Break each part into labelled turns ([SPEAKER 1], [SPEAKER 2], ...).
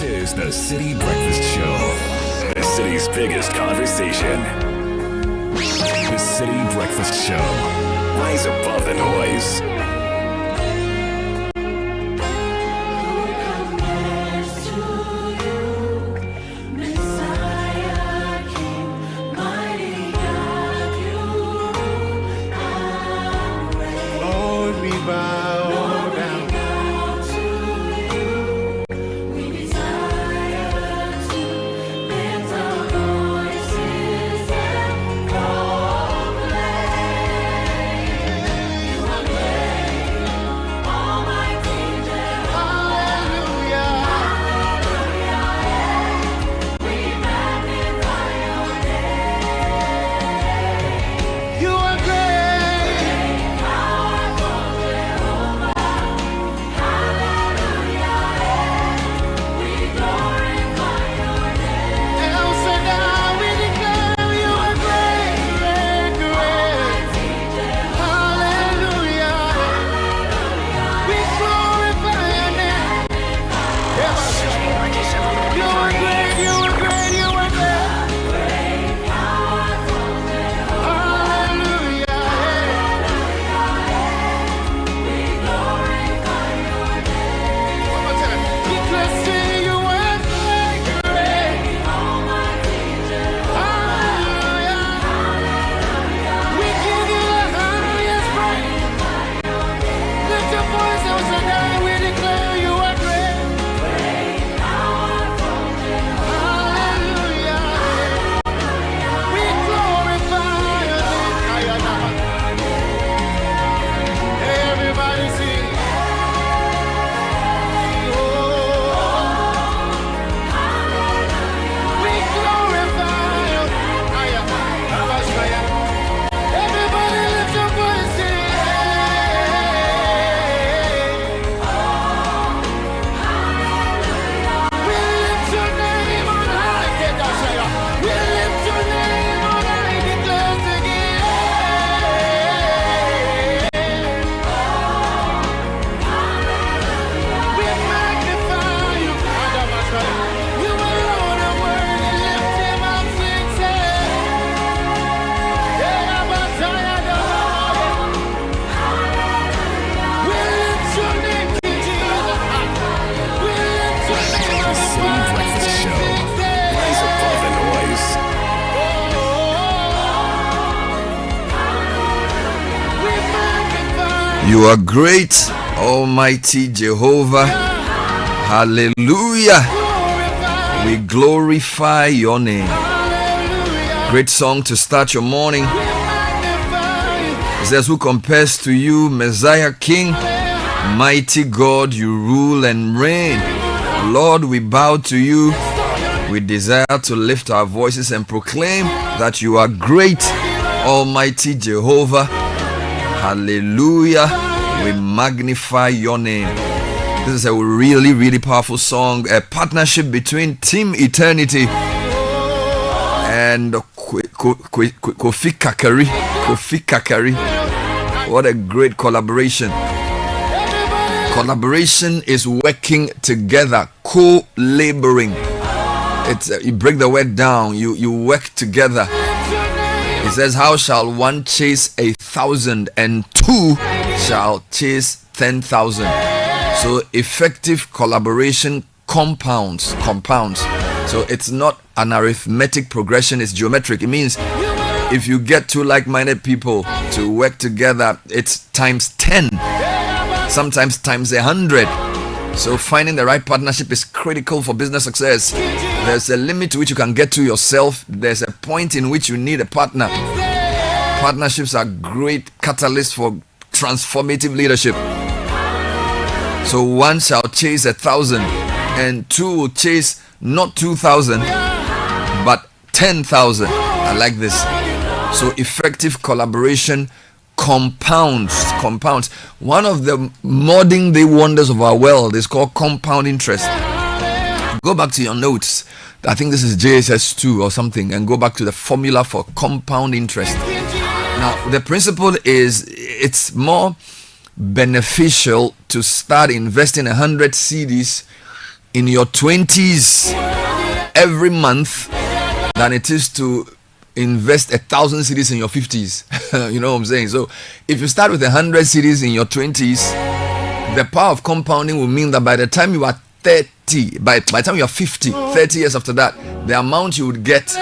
[SPEAKER 1] is the Citi Breakfast Show, the city's biggest conversation. The Citi Breakfast Show, rise above the noise.
[SPEAKER 2] You are great, Almighty Jehovah. Hallelujah. We glorify your name. Great song to start your morning. It says, who compares to you, Messiah King? Mighty God, you rule and reign. Lord, we bow to you. We desire to lift our voices and proclaim that you are great, Almighty Jehovah. Hallelujah. We magnify your name. This is a really, really powerful song. A partnership between Team Eternity and Kofi Kakari. What a great collaboration. Collaboration is working together, co-laboring. It's you break the word down, you work together. It says, how shall one chase 1,000 and two shall chase 10,000? So effective collaboration compounds. So it's not an arithmetic progression, it's geometric. It means if you get two like-minded people to work together, it's times 10, sometimes times 100. So finding the right partnership is critical for business success. There's a limit to which you can get to yourself. There's a point in which you need a partner. Partnerships are great catalysts for transformative leadership. So one shall chase 1,000 and two will chase not 2,000 but 10,000. I like this. So effective collaboration compounds. One of the modern day wonders of our world is called compound interest. Go back to your notes. I think this is JSS 2 or something, and go back to the formula for compound interest. Now, the principle is it's more beneficial to start investing 100 cedis in your 20s every month than it is to invest 1,000 cedis in your 50s. You know what I'm saying? So if you start with 100 cedis in your 20s, the power of compounding will mean that by the time you are 30, by the time you are 50, 30 years after that, the amount you would get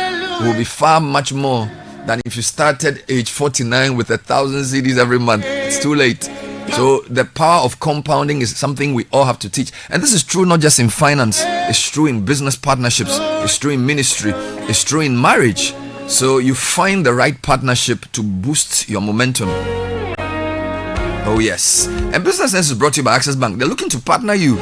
[SPEAKER 2] will be far much more than if you started age 49 with 1,000 cedis every month. It's too late. So the power of compounding is something we all have to teach. And this is true not just in finance, it's true in business partnerships, it's true in ministry, it's true in marriage. So you find the right partnership to boost your momentum. Oh yes. And Business Sense is brought to you by Access Bank. They're looking to partner you.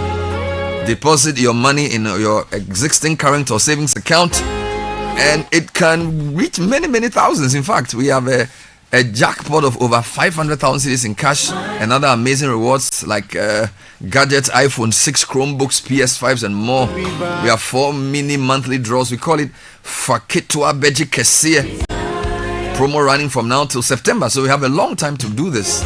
[SPEAKER 2] Deposit your money in your existing current or savings account, and it can reach many thousands. In fact, we have a jackpot of over 500,000 cedis in cash and other amazing rewards like gadgets, iPhone 6, Chromebooks, PS5s and more. We have 4 mini monthly draws. We call it Fakitwa Beji Kesie. Promo running from now till September. So we have a long time to do this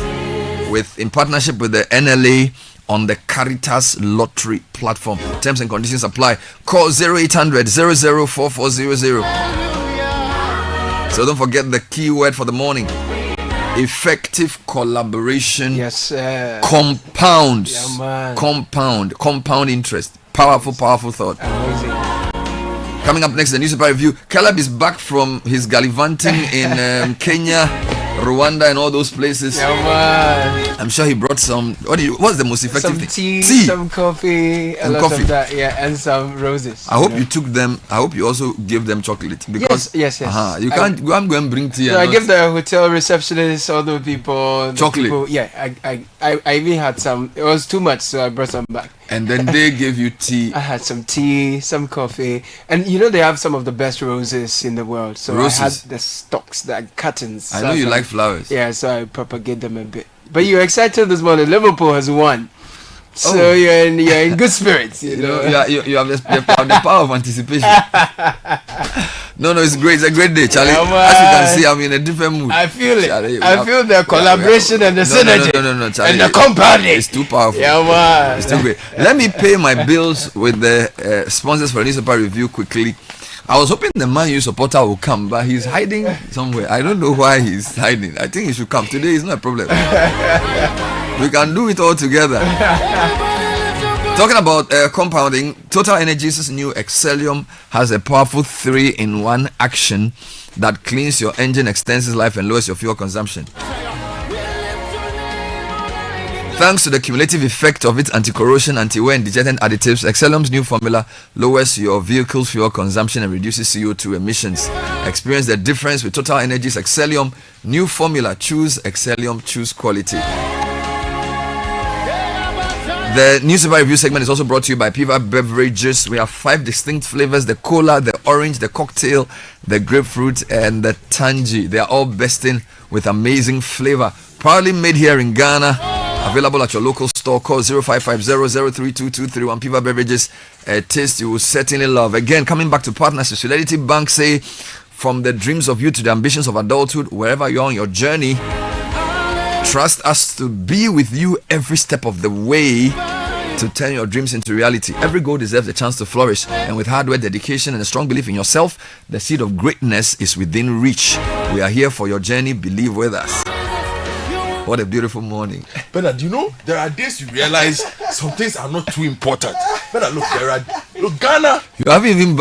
[SPEAKER 2] in partnership with the NLA on the Caritas Lottery platform. Terms and conditions apply. Call 0800 004400. So don't forget the key word for the morning: effective collaboration.
[SPEAKER 3] Yes, sir.
[SPEAKER 2] Compounds.
[SPEAKER 3] Yeah, man.
[SPEAKER 2] Compound interest. Powerful thought.
[SPEAKER 3] Amazing.
[SPEAKER 2] Coming up next, the newspaper review. Caleb is back from his gallivanting in Kenya, Rwanda, and all those places.
[SPEAKER 3] Yeah, man.
[SPEAKER 2] I'm sure he brought some. What's the most effective
[SPEAKER 3] Some
[SPEAKER 2] thing?
[SPEAKER 3] tea, some coffee, a lot of that, yeah, and some roses.
[SPEAKER 2] I hope you took them. I hope you also gave them chocolate, because
[SPEAKER 3] yes.
[SPEAKER 2] You can't go and bring tea.
[SPEAKER 3] So I give the hotel receptionist, all the people,
[SPEAKER 2] chocolate.
[SPEAKER 3] I even had some. It was too much, so I brought some back.
[SPEAKER 2] And then they gave you tea.
[SPEAKER 3] I had some tea, some coffee, and you know they have some of the best roses in the world. So
[SPEAKER 2] roses.
[SPEAKER 3] I had the stocks, the curtains.
[SPEAKER 2] I know you like flowers.
[SPEAKER 3] Yeah, so I propagate them a bit. But you're excited this morning. Liverpool has won, so you're in good spirits. You know,
[SPEAKER 2] you have the power of anticipation. No, it's great. It's a great day, Charlie.
[SPEAKER 3] Yeah,
[SPEAKER 2] as you can see, I'm in a different mood.
[SPEAKER 3] I feel it.
[SPEAKER 2] Charlie,
[SPEAKER 3] I feel the collaboration and the synergy.
[SPEAKER 2] No, Charlie,
[SPEAKER 3] and the compounding.
[SPEAKER 2] It's too powerful.
[SPEAKER 3] Yeah, man.
[SPEAKER 2] It's too great. Let me pay my bills with the sponsors for the newspaper review quickly. I was hoping the Man U supporter will come, but he's hiding somewhere. I don't know why he's hiding. I think he should come. Today is not a problem. We can do it all together. Talking about compounding, Total Energies' new Excellium has a powerful 3-in-1 action that cleans your engine, extends its life, and lowers your fuel consumption. Thanks to the cumulative effect of its anti-corrosion, anti-wear, and detergent additives, Excellium's new formula lowers your vehicle's fuel consumption and reduces CO2 emissions. Experience the difference with Total Energies Excellium. New formula. Choose Excellium. Choose quality. The newspaper review segment is also brought to you by Piva Beverages. We have 5 distinct flavors: the cola, the orange, the cocktail, the grapefruit, and the tangy. They are all bursting with amazing flavor. Proudly made here in Ghana. Available at your local store. Call 0550-03223. Piva Beverages, a taste you will certainly love. Again, coming back to partnerships, Fidelity Bank say, from the dreams of youth to the ambitions of adulthood, wherever you are on your journey, trust us to be with you every step of the way to turn your dreams into reality. Every goal deserves a chance to flourish, and with hard work, dedication, and a strong belief in yourself, the seed of greatness is within reach. We are here for your journey. Believe with us. What a beautiful morning.
[SPEAKER 4] Bernard, you know, there are days you realize some things are not too important. Bernard, look, Ghana.
[SPEAKER 2] You haven't even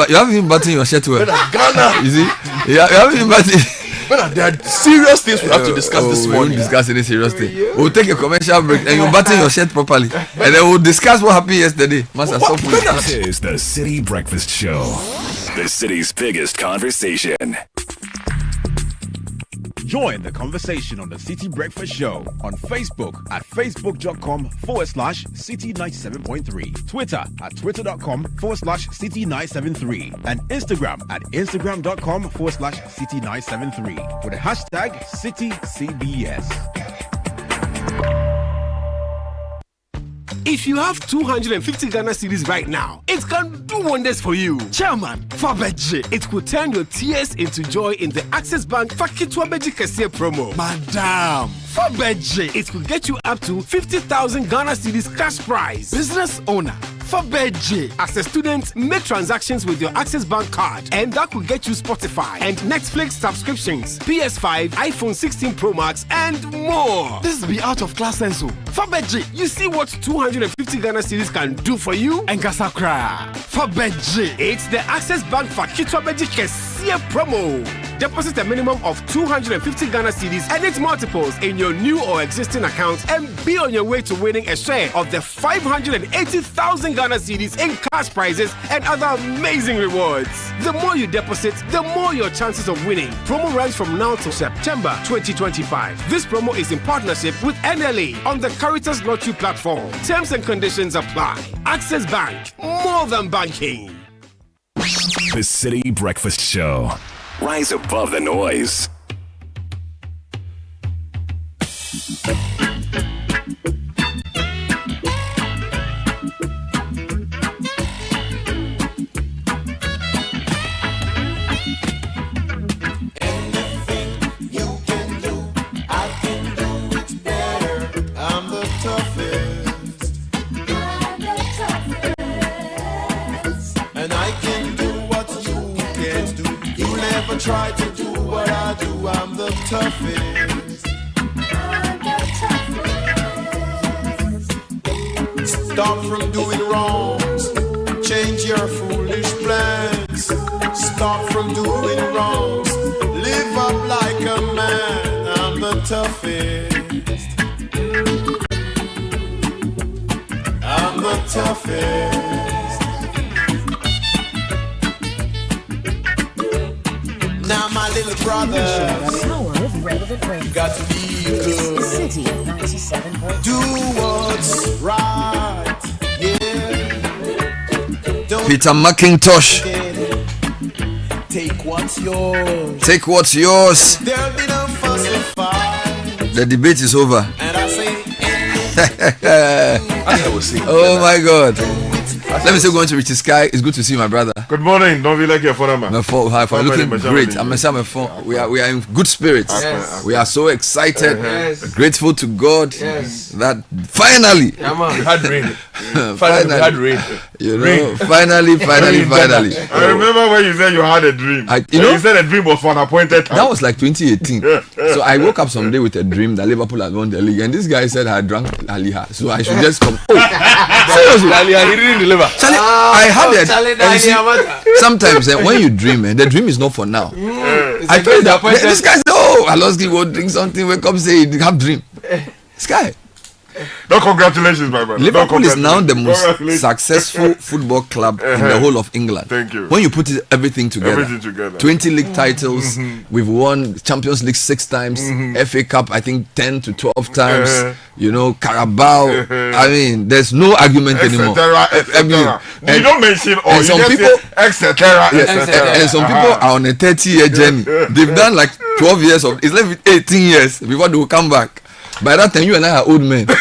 [SPEAKER 2] buttoned your shirt well.
[SPEAKER 4] Bernard, Ghana.
[SPEAKER 2] You see? You haven't even buttoned.
[SPEAKER 4] Bernard, there are serious things we have to discuss this morning.
[SPEAKER 2] We won't discuss any serious thing. We'll take a commercial break and you button your shirt properly. And then we'll discuss what happened yesterday. Master, stop.
[SPEAKER 1] This is the City Breakfast Show. The city's biggest conversation.
[SPEAKER 5] Join the conversation on the City Breakfast Show on Facebook at facebook.com/City97.3, Twitter at twitter.com/City973, and Instagram at instagram.com/City973 with the hashtag CityCBS.
[SPEAKER 6] If you have 250 Ghana cedis right now, it can do wonders for you. Chairman, Fabeji, it could turn your tears into joy in the Access Bank Fakitwa Beji Kesie promo. Madam, Fabeji, it could get you up to 50,000 Ghana cedis cash prize. Business owner, Fabeji. As a student, make transactions with your Access Bank card, and that will get you Spotify and Netflix subscriptions, PS5, iPhone 16 Pro Max, and more. This be out of class senso. Fabeji, you see what 250 Ghana cedis can do for you? And Gasakra. Fabeji, it's the Access Bank Fakitwabeji Kesia promo. Deposit a minimum of 250 Ghana cedis and its multiples in your new or existing account and be on your way to winning a share of the 580,000 Ghana cedis in cash prizes and other amazing rewards. The more you deposit, the more your chances of winning. Promo runs from now to September 2025. This promo is in partnership with NLA on the Caritas Lottery platform. Terms and conditions apply. Access Bank, more than banking.
[SPEAKER 1] The City Breakfast Show. Rise above the noise.
[SPEAKER 7] Try to do what I do, I'm the toughest. Stop from doing wrongs, change your foolish plans. Stop from doing wrongs, live up like a man, I'm the toughest. I'm the toughest. Now my little brothers,
[SPEAKER 8] the power of relevant radio.
[SPEAKER 7] Got to be good.
[SPEAKER 8] Citi 97.3.
[SPEAKER 7] Do what's right, yeah. Don't
[SPEAKER 2] Peter McIntosh.
[SPEAKER 7] take what's yours.
[SPEAKER 2] Take what's yours.
[SPEAKER 7] There'll be no fuss or fight.
[SPEAKER 2] The debate is over.
[SPEAKER 7] And I say,
[SPEAKER 4] As I was saying.
[SPEAKER 2] Oh my God. Let me say, going to Richie Sky. It's good to see you, my brother.
[SPEAKER 9] Good morning. Don't be like your father, man.
[SPEAKER 2] My phone, hi, for looking great. I'm a phone. We are in good spirits.
[SPEAKER 3] Yes.
[SPEAKER 2] We are so excited,
[SPEAKER 3] Yes.
[SPEAKER 2] grateful to God
[SPEAKER 3] Yes.
[SPEAKER 2] that finally,
[SPEAKER 3] Yeah, man.
[SPEAKER 4] We had rain. Finally, we had rain.
[SPEAKER 2] you know, finally.
[SPEAKER 9] I remember when you said you had a dream. You said a dream was for an appointed time.
[SPEAKER 2] That was like 2018. So I woke up someday with a dream that Liverpool had won the league, and this guy said I had drunk Aliha, so I should just come. Oh, seriously,
[SPEAKER 4] He didn't deliver.
[SPEAKER 2] Charlie, I had it.
[SPEAKER 3] Charlie,
[SPEAKER 2] And you see, sometimes when you dream, the dream is not for now. I told you that this guy said, "Oh, Aloski will drink something. Wake up, say he have dream." This guy.
[SPEAKER 9] No, congratulations, my brother.
[SPEAKER 2] Liverpool is now the most
[SPEAKER 9] Congratulations.
[SPEAKER 2] successful football club in the whole of England.
[SPEAKER 9] Thank you.
[SPEAKER 2] When you put everything together, 20 league titles, we've won Champions League 6 times, FA Cup I think 10 to 12 times. You know, Carabao. I mean, there's no argument anymore. I mean,
[SPEAKER 9] you don't mention all.
[SPEAKER 2] and
[SPEAKER 9] You
[SPEAKER 2] some
[SPEAKER 9] just
[SPEAKER 2] people,
[SPEAKER 9] say etc.
[SPEAKER 2] and some people are on a 30-year journey. They've done like 12 years of. It's left with 18 years before they will come back. By that time, you and I are old men. Our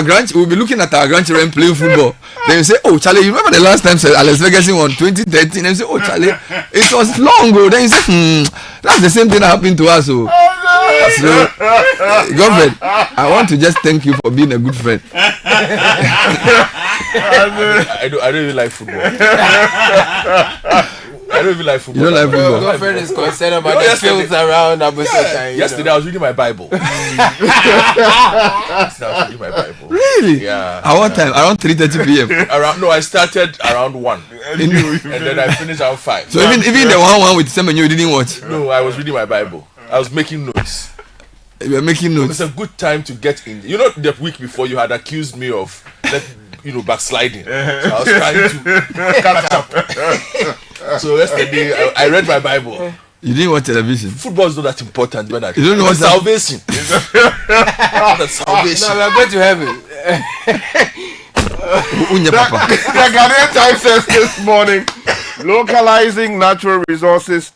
[SPEAKER 2] grandchildren will be looking at our grandchildren playing football. Then you say, "Oh, Charlie, you remember the last time Alex Ferguson won 2013?" And you say, "Oh, Charlie, it was long ago." Then you say, that's the same thing that happened to us." So, Godfred, I want to just thank you for being a good friend.
[SPEAKER 4] I don't even like football. I don't even like football.
[SPEAKER 2] You don't like football?
[SPEAKER 3] Girlfriend is concerned about the fields around Abuja.
[SPEAKER 4] Yesterday I was reading my Bible.
[SPEAKER 2] Really?
[SPEAKER 4] Yeah.
[SPEAKER 2] At what time? Around 3:30 p.m.
[SPEAKER 4] I started around 1. And then I finished around 5.
[SPEAKER 2] So even the one with Semenyo you didn't watch?
[SPEAKER 4] No, I was reading my Bible. I was making notes.
[SPEAKER 2] You were making notes.
[SPEAKER 4] It's a good time to get in. You know, the week before you had accused me of backsliding. So I was trying to catch up. So yesterday I read my Bible.
[SPEAKER 2] You didn't watch television.
[SPEAKER 4] Football is not that important when I
[SPEAKER 2] you don't know what
[SPEAKER 4] salvation. That's salvation.
[SPEAKER 3] No, we are going to heaven.
[SPEAKER 9] The Ghanaian Times says this morning, localizing natural resources,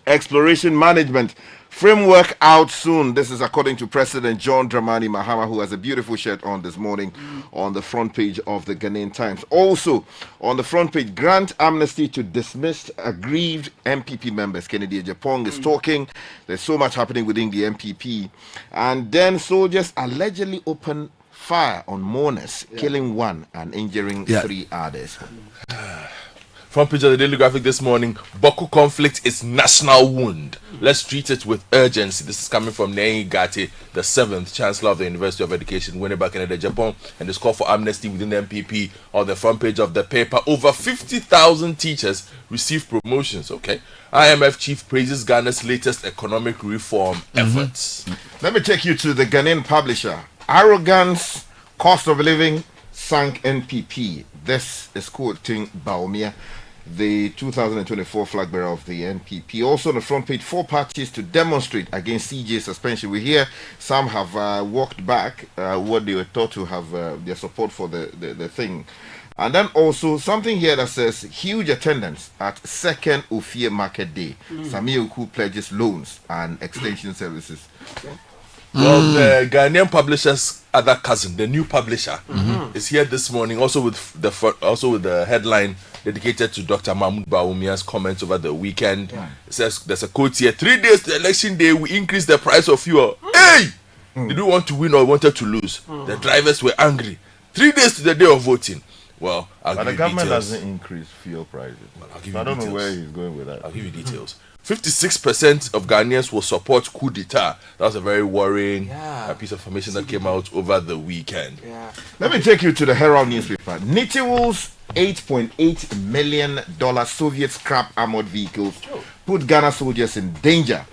[SPEAKER 9] exploration management,
[SPEAKER 10] Framework out soon. This is according to President John Dramani Mahama, who has a beautiful shirt on this morning on the front page of the Ghanaian Times. Also, on the front page, grant amnesty to dismissed aggrieved MPP members. Kennedy Ejapong is talking. There's so much happening within the MPP. And then soldiers allegedly open fire on mourners, killing one and injuring 3 others.
[SPEAKER 4] Front page of the Daily Graphic this morning. Boko conflict is national wound. Let's treat it with urgency. This is coming from Nei Gati, the 7th Chancellor of the University of Education, Winneba, Canada, Japan, and this call for amnesty within the MPP on the front page of the paper. Over 50,000 teachers receive promotions. Okay, IMF chief praises Ghana's latest economic reform efforts.
[SPEAKER 10] Let me take you to the Ghanaian publisher. Arrogance, cost of living, sank NPP. This is quoting Baumia, the 2024 flag bearer of the NPP. Also on the front page, 4 parties to demonstrate against CJ suspension. We hear some have walked back what they were thought to have their support for the thing. And then also something here that says huge attendance at second Ophir Market Day. Samir Uku pledges loans and extension services.
[SPEAKER 4] Well, the Ghanaian publisher's other cousin, the new publisher, is here this morning. Also with the headline dedicated to Dr. Mahmoud Bawumia's comments over the weekend. It says there's a quote here: 3 days to election day, we increased the price of fuel. Hey, did you want to win or wanted to lose? The drivers were angry. 3 days to the day of voting. Well,
[SPEAKER 10] but the government doesn't increase fuel prices.
[SPEAKER 4] Well, I'll give you
[SPEAKER 10] I don't
[SPEAKER 4] details.
[SPEAKER 10] know where he's going with that.
[SPEAKER 4] I'll give you details. 56% of Ghanaians will support coup d'etat. That was a very worrying piece of information that came out over the weekend.
[SPEAKER 10] Let me take you to the Herald newspaper. Nitiwul's $8.8 million Soviet scrap armored vehicles put Ghana soldiers in danger.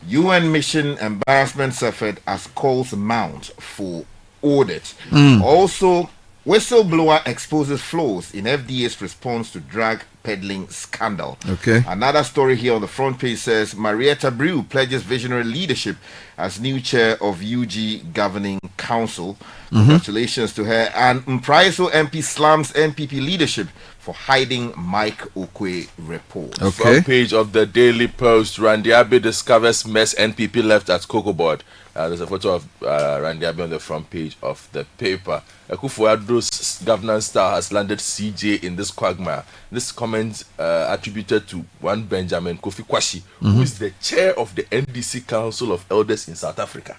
[SPEAKER 10] UN mission embarrassment suffered as calls mount for audit. Also, whistleblower exposes flaws in FDA's response to drug peddling scandal.
[SPEAKER 2] Okay.
[SPEAKER 10] Another story here on the front page says Marietta Brew pledges visionary leadership as new chair of UG Governing Council. Congratulations to her. And Mpraiso MP slams NPP leadership for hiding Mike Okwe report.
[SPEAKER 2] Okay.
[SPEAKER 4] Front page of the Daily Post. Randy Abbey discovers mess NPP left at Cocoa Board. There's a photo of Randy Abbey on the front page of the paper. Akufo-Addo's governance style has landed CJ in this quagmire. This comment attributed to one Benjamin Kofi Kwashi, who is the chair of the NDC Council of Elders in South Africa.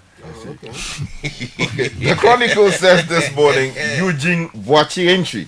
[SPEAKER 10] The Chronicle says this morning, Eugene Boachi entry.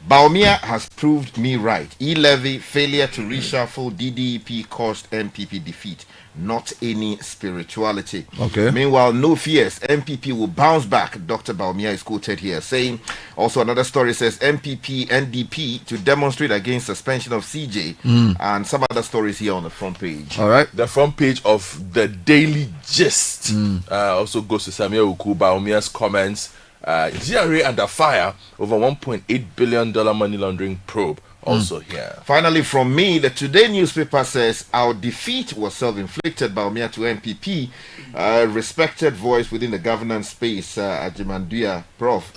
[SPEAKER 10] Baumia has proved me right. E-levy failure to reshuffle DDP caused MPP defeat. Not any spirituality.
[SPEAKER 2] Okay.
[SPEAKER 10] Meanwhile, no fears. MPP will bounce back. Dr. Baumia is quoted here saying. Also, another story says MPP NDP to demonstrate against suspension of CJ, and some other stories here on the front page.
[SPEAKER 2] All right.
[SPEAKER 4] The front page of the Daily Gist also goes to Samuel Uku Baumia's comments. GRA under fire over $1.8 billion money laundering probe. Also here.
[SPEAKER 10] Finally, from me, the Today newspaper says our defeat was self-inflicted. Baumia to MPP, respected voice within the governance space, Ajimanduya Prof,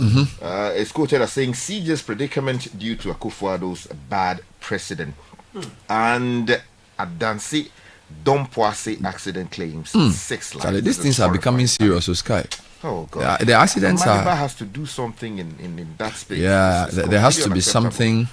[SPEAKER 10] is quoted as saying CJ's predicament due to Akufo-Addo's bad precedent. And Adansi Dompoase accident claims 6 lives.
[SPEAKER 2] Charlie, these things are becoming serious, so Sky.
[SPEAKER 10] Oh God!
[SPEAKER 2] The accidents
[SPEAKER 10] Maliba
[SPEAKER 2] are.
[SPEAKER 10] has to do something in that space.
[SPEAKER 2] Yeah,
[SPEAKER 10] It's
[SPEAKER 2] there has to
[SPEAKER 10] completely
[SPEAKER 2] be something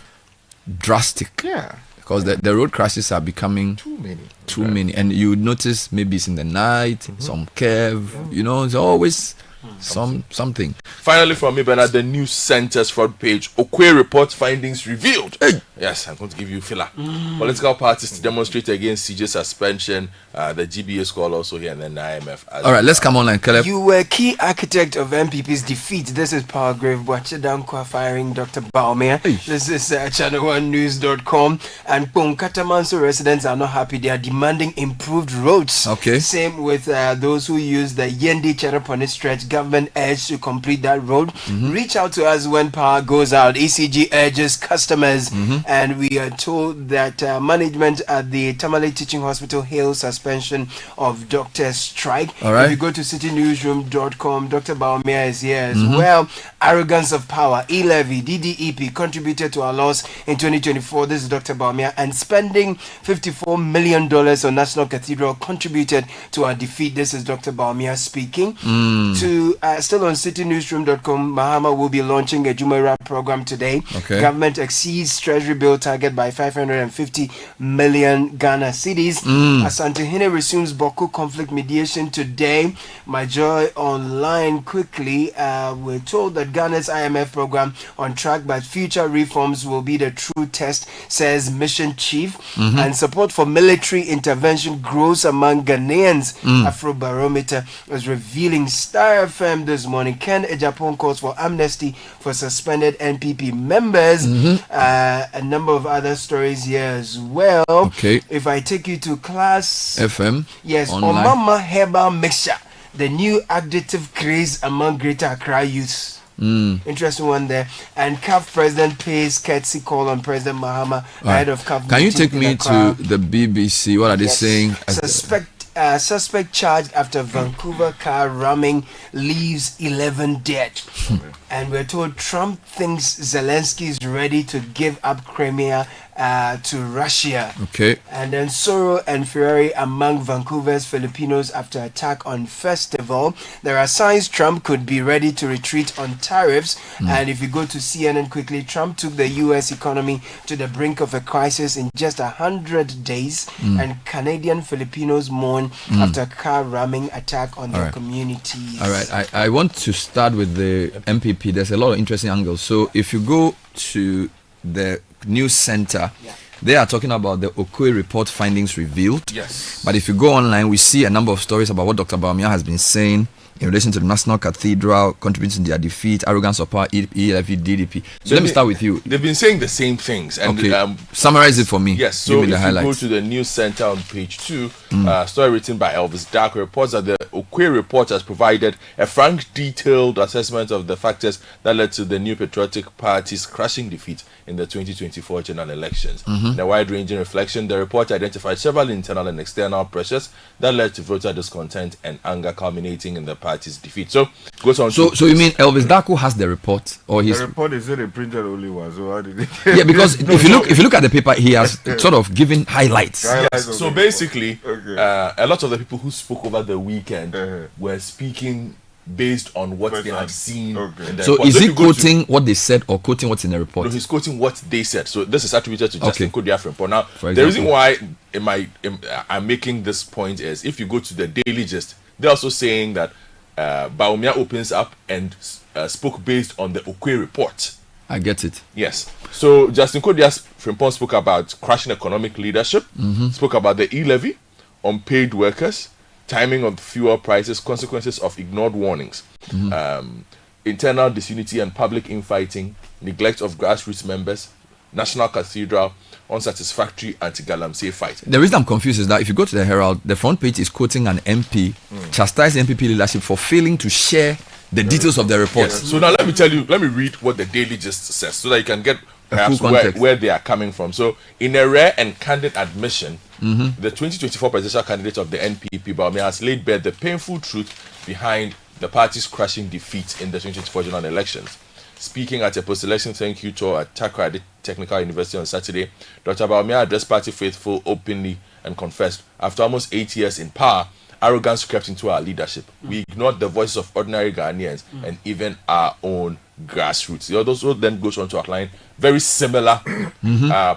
[SPEAKER 2] drastic.
[SPEAKER 10] Yeah,
[SPEAKER 2] because the road crashes are becoming too many, and you notice maybe it's in the night, some curve. You know, there's always something.
[SPEAKER 4] Finally, from me, Bernard, the News Center's front page. Okwe report findings revealed. Yes, I'm going to give you filler. Political parties to demonstrate against CJ suspension. The GBA call also here, and then the IMF.
[SPEAKER 2] All right, let's come on and Caleb.
[SPEAKER 3] You were key architect of MPP's defeat. This is Powergrave Boachidankwa firing Dr. Baumia. This is channel1news.com. And Ponkatamanso residents are not happy. They are demanding improved roads.
[SPEAKER 2] Okay.
[SPEAKER 3] Same with those who use the Yendi Chereponi stretch. Government urged to complete proceed that road. Reach out to us when power goes out. ECG urges customers, and we are told that management at the Tamale Teaching Hospital hails suspension of doctor strike.
[SPEAKER 2] All right.
[SPEAKER 3] If you go to citynewsroom.com, Dr. Baumia is here as well. Arrogance of power, e-levy, DDEP contributed to our loss in 2024. This is Dr. Baumia. And spending $54 million on National Cathedral contributed to our defeat. This is Dr. Baumia speaking. To still on citynewsroom.com, Mahama will be launching a Jumeirah program today.
[SPEAKER 2] Okay.
[SPEAKER 3] Government exceeds Treasury bill target by 550 million Ghana cedis. Asante Hine resumes Boko conflict mediation today. My Joy online quickly. We're told that Ghana's IMF program on track, but future reforms will be the true test, says mission chief. And support for military intervention grows among Ghanaians. Afrobarometer was revealing. Star FM this morning. Ken Ejapon calls for amnesty for suspended NPP members. A number of other stories here as well.
[SPEAKER 2] Okay.
[SPEAKER 3] If I take you to Class
[SPEAKER 2] FM.
[SPEAKER 3] Yes,
[SPEAKER 2] online.
[SPEAKER 3] Omama Herbal Mixture, the new additive craze among Greater Accra youths. Interesting one there. And CAF president pays courtesy call on President Mahama ahead of CAF.
[SPEAKER 2] Can you
[SPEAKER 3] meeting
[SPEAKER 2] take
[SPEAKER 3] in
[SPEAKER 2] me
[SPEAKER 3] Accra.
[SPEAKER 2] to the BBC? What are they saying?
[SPEAKER 3] Suspect charged after Vancouver car ramming leaves 11 dead. And we're told Trump thinks Zelensky is ready to give up Crimea to Russia.
[SPEAKER 2] Okay.
[SPEAKER 3] And then sorrow and fury among Vancouver's Filipinos after attack on festival. There are signs Trump could be ready to retreat on tariffs. And if you go to CNN quickly, Trump took the U.S. economy to the brink of a crisis in just 100 days. And Canadian Filipinos mourn after car ramming attack on their communities.
[SPEAKER 2] All right. I want to start with the MPP. There's a lot of interesting angles. So if you go to the news center, they are talking about the Okwe report findings revealed.
[SPEAKER 4] Yes.
[SPEAKER 2] But if you go online, we see a number of stories about what Dr. Baumia has been saying in relation to the National Cathedral, contributing to their defeat, arrogance of power, ELFE, DDP. So let me start with you.
[SPEAKER 4] They've been saying the same things. And,
[SPEAKER 2] summarize it for me.
[SPEAKER 4] Yes, so
[SPEAKER 2] give me
[SPEAKER 4] if
[SPEAKER 2] the
[SPEAKER 4] you go
[SPEAKER 2] highlights.
[SPEAKER 4] to the news center on page 2, story written by Elvis Dark reports that the Okwe report has provided a frank, detailed assessment of the factors that led to the New Patriotic Party's crushing defeat in the 2024 general elections. In a wide-ranging reflection, the report identified several internal and external pressures that led to voter discontent and anger, culminating in the party's defeat. So goes on.
[SPEAKER 2] So you mean Elvis Darko has the report, or his
[SPEAKER 9] The report is a printed only one, so how did it?
[SPEAKER 2] Yeah, because if you look at the paper, he has sort of given highlights.
[SPEAKER 4] Yes. So basically, a lot of the people who spoke over the weekend were speaking based on what they had seen. In the
[SPEAKER 2] So
[SPEAKER 4] report.
[SPEAKER 2] is
[SPEAKER 4] if
[SPEAKER 2] he
[SPEAKER 4] you go
[SPEAKER 2] quoting what they said or quoting what's in the report?
[SPEAKER 4] No, he's quoting what they said. So this is attributed to Justin Kodiaf's report. Now,
[SPEAKER 2] For
[SPEAKER 4] the reason
[SPEAKER 2] example.
[SPEAKER 4] why I'm making this point is if you go to the Daily Gist, they're also saying that Baumia opens up and spoke based on the Okwe report.
[SPEAKER 2] I get it.
[SPEAKER 4] Yes. So Justin Kodiaf's report spoke about crashing economic leadership, spoke about the e-levy on paid workers, timing of fuel prices, consequences of ignored warnings, internal disunity and public infighting, neglect of grassroots members, National Cathedral, unsatisfactory anti-Galamsey fight.
[SPEAKER 2] The reason I'm confused is that if you go to the Herald, the front page is quoting an MP, chastising MPP leadership for failing to share the details of the report.
[SPEAKER 4] Yes. So now let me read what the Daily Gist says so that you can get perhaps
[SPEAKER 2] full context.
[SPEAKER 4] where they are coming from. So in a rare and candid admission, the 2024 presidential candidate of the NPP, Baumia, has laid bare the painful truth behind the party's crushing defeat in the 2024 general elections. Speaking at a post-election thank you tour at Takoradi Technical University on Saturday, Dr. Baumia addressed party faithful openly and confessed, after almost 8 years in power, arrogance crept into our leadership. We ignored the voices of ordinary Ghanaians and even our own grassroots. He also then goes on to outline very similar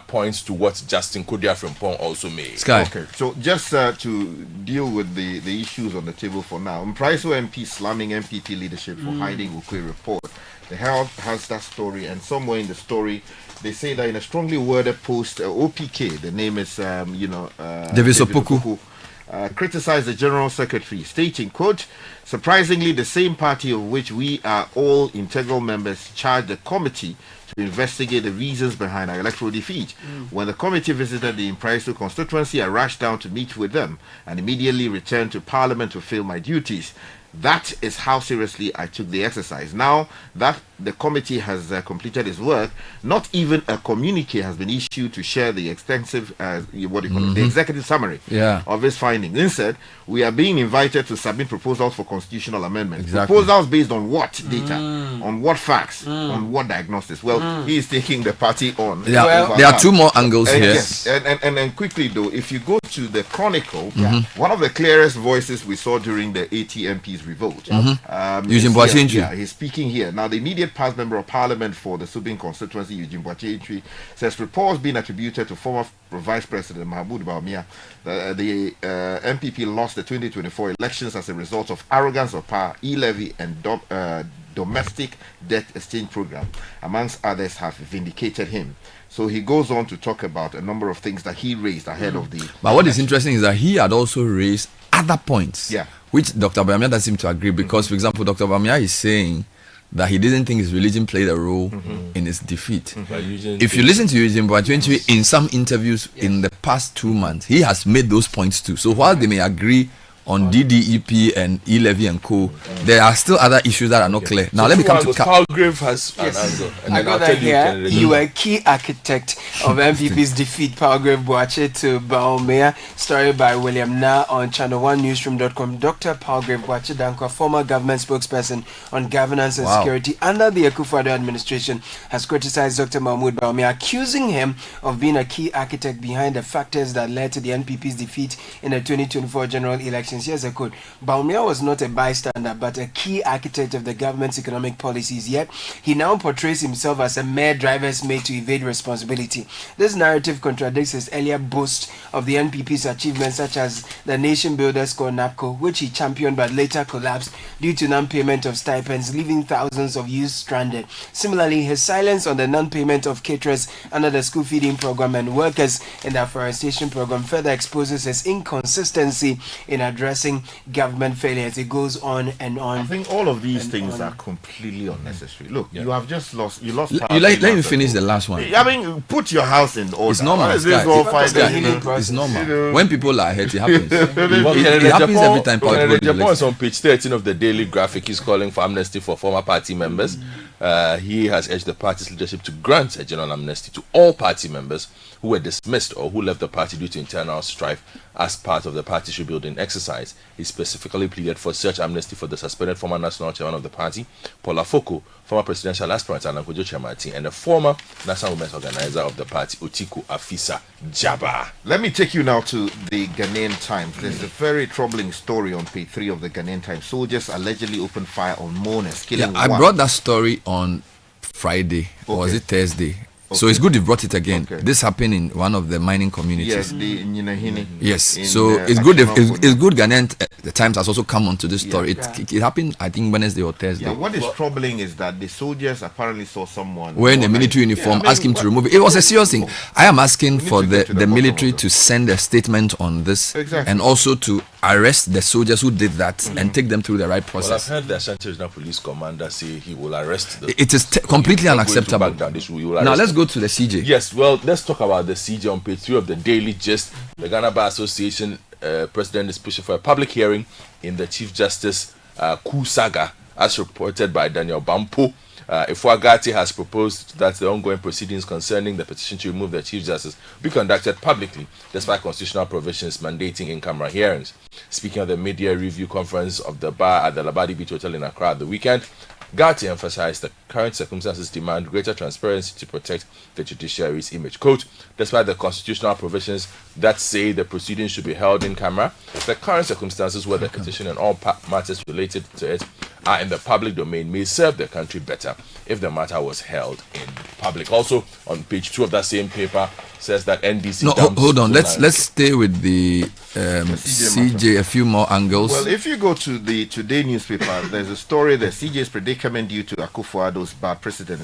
[SPEAKER 4] points to what Justin Kodia from Pong also made.
[SPEAKER 2] Sky.
[SPEAKER 10] Okay, so just to deal with the issues on the table for now, Mpriso MP slamming MPP leadership for hiding Okwe report. The Herald has that story, and somewhere in the story, they say that in a strongly worded post, OPK, the name is,
[SPEAKER 2] David Opoku,
[SPEAKER 10] criticized the General Secretary, stating, quote, surprisingly, the same party of which we are all integral members charged the committee to investigate the reasons behind our electoral defeat. When the committee visited the Mpriso constituency, I rushed down to meet with them and immediately returned to Parliament to fill my duties. That is how seriously I took the exercise. Now that the committee has completed its work, not even a communique has been issued to share the extensive, the executive summary of its findings. Instead, we are being invited to submit proposals for constitutional amendment. Proposals based on what data, on what facts, on what diagnosis. Well, he is taking the party on.
[SPEAKER 2] There are two more angles here.
[SPEAKER 10] Yes, and quickly though, if you go to the Chronicle, one of the clearest voices we saw during the ATMP's revolt.
[SPEAKER 2] Eugene Boakye-Ntwi.
[SPEAKER 10] Yeah, he's speaking here. Now, the immediate past member of parliament for the Subin constituency, Eugene Boakye-Ntwi, says reports being attributed to former Vice President Mahmoud Bawumia, the MPP lost the 2024 elections as a result of arrogance of power, e-levy, and domestic debt exchange program, amongst others, have vindicated him. So he goes on to talk about a number of things that he raised ahead of the.
[SPEAKER 2] But what is interesting is that he had also raised other points, which Dr. Bawumia doesn't seem to agree, because, for example, Dr. Bawumia is saying that he didn't think his religion played a role in his defeat. If you listen to Eugene Boakye-Ntwi in some interviews in the past 2 months, he has made those points too. So while they may agree on DDEP and e-levy and co, there are still other issues that are not clear. Now let me come to
[SPEAKER 4] Palgrave has an angle.
[SPEAKER 3] I got that here. You were a key architect of MPP's defeat. Palgrave Boakye to Bawumia. Story by William Na on channel1newsroom.com. Dr. Palgrave Boakye Dankwa, former government spokesperson on governance and security under the Akufo-Addo administration, has criticized Dr. Mahmoud Bawumia, accusing him of being a key architect behind the factors that led to the NPP's defeat in the 2024 general election. Here's a quote. Bawumia was not a bystander, but a key architect of the government's economic policies, yet he now portrays himself as a mere driver's mate to evade responsibility. This narrative contradicts his earlier boast of the NPP's achievements, such as the Nation Builders Corps NAPCO, which he championed but later collapsed due to non-payment of stipends, leaving thousands of youths stranded. Similarly, his silence on the non-payment of caterers under the school feeding program and workers in the afforestation program further exposes his inconsistency in addressing government failures. It goes on and on.
[SPEAKER 10] I think all of these things are completely unnecessary. Look, you have just lost. You lost.
[SPEAKER 2] Let me finish the last one.
[SPEAKER 10] I mean, put your house in order.
[SPEAKER 2] It's normal. It's normal. When people are hurt, it happens. It happens every time.
[SPEAKER 4] Japan is on page 13 of the Daily Graphic. He's calling for amnesty for former party members. He has urged the party's leadership to grant a general amnesty to all party members who were dismissed or who left the party due to internal strife as part of the party's rebuilding exercise. He specifically pleaded for such amnesty for the suspended former national chairman of the party, Paula Foko, former presidential aspirant Alan Kojo Chamati, and the former national women's organizer of the party, Otiku Afisa Jaba.
[SPEAKER 10] Let me take you now to the Ghanaian Times. There's a very troubling story on page 3 of the Ghanaian Times. Soldiers allegedly opened fire on mourners, killing one.
[SPEAKER 2] I brought that story on Friday, or was it Thursday? So it's good you brought it again. This happened in one of the mining communities.
[SPEAKER 10] Yes, the Nyinahini.
[SPEAKER 2] Yes, so it's good. It's good. Ghanaian the Times has also come onto this story. It happened, I think, Wednesday or Thursday.
[SPEAKER 10] Yeah, what is troubling is that the soldiers apparently saw someone
[SPEAKER 2] wearing a military uniform, ask him to remove it. It was a serious thing. I am asking for the military to send a statement on this, and also to arrest the soldiers who did that and take them through the right process.
[SPEAKER 4] Well, I've heard the Ashanti Regional Police Commander say he will arrest them.
[SPEAKER 2] It is completely unacceptable. Now let's go to the CJ.
[SPEAKER 4] Yes, well, let's talk about the CJ on page 3 of the Daily Gist. The Ghana Bar Association president is pushing for a public hearing in the Chief Justice coup saga, as reported by Daniel Bampo. Ifwagati has proposed that the ongoing proceedings concerning the petition to remove the Chief Justice be conducted publicly, despite constitutional provisions mandating in-camera hearings. Speaking at the media review conference of the bar at the Labadi Beach Hotel in Accra at the weekend, Gatti emphasized that current circumstances demand greater transparency to protect the judiciary's image. Quote, despite the constitutional provisions that say the proceedings should be held in camera, the current circumstances where the petition and all matters related to it are in the public domain may serve the country better if the matter was held in public. Also, on page 2 of that same paper, says that NDC...
[SPEAKER 2] No, hold on. Let's stay with the CJ, a few more angles.
[SPEAKER 10] Well, if you go to the Today newspaper, there's a story that CJ's predicament due to Akufo-Addo's bad precedent.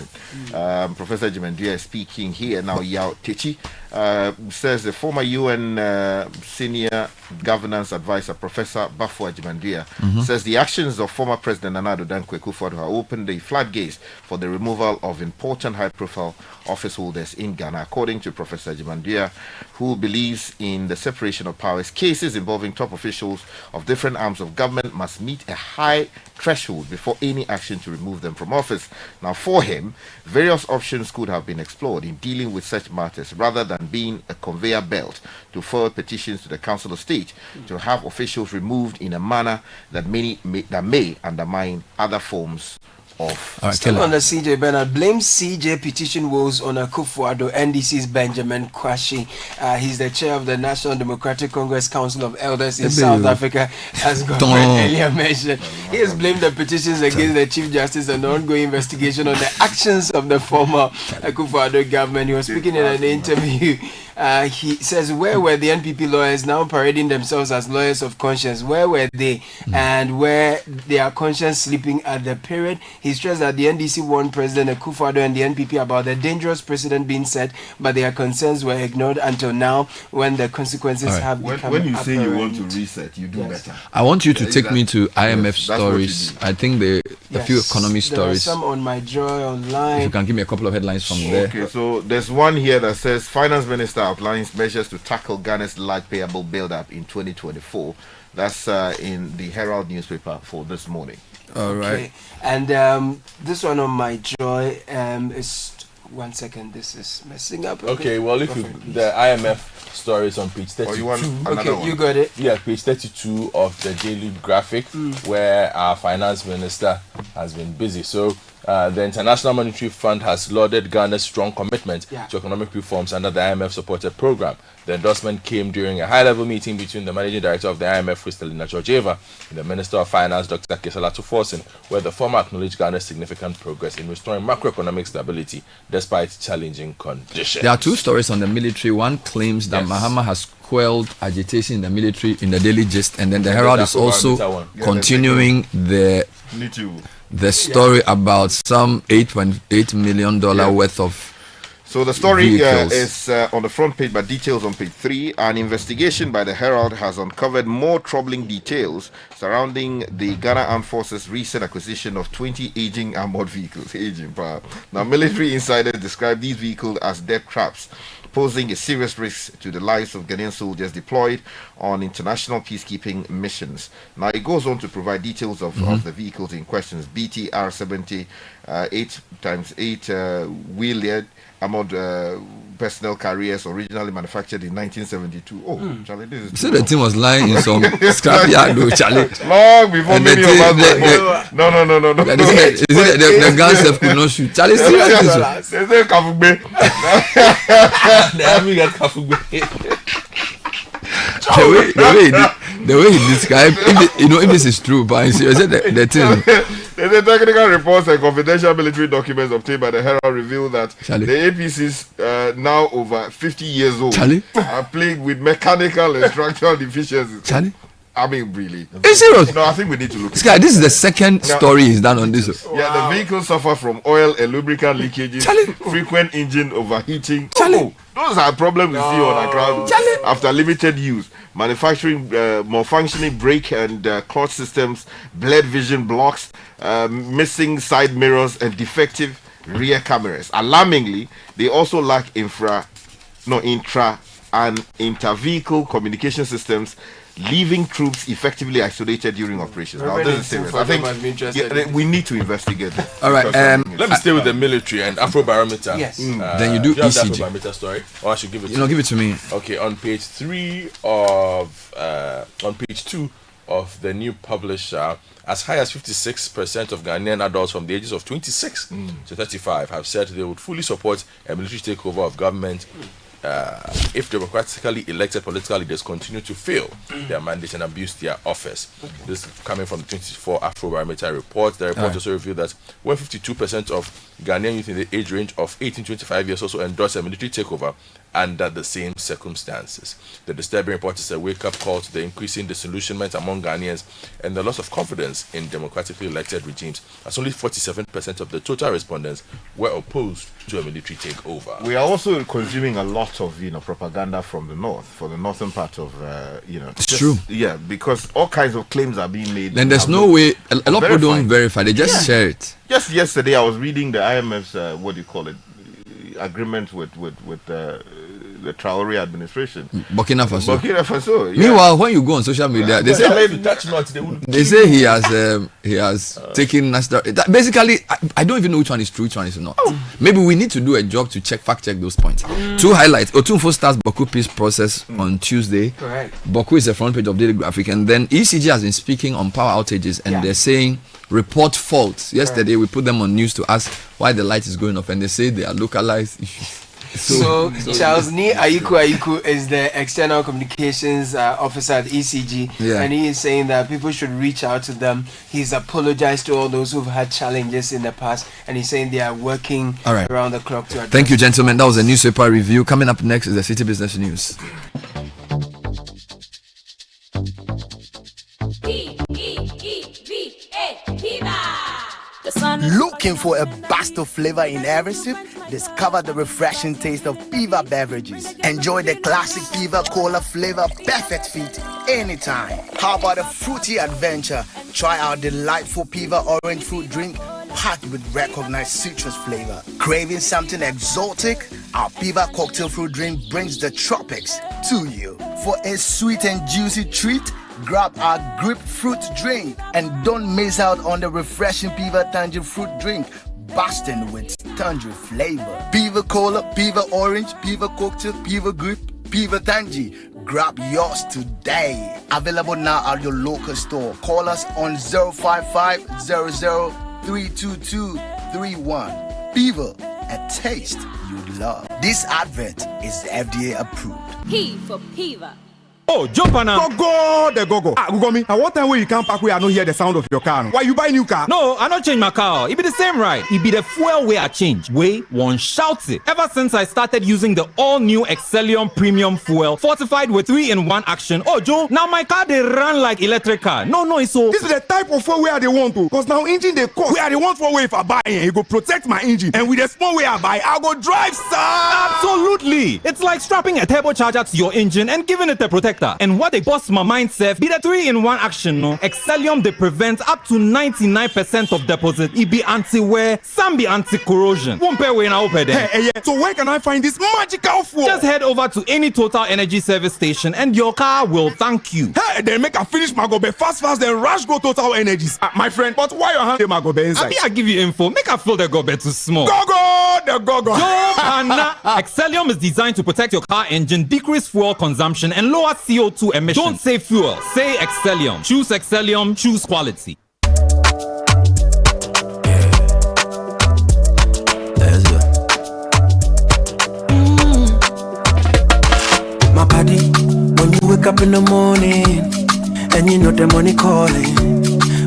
[SPEAKER 10] Professor Jimendua is speaking here now. Yao Techi says the former UN senior governance advisor, Professor Bafo Ajimandria, says the actions of former President Nana Addo Dankwa Akufo-Addo have opened the floodgates for the removal of important high-profile office holders in Ghana. According to Professor Ajimandria, who believes in the separation of powers, cases involving top officials of different arms of government must meet a high threshold before any action to remove them from office. Now, for him, various options could have been explored in dealing with such matters rather than being a conveyor belt to forward petitions to the Council of State to have officials removed in a manner that may undermine other forms of.
[SPEAKER 3] Still on the CJ, Bernard blames CJ petition woes on Akufo-Addo. NDC's Benjamin Kwashi, he's the chair of the National Democratic Congress Council of Elders in South Africa, as Government earlier mentioned. He has blamed the petitions against the Chief Justice and the ongoing investigation on the actions of the former Akufo-Addo government. He was speaking in an interview. He says, where were the NPP lawyers now parading themselves as lawyers of conscience? Where were they? And where their conscience sleeping at the period? He stressed that the NDC warned President Akufo-Addo and the NPP about the dangerous precedent being set, but their concerns were ignored until now, when the consequences have become
[SPEAKER 10] When you
[SPEAKER 3] apparent.
[SPEAKER 10] say you want to reset, you do better.
[SPEAKER 2] I want you to take me to IMF stories. I think a few economy stories.
[SPEAKER 3] There are some on my Joy online.
[SPEAKER 2] If you can give me a couple of headlines from there.
[SPEAKER 10] Okay, so there's one here that says Finance Minister outlines measures to tackle Ghana's large payable build-up in 2024. That's in the Herald newspaper for this morning.
[SPEAKER 2] All right.
[SPEAKER 3] Okay. And this one on my Joy is 1 second. This is messing up.
[SPEAKER 4] Okay, well, if you the IMF stories on page 32.
[SPEAKER 3] Okay, you got it.
[SPEAKER 4] Yeah, page 32 of the Daily Graphic, where our finance minister has been busy. So the International Monetary Fund has lauded Ghana's strong commitment to economic reforms under the IMF-supported program. The endorsement came during a high-level meeting between the Managing Director of the IMF, Kristalina Georgieva, and the Minister of Finance, Dr. Kesala Tuforsin, where the former acknowledged Ghana's significant progress in restoring macroeconomic stability despite challenging conditions.
[SPEAKER 2] There are two stories on the military. One claims that Mahama has quelled agitation in the military in the Daily Gist, and then the Herald is also continuing the story about some $8.8 million worth of.
[SPEAKER 10] So the story is on the front page, but details on page 3. An investigation by the Herald has uncovered more troubling details surrounding the Ghana Armed Forces' recent acquisition of 20 aging armored vehicles. Now, military insiders describe these vehicles as death traps, posing a serious risk to the lives of Ghanaian soldiers deployed on international peacekeeping missions. Now, it goes on to provide details of the vehicles in question: BTR-70 8x8 wheeled armored personnel carriers, originally manufactured in 1972. Oh, Charlie, this is.
[SPEAKER 2] So the team was lying in some scrapyard, though, Charlie.
[SPEAKER 10] Long before many of us. No.
[SPEAKER 2] Is it the guns that could not shoot? Charlie, seriously. The way he described, if this is true, but the thing.
[SPEAKER 10] The technical reports and confidential military documents obtained by the Herald reveal that the APCs, now over 50 years old, are plagued with mechanical and structural deficiencies.
[SPEAKER 2] Charlie?
[SPEAKER 10] I mean, really.
[SPEAKER 2] Is serious?
[SPEAKER 10] No, I think we need to look.
[SPEAKER 2] This is the second story he's done on this.
[SPEAKER 10] Yeah, the vehicles suffer from oil and lubricant leakages, frequent engine overheating. Those are problems we see on our ground after limited use. Manufacturing more functioning brake and clutch systems, blurred vision blocks, missing side mirrors, and defective rear cameras. Alarmingly, they also lack intra and inter-vehicle communication systems, leaving troops effectively isolated during operations. Now, this is serious. I think we need to investigate this.
[SPEAKER 2] All right.
[SPEAKER 4] Let me stay with the military and Afrobarometer.
[SPEAKER 3] Yes.
[SPEAKER 2] Then you do
[SPEAKER 4] you have
[SPEAKER 2] ECG.
[SPEAKER 4] the Afrobarometer story, or I should give it to you?
[SPEAKER 2] Give it to me.
[SPEAKER 4] Okay, on page 3 of on page 2 of the new publisher, as high as 56% of Ghanaian adults from the ages of 26 to 35 have said they would fully support a military takeover of government if democratically elected political leaders continue to fail their mandate and abuse their office. This is coming from the 24 Afrobarometer report. The report also revealed that when 52% of Ghanaian youth in the age range of 18 to 25 years also endorse a military takeover, under the same circumstances. The disturbing report is a wake-up call to the increasing disillusionment among Ghanaians and the loss of confidence in democratically elected regimes, as only 47% of the total respondents were opposed to a military takeover.
[SPEAKER 10] We are also consuming a lot of propaganda from the north, for the northern part of
[SPEAKER 2] It's true.
[SPEAKER 10] Yeah, because all kinds of claims are being made.
[SPEAKER 2] Then there's no way. A lot of people don't verify. They just share it.
[SPEAKER 10] Just yesterday, I was reading the IMF's agreement with the Traore administration.
[SPEAKER 2] Burkina
[SPEAKER 10] Faso. Yeah.
[SPEAKER 2] Meanwhile, when you go on social media, they say he has taken national. Basically, I don't even know which one is true, which one is not. Maybe we need to do a job to fact check those points. Two highlights. Otunfo starts Baku peace process on Tuesday.
[SPEAKER 3] Correct.
[SPEAKER 2] Baku is the front page of Daily Graphic, and then ECG has been speaking on power outages, and they're saying report faults. Yesterday we put them on news to ask why the light is going off, and they say they are localized issues.
[SPEAKER 3] So Charles Ni Ayiku is the external communications officer at ECG, and he is saying that people should reach out to them. He's apologized to all those who've had challenges in the past, and he's saying they are working around the clock to address.
[SPEAKER 2] Thank you, gentlemen. That was a newspaper review. Coming up next is the City Business News.
[SPEAKER 11] Looking for a burst of flavor in every sip? Discover the refreshing taste of Piva beverages. Enjoy the classic Piva Cola flavor, perfect fit anytime. How about a fruity adventure? Try our delightful Piva orange fruit drink packed with recognized citrus flavor. Craving something exotic? Our Piva cocktail fruit drink brings the tropics to you. For a sweet and juicy treat, grab our grapefruit drink and don't miss out on the refreshing Piva Tangerine fruit drink, bursting with tangerine flavor. Piva Cola, Piva Orange, Piva Cocktail, Piva Grape, Piva Tangerine. Grab yours today. Available now at your local store. Call us on 055 00 32231. Piva, a taste you love. This advert is FDA approved.
[SPEAKER 12] P for Piva.
[SPEAKER 13] Oh, jump on now. Go. Ugomi, at what time will you come back where I don't hear the sound of your car? Why you buy new car?
[SPEAKER 14] No, I not change my car. It be the same ride. It be the fuel way I change. Way one shouts it. Ever since I started using the all-new Excellium Premium Fuel, fortified with 3-in-1 action. Oh, Joe, now my car they run like electric car. No, it's so.
[SPEAKER 13] This is the type of fuel where they want to. Because now engine they cost. Where they want for way if I buy it, it go protect my engine. And with the small way I buy, I go drive, sir.
[SPEAKER 14] Absolutely. It's like strapping a turbocharger to your engine and giving it a protector. And what they bust my mind, Seth, be the 3-in-1 action, no? Excellium, they prevent up to 99% of deposit. It be anti-wear, some be anti-corrosion. Won't pay when I open there.
[SPEAKER 13] Hey, so where can I find this magical fuel?
[SPEAKER 14] Just head over to any Total Energy service station and your car will thank you.
[SPEAKER 13] Hey, then make a finish my gobe fast, then rush go Total Energies. My friend, but why your hand my gobe inside?
[SPEAKER 14] I give you info. Make a fill the gobe too small.
[SPEAKER 13] Go.
[SPEAKER 14] Excellium is designed to protect your car engine, decrease fuel consumption, and lower CO2 emissions. Don't say fuel, say Excellium. Choose Excellium, choose quality.
[SPEAKER 15] My body, when you wake up in the morning and you know the money calling,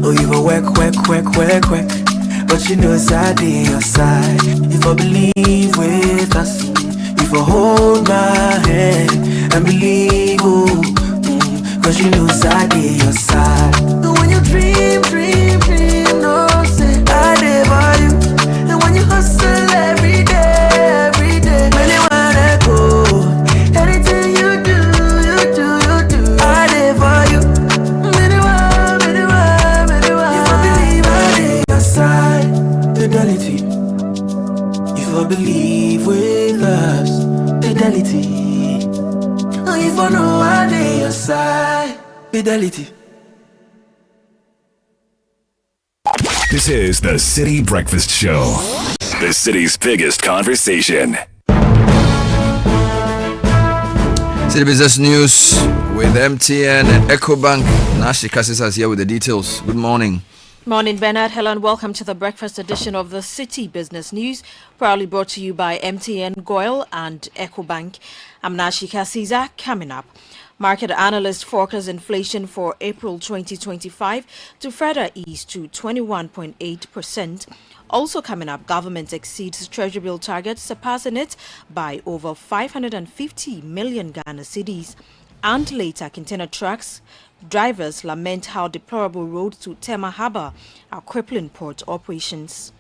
[SPEAKER 15] oh you go work, but you know it's out in your side. If I believe with us, if I hold my hand and believe, cause you know it's out in your side. And when you dream, no say I live for you. And when you hustle every day, many wanna go. Anything you do, I live for you. Many want. If I believe I live your side, fidelity. If I believe with us, fidelity. If I know I live your side, fidelity.
[SPEAKER 1] This is the City Breakfast Show, the city's biggest conversation.
[SPEAKER 2] City Business News with MTN and EcoBank. Nashi Kassis is here with the details. Good morning.
[SPEAKER 16] Morning, Bernard. Hello and welcome to the breakfast edition of the City Business News, proudly brought to you by MTN, Goil and EcoBank. I'm Nashi Kasisa. Coming up, Market analysts forecast inflation for April 2025 to further ease to 21.8%. Also coming up, government exceeds Treasury bill target, surpassing it by over 550 million Ghana cedis. And later, container trucks drivers lament how deplorable roads to Tema Harbour are crippling port operations.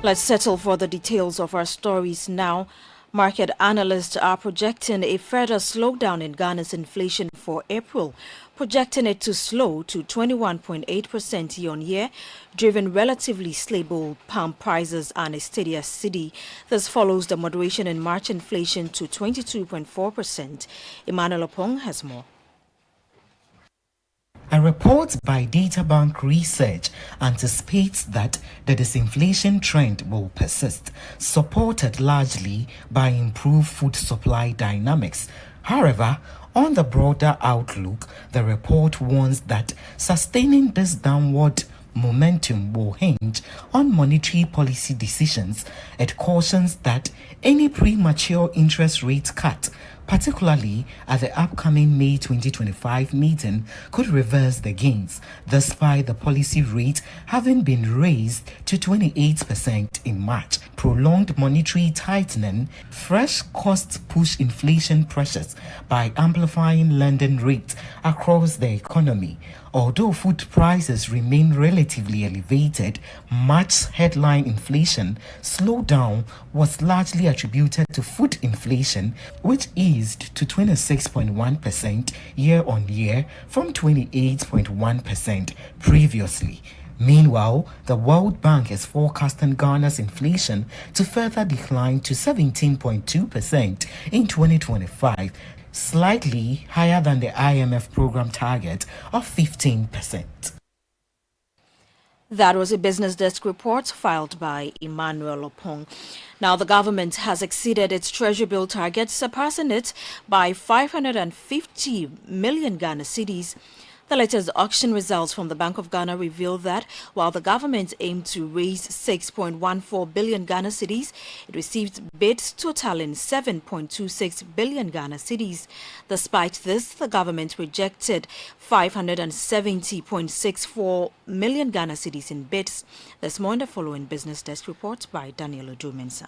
[SPEAKER 16] Let's settle for the details of our stories now. Market analysts are projecting a further slowdown in Ghana's inflation for April, projecting it to slow to 21.8% year-on-year, driven relatively stable palm prices and a steadier cedi. This follows the moderation in March inflation to 22.4%. Emmanuel Opong has more.
[SPEAKER 12] A report by Databank Research anticipates that the disinflation trend will persist, supported largely by improved food supply dynamics. However, on the broader outlook, the report warns that sustaining this downward momentum will hinge on monetary policy decisions. It cautions that any premature interest rate cut, particularly at the upcoming May 2025 meeting, could reverse the gains, despite the policy rate having been raised to 28% in March. Prolonged monetary tightening, fresh costs push inflation pressures by amplifying lending rates across the economy. Although food prices remain relatively elevated, March's headline inflation slowdown was largely attributed to food inflation, which eased to 26.1% year-on-year from 28.1% previously. Meanwhile, the World Bank is forecasting Ghana's inflation to further decline to 17.2% in 2025, slightly higher than the IMF program target of 15%.
[SPEAKER 16] That was a Business Desk report filed by Emmanuel Opong. Now, the government has exceeded its Treasury bill target, surpassing it by 550 million Ghana cedis. The latest auction results from the Bank of Ghana reveal that while the government aimed to raise 6.14 billion Ghana cedis, it received bids totaling 7.26 billion Ghana cedis. Despite this, the government rejected 570.64 million Ghana cedis in bids. There's more in the following Business Desk report by Daniel Odumensa.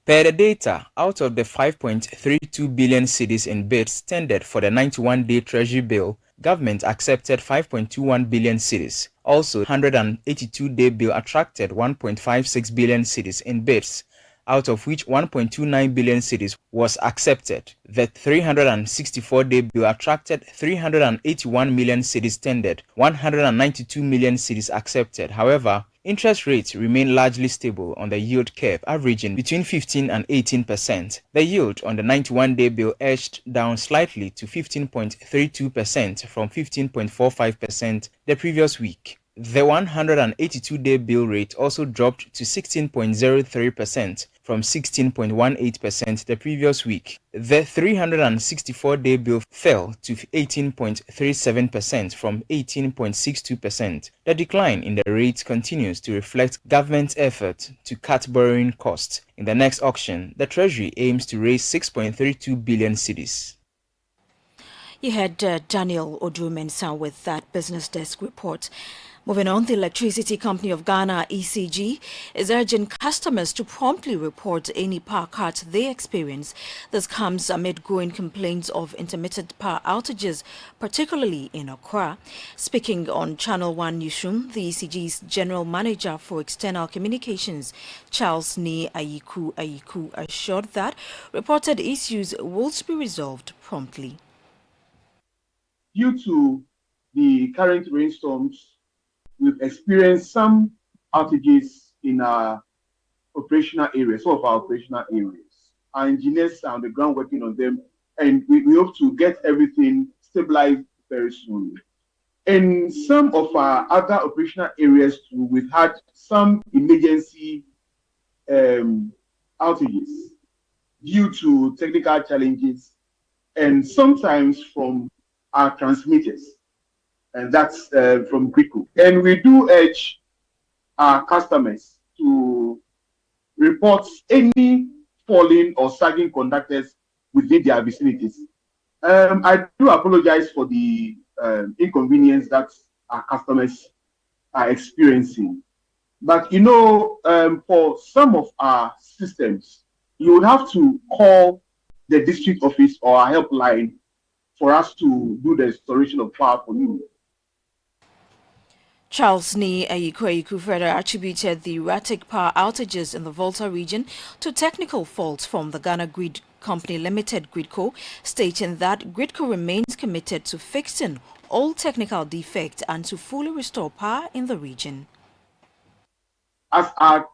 [SPEAKER 17] Per the data, out of the 5.32 billion cedis in bids tendered for the 91-day Treasury bill, government accepted 5.21 billion cedis. Also, 182-day bill attracted 1.56 billion cedis in bids, out of which 1.29 billion cedis was accepted. The 364-day bill attracted 381 million cedis tendered, 192 million cedis accepted. However, interest rates remain largely stable on the yield curve, averaging between 15 and 18%. The yield on the 91-day bill edged down slightly to 15.32% from 15.45% the previous week. The 182-day bill rate also dropped to 16.03% from 16.18% the previous week. The 364-day bill fell to 18.37% from 18.62%. The decline in the rate continues to reflect government's effort to cut borrowing costs. In the next auction, the Treasury aims to raise 6.32 billion cedis.
[SPEAKER 16] You had Daniel Odumensa with that Business Desk report. Moving on, the Electricity Company of Ghana, ECG, is urging customers to promptly report any power cut they experience. This comes amid growing complaints of intermittent power outages, particularly in Accra. Speaking on Channel 1 Newsroom, the ECG's General Manager for External Communications, Charles Ni Ayiku, assured that reported issues will be resolved promptly.
[SPEAKER 18] Due to the current rainstorms, we've experienced some outages in our operational areas, some of our operational areas. Our engineers are on the ground working on them, and we hope to get everything stabilized very soon. In some of our other operational areas too, we've had some emergency outages due to technical challenges and sometimes from our transmitters. and that's from Grico. And we do urge our customers to report any falling or sagging conductors within their vicinities. I do apologize for the inconvenience that our customers are experiencing. But for some of our systems, you would have to call the district office or our helpline for us to do the restoration of power for you.
[SPEAKER 16] Charles Ni Ayiku further attributed the erratic power outages in the Volta region to technical faults from the Ghana Grid Company Limited Gridco, stating that Gridco remains committed to fixing all technical defects and to fully restore power in the region.
[SPEAKER 18] As our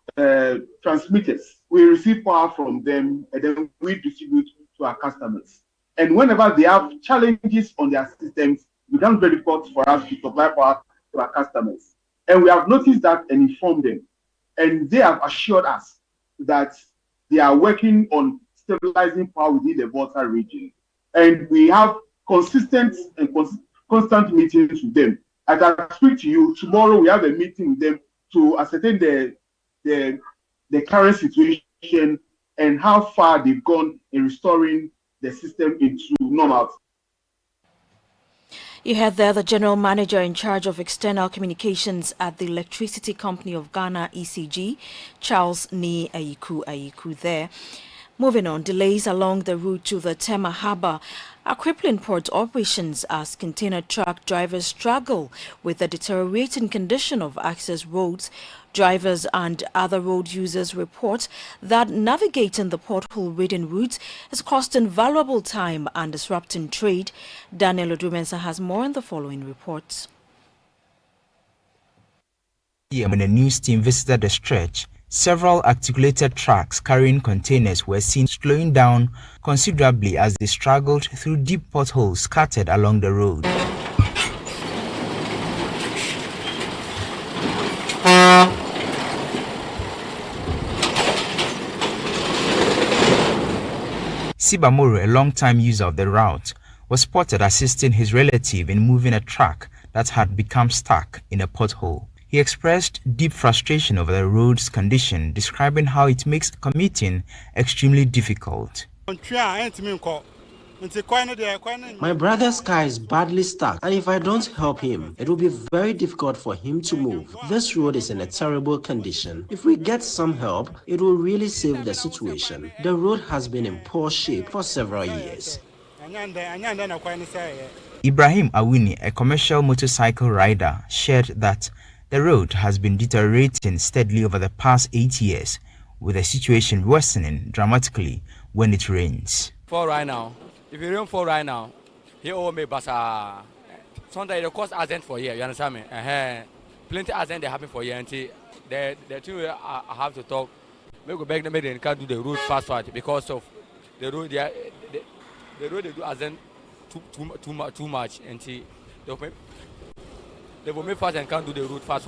[SPEAKER 18] transmitters, we receive power from them and then we distribute to our customers. And whenever they have challenges on their systems, it becomes very difficult for us to supply power to our customers. And we have noticed that and informed them. And they have assured us that they are working on stabilizing power within the Volta region. And we have consistent and constant meetings with them. As I speak to you, tomorrow we have a meeting with them to ascertain the current situation and how far they've gone in restoring the system into normality.
[SPEAKER 16] You heard there the General Manager in charge of external communications at the Electricity Company of Ghana, ECG, Charles Ni Ayiku there. Moving on, delays along the route to the Tema Harbour are crippling port operations as container truck drivers struggle with the deteriorating condition of access roads. Drivers and other road users report that navigating the pothole-ridden routes is costing valuable time and disrupting trade. Daniel Odumensa has more in the following reports.
[SPEAKER 17] When a news team visited the stretch, several articulated trucks carrying containers were seen slowing down considerably as they struggled through deep potholes scattered along the road. Sibamoro, a long-time user of the route, was spotted assisting his relative in moving a truck that had become stuck in a pothole. He expressed deep frustration over the road's condition, describing how it makes commuting extremely difficult.
[SPEAKER 19] My brother's car is badly stuck, and if I don't help him, it will be very difficult for him to move. This road is in a terrible condition. If we get some help, it will really save the situation. The road has been in poor shape for several years.
[SPEAKER 17] Ibrahim Awini, a commercial motorcycle rider, shared that the road has been deteriorating steadily over the past 8 years, with the situation worsening dramatically when it rains.
[SPEAKER 20] For right now, if you rain for right now, he owe me but sometimes it cost accident for year. You understand me? Plenty accident they happen for year. Until the two I have to talk. Maybe go back the they can't do the road fast because of the road. The road they do accident too much. Until they will make fast and can't do the road fast.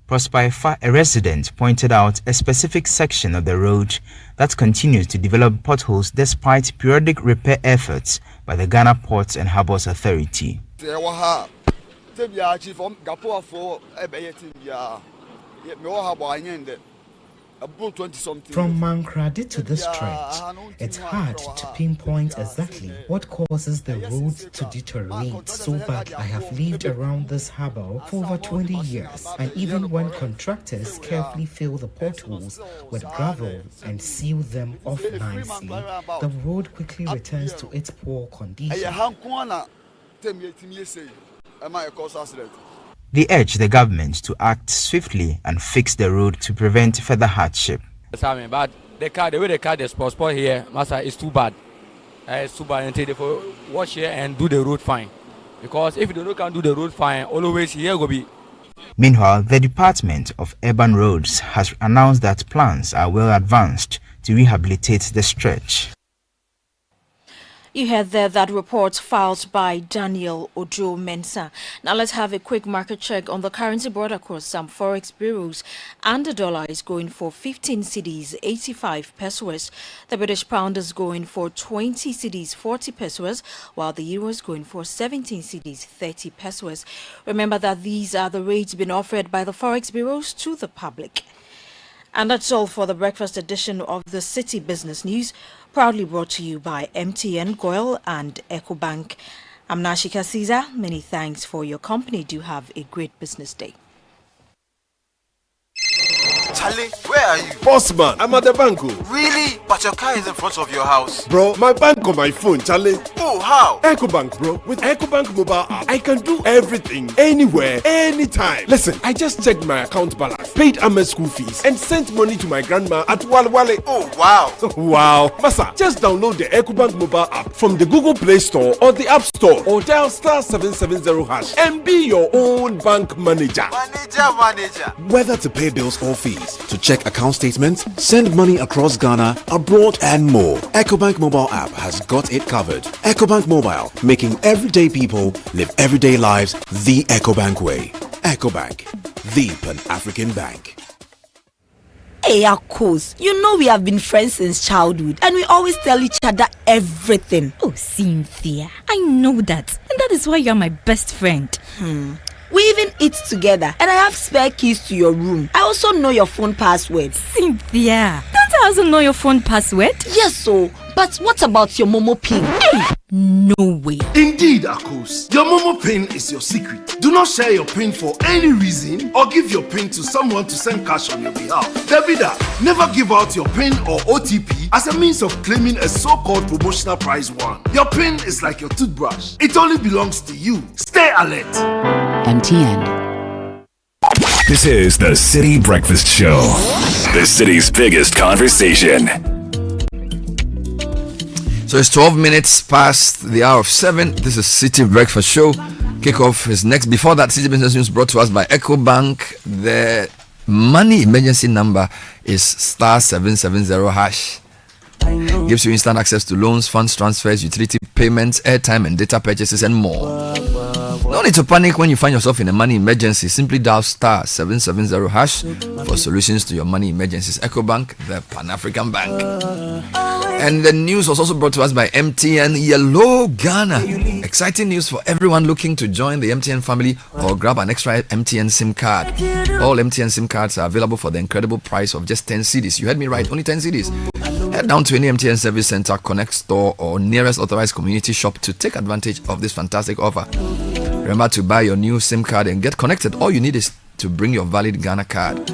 [SPEAKER 17] Prosper Ifa, a resident, pointed out a specific section of the road that continues to develop potholes despite periodic repair efforts by the Ghana Ports and Harbours Authority.
[SPEAKER 12] From Mankradi to this stretch, it's hard to pinpoint exactly what causes the road to deteriorate so bad. I have lived around this harbour for over 20 years, and even when contractors carefully fill the potholes with gravel and seal them off nicely, the road quickly returns to its poor condition.
[SPEAKER 17] They urge the government to act swiftly and fix the road to prevent further hardship.
[SPEAKER 20] But the way the car is spot here, Master, is too bad. It's too bad until they watch here and do the road fine. Because if they can't do the road fine, always here will be.
[SPEAKER 17] Meanwhile, the Department of Urban Roads has announced that plans are well advanced to rehabilitate the stretch.
[SPEAKER 16] You heard there that report filed by Daniel Ojo Mensah. Now let's have a quick market check on the currency brought across some forex bureaus. And the dollar is going for 15 cedis, 85 pesos. The British pound is going for 20 cedis, 40 pesos, while the euro is going for 17 cedis, 30 pesos. Remember that these are the rates being offered by the forex bureaus to the public. And that's all for the breakfast edition of the City Business News, proudly brought to you by MTN, Goil and EcoBank. I'm Nashika Caesar. Many thanks for your company. Do have a great business day.
[SPEAKER 21] Charlie, where are you?
[SPEAKER 6] Boss man, I'm at the bank.
[SPEAKER 21] Really? But your car is in front of your house.
[SPEAKER 6] Bro, my bank on my phone, Charlie.
[SPEAKER 21] Oh, how?
[SPEAKER 6] EcoBank, bro. With EcoBank mobile app, I can do everything, anywhere, anytime. Listen, I just checked my account balance, paid Ahmed's school fees, and sent money to my grandma at Wale.
[SPEAKER 21] Oh, wow.
[SPEAKER 6] Wow. Masa, just download the EcoBank mobile app from the Google Play Store or the App Store, or dial *770# and be your own bank manager.
[SPEAKER 21] Manager.
[SPEAKER 22] Whether to pay bills or fees, to check account statements, send money across Ghana, abroad, and more, EcoBank mobile app has got it covered. EcoBank Mobile, making everyday people live everyday lives the EcoBank way. EcoBank, the Pan-African Bank.
[SPEAKER 23] Hey, of course. You know we have been friends since childhood, and we always tell each other everything.
[SPEAKER 24] Oh, Cynthia, I know that. And that is why you are my best friend.
[SPEAKER 23] We even eat together, and I have spare keys to your room. I also know your phone password.
[SPEAKER 24] Cynthia, don't I also know your phone password?
[SPEAKER 23] Yes, so. But what about your Momo PIN?
[SPEAKER 24] Hey, no way.
[SPEAKER 25] Indeed, Akos. Your Momo PIN is your secret. Do not share your PIN for any reason or give your PIN to someone to send cash on your behalf. Debida, never give out your PIN or OTP as a means of claiming a so-called promotional prize won. Your PIN is like your toothbrush. It only belongs to you. Stay alert.
[SPEAKER 1] MTN. This is the City Breakfast Show, the city's biggest conversation.
[SPEAKER 2] So it's 12 minutes past the hour of 7. This is City Breakfast Show. Kickoff is next. Before that, City Business News brought to us by EcoBank. The money emergency number is *770#. Gives you instant access to loans, funds transfers, utility payments, airtime and data purchases and more. No need to panic when you find yourself in a money emergency. Simply dial *770# for solutions to your money emergencies. EcoBank, the Pan-African Bank. And the news was also brought to us by MTN Yellow Ghana. Exciting news for everyone looking to join the MTN family or grab an extra MTN SIM card. All MTN SIM cards are available for the incredible price of just 10 cedis. You heard me right, only 10 cedis. Head down to any MTN service center, Connect store, or nearest authorized community shop to take advantage of this fantastic offer. Remember to buy your new SIM card and get connected. All you need is to bring your valid Ghana card.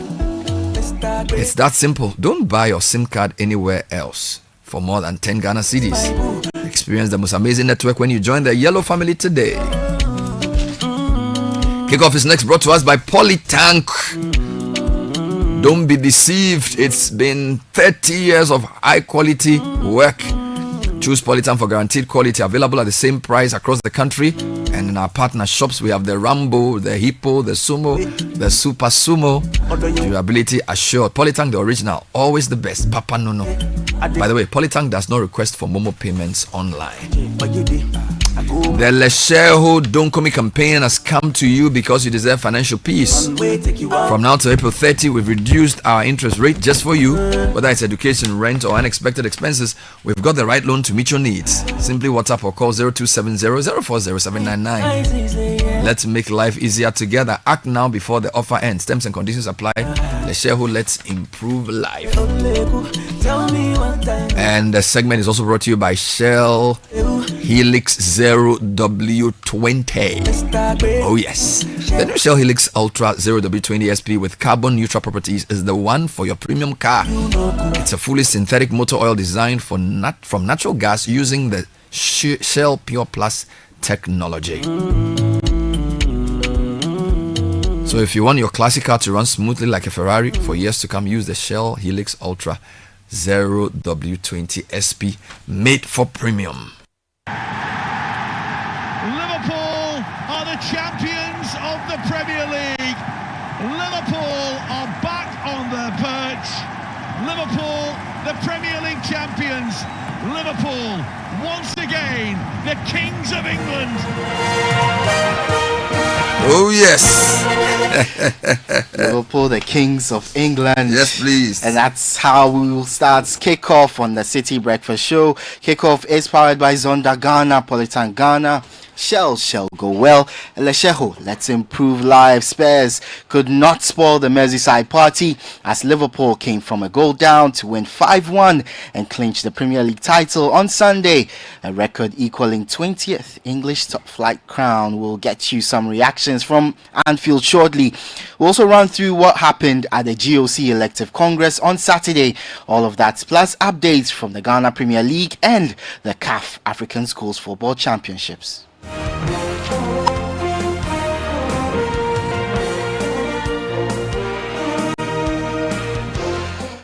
[SPEAKER 2] It's that simple. Don't buy your SIM card anywhere else for more than 10 Ghana cedis. Experience the most amazing network when you join the Yellow family today. Kickoff is next, brought to us by Polytank. Don't be deceived. It's been 30 years of high quality work. Choose Polytank for guaranteed quality, available at the same price across the country. And in our partner shops, we have the Rambo, the Hippo, the Sumo, the Super Sumo. Durability assured. Polytank, the original, always the best. Papa no. By the way, Polytank does not request for Momo payments online. The Lesheho Don't Call Me campaign has come to you because you deserve financial peace. From now to April 30, we've reduced our interest rate just for you. Whether it's education, rent, or unexpected expenses, we've got the right loan to meet your needs. Simply WhatsApp or call 0270-040-799. Let's make life easier together. Act now before the offer ends. Terms and conditions apply. Lesheho, let's improve life. And the segment is also brought to you by Shell Helix 0W20. Oh yes, the new Shell Helix Ultra 0W20 SP with carbon neutral properties is the one for your premium car. It's a fully synthetic motor oil designed from natural gas using the Shell Pure Plus technology. So if you want your classic car to run smoothly like a Ferrari for years to come, use the Shell Helix Ultra 0W20 SP, made for premium.
[SPEAKER 26] Liverpool are the champions of the Premier League. Liverpool are back on their perch. Liverpool, the Premier League champions, Liverpool, once again, the kings of England.
[SPEAKER 2] Oh, yes.
[SPEAKER 4] Liverpool, the kings of England.
[SPEAKER 2] Yes, please.
[SPEAKER 4] And that's how we will start kickoff on the City Breakfast Show. Kickoff is powered by Zonda Ghana, Politan Ghana. Shall go well. Lesheho, let's improve lives. Spurs could not spoil the Merseyside party as Liverpool came from a goal down to win 5-1 and clinch the Premier League title on Sunday. A record equaling 20th English top flight crown. We'll get you some reactions from Anfield shortly. We'll also run through what happened at the GOC Elective Congress on Saturday. All of that plus updates from the Ghana Premier League and the CAF African Schools Football Championships.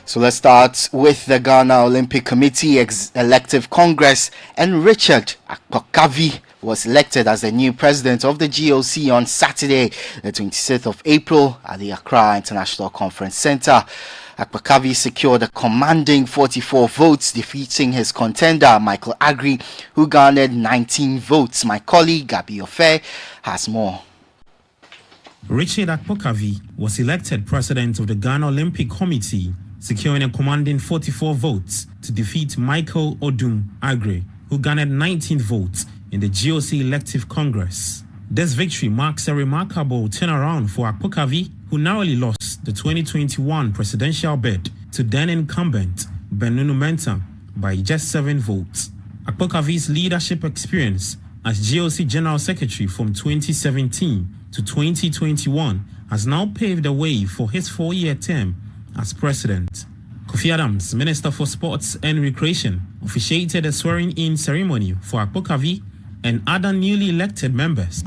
[SPEAKER 4] So let's start with the Ghana Olympic Committee Elective Congress, and Richard Akpokavi was elected as the new president of the GOC on Saturday, the 26th of April at the Accra International Conference Center. Akpokavi secured a commanding 44 votes, defeating his contender Michael Agri, who garnered 19 votes. My colleague Gabi Ofe has more.
[SPEAKER 5] Richard Akpokavi was elected president of the Ghana Olympic Committee, securing a commanding 44 votes to defeat Michael Odum Agre, who garnered 19 votes in the GOC Elective Congress. This victory marks a remarkable turnaround for Akpokavi, who narrowly lost the 2021 presidential bid to then incumbent Benunu Mensah by just 7 votes. Akpokavi's leadership experience as GOC General Secretary from 2017 to 2021 has now paved the way for his 4-year term as president. Kofi Adams, Minister for Sports and Recreation, officiated a swearing-in ceremony for Akpokavi and other newly elected members.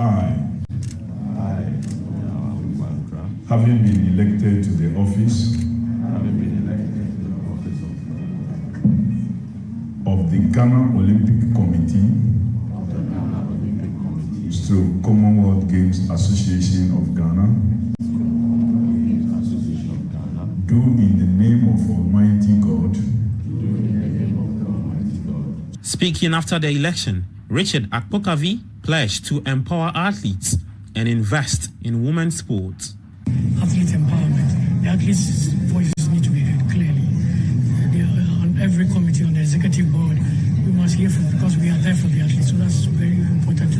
[SPEAKER 7] Having been elected to the office of the Ghana Olympic Committee to Commonwealth Games Association of Ghana, do in the name of Almighty God.
[SPEAKER 5] Speaking after the election, Richard Akpokavi pledged to empower athletes and invest in women's sports.
[SPEAKER 8] Athlete empowerment. The athletes' voices need to be heard clearly. On every committee, on the executive board, we must hear from, because we are there for the athletes. So that's very important.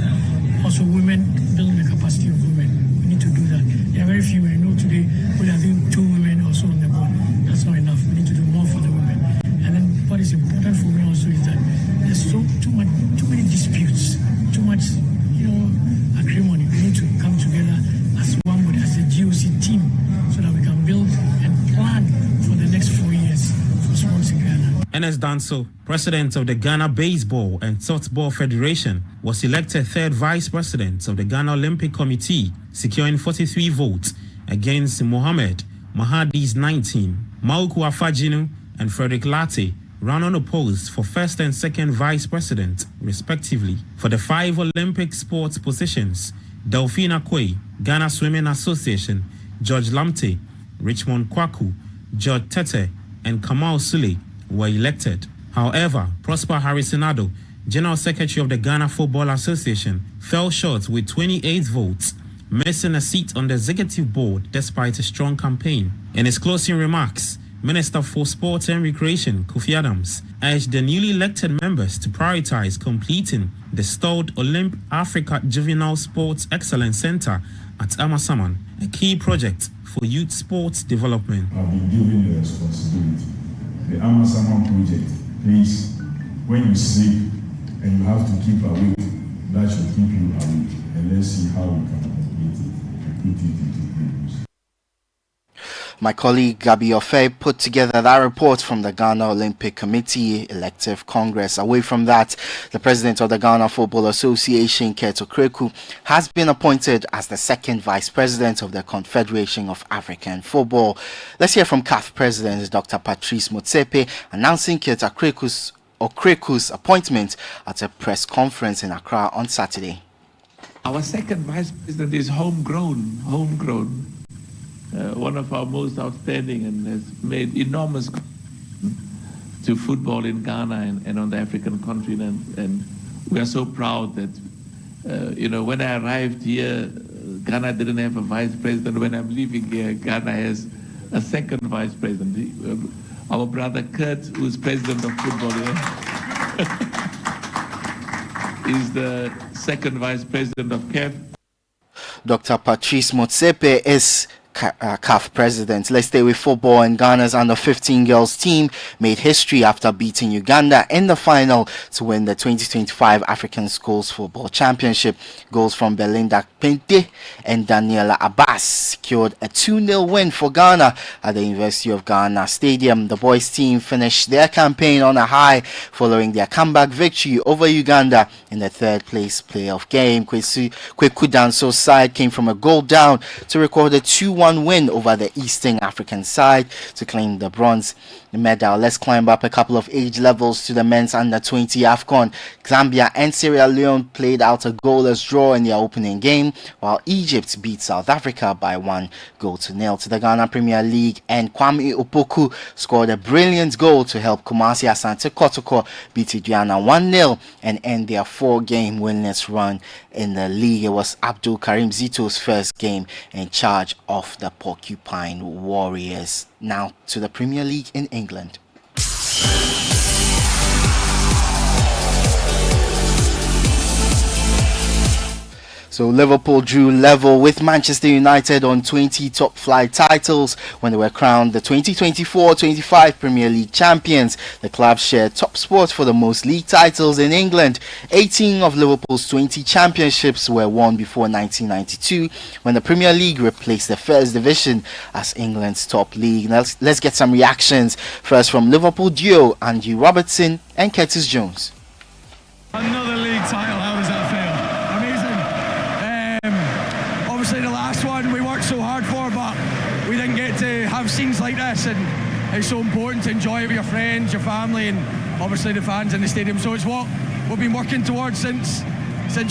[SPEAKER 8] Also, women, building the capacity of women. We need to do that. There are very few. I know today we have 2 women also on the board. That's not enough. We need to do more for the women. And then what is important for me also is that there's too many disputes, too much, acrimony. We need to come together as one body, as a GOC team, so that we can build and plan for the next 4 years for sports in Ghana.
[SPEAKER 5] Enes Danso, president of the Ghana Baseball and Softball Federation, was elected 3rd vice president of the Ghana Olympic Committee, securing 43 votes against Mohamed Mahadi's 19. Mauku Afajinu and Frederick Latte ran unopposed for 1st and 2nd vice president, respectively. For the 5 Olympic sports positions, Delphina Kwei, Ghana Swimming Association, George Lamte, Richmond Kwaku, George Tete, and Kamal Sule were elected. However, Prosper Harrisonado, General Secretary of the Ghana Football Association, fell short with 28 votes, missing a seat on the executive board despite a strong campaign. In his closing remarks, Minister for Sport and Recreation, Kofi Adams, urged the newly elected members to prioritize completing the stalled Olymp Africa Juvenile Sports Excellence Center at Amasaman, a key project for youth sports development.
[SPEAKER 7] I've been given the responsibility. The Amasaman project, please, when you sleep and you have to keep awake, that should keep you awake. And let's see how we can complete it and put it into place.
[SPEAKER 4] My colleague Gabi Ofe put together that report from the Ghana Olympic Committee Elective Congress. Away from that, the president of the Ghana Football Association, Keto Kreku, has been appointed as the 2nd vice president of the Confederation of African Football. Let's hear from CAF president Dr. Patrice Motsepe announcing Keto Kreku's appointment at a press conference in Accra on Saturday.
[SPEAKER 9] Our 2nd vice president is homegrown. One of our most outstanding, and has made enormous to football in Ghana and on the African continent. And we are so proud that, when I arrived here, Ghana didn't have a vice president. When I'm leaving here, Ghana has a second vice president. Our brother Kurt, who's president of football here, is the second vice president of CAF.
[SPEAKER 4] Dr. Patrice Motsepe is CAF president. Let's stay with football, and Ghana's under-15 girls team made history after beating Uganda in the final to win the 2025 African Schools Football Championship. Goals from Belinda Pente and Daniela Abbas secured a 2-0 win for Ghana at the University of Ghana Stadium. The boys team finished their campaign on a high following their comeback victory over Uganda in the third place playoff game. Kweku Danso's side came from a goal down to record a 2-1 win over the Eastern African side to claim the bronze medal. Let's climb up a couple of age levels to the men's under-20 AFCON. Zambia and Sierra Leone played out a goalless draw in their opening game, while Egypt beat South Africa by 1-0 to the Ghana Premier League, and Kwame Opoku scored a brilliant goal to help Kumasi Asante Kotoko beat Ghana 1-0 and end their 4-game winless run in the league. It was Abdul Karim Zito's first game in charge of the Porcupine Warriors. Now to the Premier League in England. So Liverpool drew level with Manchester United on 20 top-flight titles when they were crowned the 2024-25 Premier League champions. The club shared top spot for the most league titles in England. 18 of Liverpool's 20 championships were won before 1992, when the Premier League replaced the First Division as England's top league. Now let's get some reactions. First from Liverpool duo Andy Robertson and Curtis Jones.
[SPEAKER 3] Another league title, how does that feel? Obviously the last one we worked so hard for, but we didn't get to have scenes like this, and it's so important to enjoy it with your friends, your family, and obviously the fans in the stadium. So it's what we've been working towards since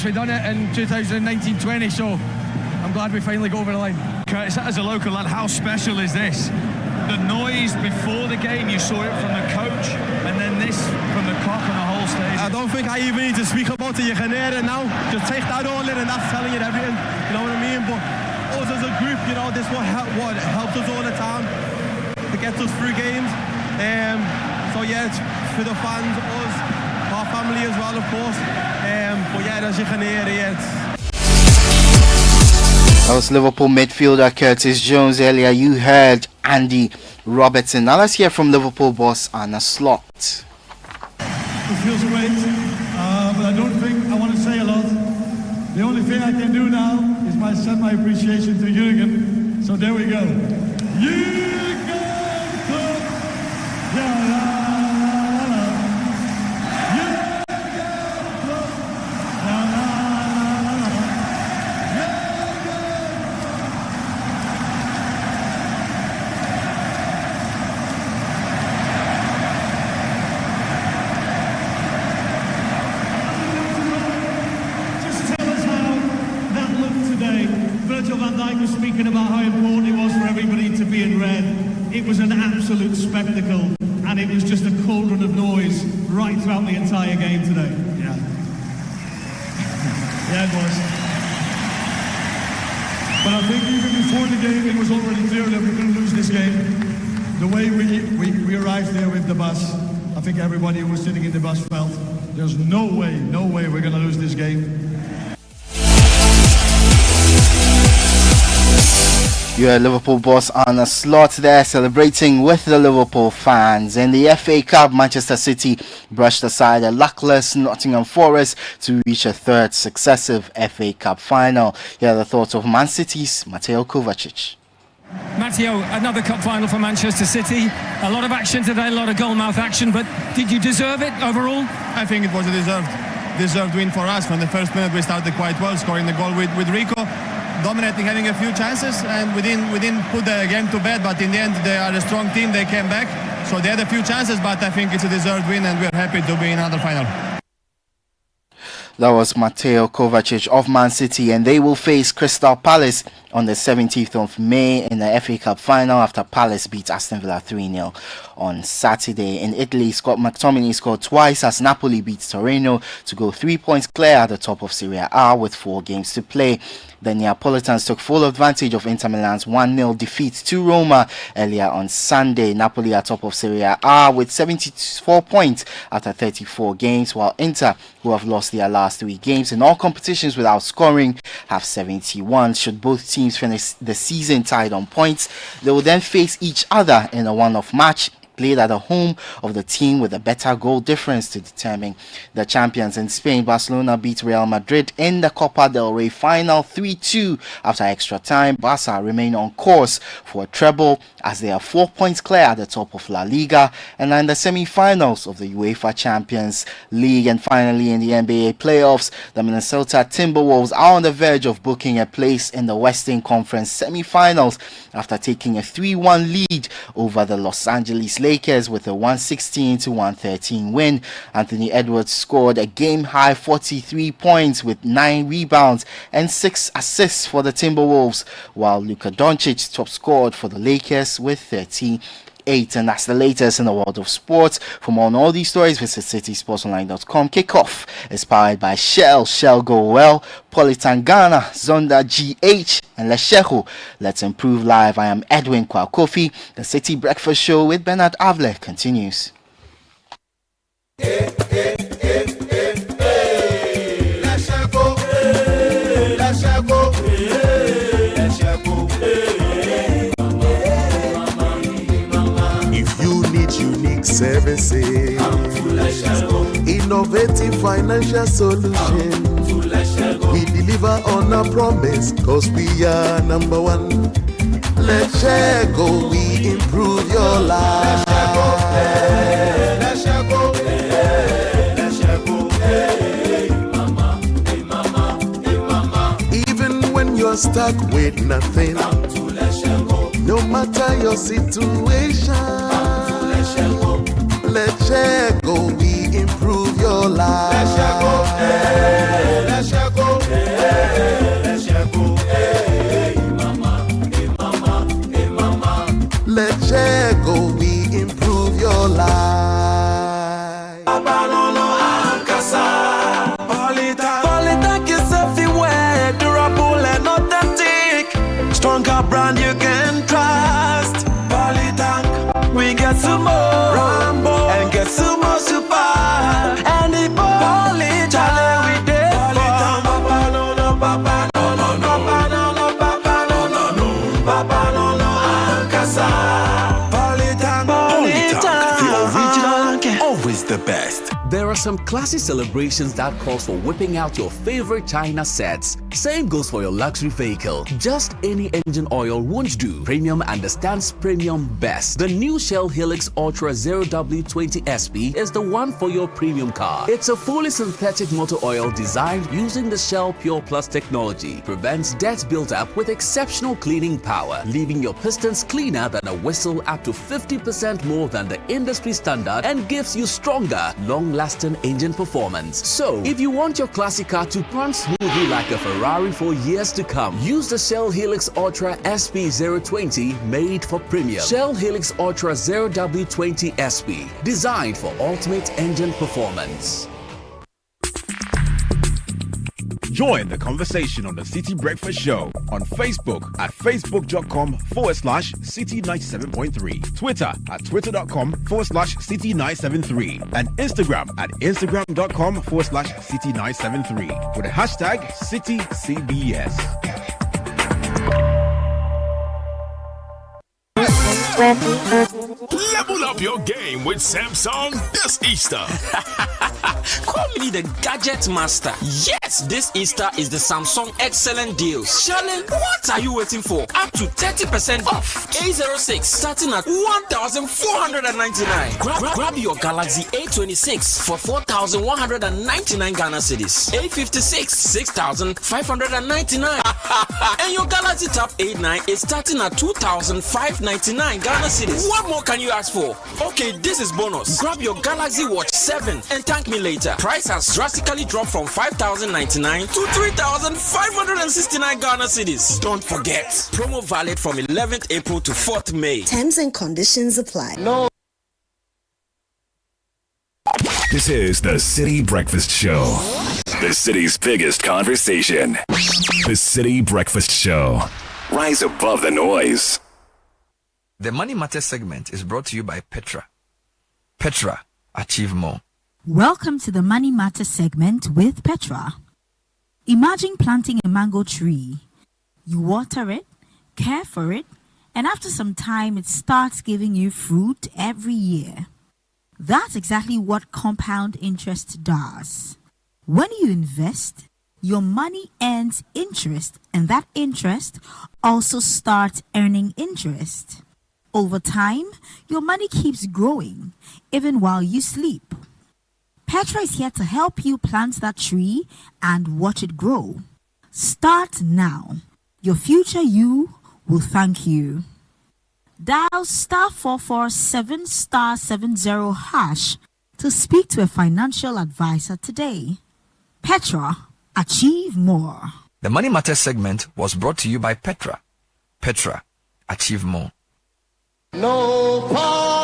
[SPEAKER 3] we done it in 2019-20, so I'm glad we finally got over the line.
[SPEAKER 26] Curtis, as a local lad, how special is this? The noise before the game, you saw it from the coach, and then this from the clock and the whole stadium.
[SPEAKER 3] I don't think I even need to speak about it. You can hear it now. Just take that all in, and that's telling you everything. You know what I mean? But us as a group, this what helps us all the time to get us through games. So yeah, it's for the fans, us, our family as well, of course. But yeah, as you can hear it.
[SPEAKER 4] That was Liverpool midfielder Curtis Jones. Earlier you heard Andy Robertson. Now let's hear from Liverpool boss Arne Slot.
[SPEAKER 10] It feels great, but I don't think I want to say a lot. The only thing I can do now is send my appreciation to Jürgen. So there we go. Jürgen Klopp! Yeah. Speaking about how important it was for everybody to be in red. It was an absolute spectacle, and it was just a cauldron of noise right throughout the entire game today. Yeah. Yeah, it was. But I think even before the game, it was already clear that we were going to lose this game. The way we arrived there with the bus, I think everybody who was sitting in the bus felt there's no way we're going to lose this game.
[SPEAKER 4] You heard Liverpool boss Arne Slot there celebrating with the Liverpool fans. In the FA Cup, Manchester City brushed aside a luckless Nottingham Forest to reach a third successive FA Cup final. Here are the thoughts of Man City's Mateo Kovacic.
[SPEAKER 11] Matteo, another cup final for Manchester City. A lot of action today, a lot of goal-mouth action, but did you deserve it overall?
[SPEAKER 10] I think it was a deserved win for us. From the first minute we started quite well, scoring the goal with Rico. Dominating, having a few chances, and we didn't put the game to bed, but in the end they are a strong team, they came back, so they had a few chances, but I think it's a deserved win and we're happy to be in another final.
[SPEAKER 4] That was Mateo Kovacic of Man City, and they will face Crystal Palace on the 17th of May in the FA Cup final after Palace beat Aston Villa 3-0 on Saturday. In Italy, Scott McTominay scored twice as Napoli beat Torino to go 3 points clear at the top of Serie A with 4 games to play. The Neapolitans took full advantage of Inter Milan's 1-0 defeat to Roma earlier on Sunday. Napoli are top of Serie A with 74 points after 34 games, while Inter, who have lost their last 3 games in all competitions without scoring, have 71. Should both teams finish the season tied on points, they will then face each other in a one-off match played at the home of the team with a better goal difference to determine the champions. In Spain, Barcelona beat Real Madrid in the Copa del Rey final 3-2 after extra time. Barca remain on course for a treble as they are 4 points clear at the top of La Liga and are in the semi-finals of the UEFA Champions League. And finally, in the NBA playoffs, the Minnesota Timberwolves are on the verge of booking a place in the Western Conference semi-finals after taking a 3-1 lead over the Los Angeles Lakers with a 116-113 win. Anthony Edwards scored a game-high 43 points with 9 rebounds and 6 assists for the Timberwolves, while Luka Doncic top scored for the Lakers with 38. And that's the latest in the world of sports. For more on all these stories, visit citysportsonline.com. Kickoff is powered by Shell Go Well, Politangana, Zonda GH, and Lesheho. Let's improve live. I am Edwin Kwakofi. The City Breakfast Show with Bernard Avle continues.
[SPEAKER 12] If you need unique services, innovative financial solutions, we deliver on our promise, cause we are number one. Let's share go, we improve your life. Let's share go, let's share go, hey mama, hey mama, hey mama. Even when you're stuck with nothing, no matter your situation, let's share go, we improve your life. Let's share go, hey, let's share go, hey, let's share go, hey mama, hey mama, hey mama. Let's share go, we improve your life.
[SPEAKER 13] Polytank is everywhere, durable and authentic. Stronger brand you can trust. Polytank, we get some more Rambo and get some more super. And the Polytank we did Polytank, papa no no, papa no no no, papa no no, papa no no no, papa no no, Ankasa. Polytank, the original, always the best.
[SPEAKER 14] There are some classy celebrations that calls for whipping out your favorite China sets. Same goes for your luxury vehicle. Just any engine oil won't do. Premium understands premium best. The new Shell Helix Ultra 0W20 SP is the one for your premium car. It's a fully synthetic motor oil designed using the Shell Pure Plus technology. Prevents dirt buildup with exceptional cleaning power, leaving your pistons cleaner than a whistle, up to 50% more than the industry standard, and gives you stronger, long-lasting engine performance. So, if you want your classic car to run smoothly like a Ferrari for years to come, use the Shell Helix Ultra SP 020 made for premium. Shell Helix Ultra 0W20 SP, designed for ultimate engine performance.
[SPEAKER 15] Join the conversation on the City Breakfast Show on Facebook at facebook.com/City97.3, Twitter at twitter.com/City973, and Instagram at instagram.com/City973 with the hashtag CityCBS.
[SPEAKER 1] Level up your game with Samsung this Easter.
[SPEAKER 18] Call me the Gadget Master. Yeah!
[SPEAKER 6] Yes, this Easter is the Samsung Excellent Deals. Charlene, what are you waiting for? Up to 30% off. A06 starting at 1,499. Grab your Galaxy A26 for 4,199 Ghana cedis. A56 6,599. And your Galaxy Tab A9 is starting at 2,599 Ghana cedis. What more can you ask for? Okay, this is bonus. Grab your Galaxy Watch 7 and thank me later. Price has drastically dropped from 5,099 to 3,569 Ghana cedis. Don't forget, promo valid from 11th April to 4th May.
[SPEAKER 16] Terms and conditions apply.
[SPEAKER 25] No.
[SPEAKER 1] This is the City Breakfast Show. The city's biggest conversation. The City Breakfast Show. Rise above the noise.
[SPEAKER 2] The Money Matter segment is brought to you by Petra. Petra, achieve more.
[SPEAKER 17] Welcome to the Money Matter segment with Petra. Imagine planting a mango tree. You water it, care for it, and after some time it starts giving you fruit every year. That's exactly what compound interest does. When you invest, your money earns interest, and that interest also starts earning interest. Over time, your money keeps growing, even while you sleep. Petra is here to help you plant that tree and watch it grow. Start now. Your future you will thank you. Dial *447 *70 hash to speak to a financial advisor today. Petra, achieve more.
[SPEAKER 2] The Money Matter segment was brought to you by Petra. Petra, achieve more.
[SPEAKER 25] No power.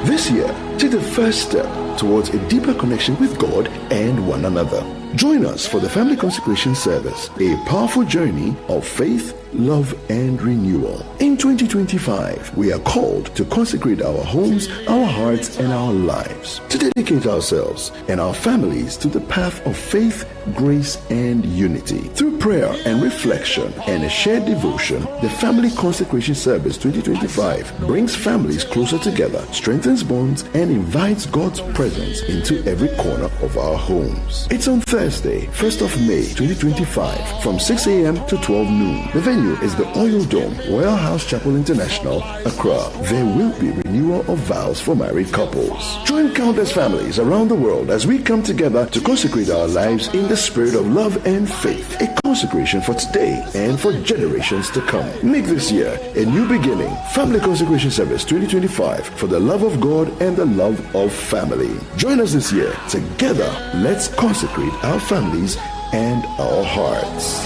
[SPEAKER 18] This year, take the first step towards a deeper connection with God and one another. Join us for the Family Consecration Service, a powerful journey of faith, love, and renewal. In 2025, we are called to consecrate our homes, our hearts, and our lives, to dedicate ourselves and our families to the path of faith, grace, and unity. Through prayer and reflection and a shared devotion, the Family Consecration Service 2025 brings families closer together, strengthens bonds, and invites God's presence into every corner of our homes. It's on Thursday, 1st of May 2025 from 6 a.m. to 12 noon. The venue is the Oil Dome, Royal House Chapel International, Accra. There will be renewal of vows for married couples. Join countless families around the world as we come together to consecrate our lives in the spirit of love and faith. A consecration for today and for generations to come. Make this year a new beginning. Family Consecration Service 2025 for the love of God and the love of family. Join us this year. Together, let's consecrate our families and our hearts.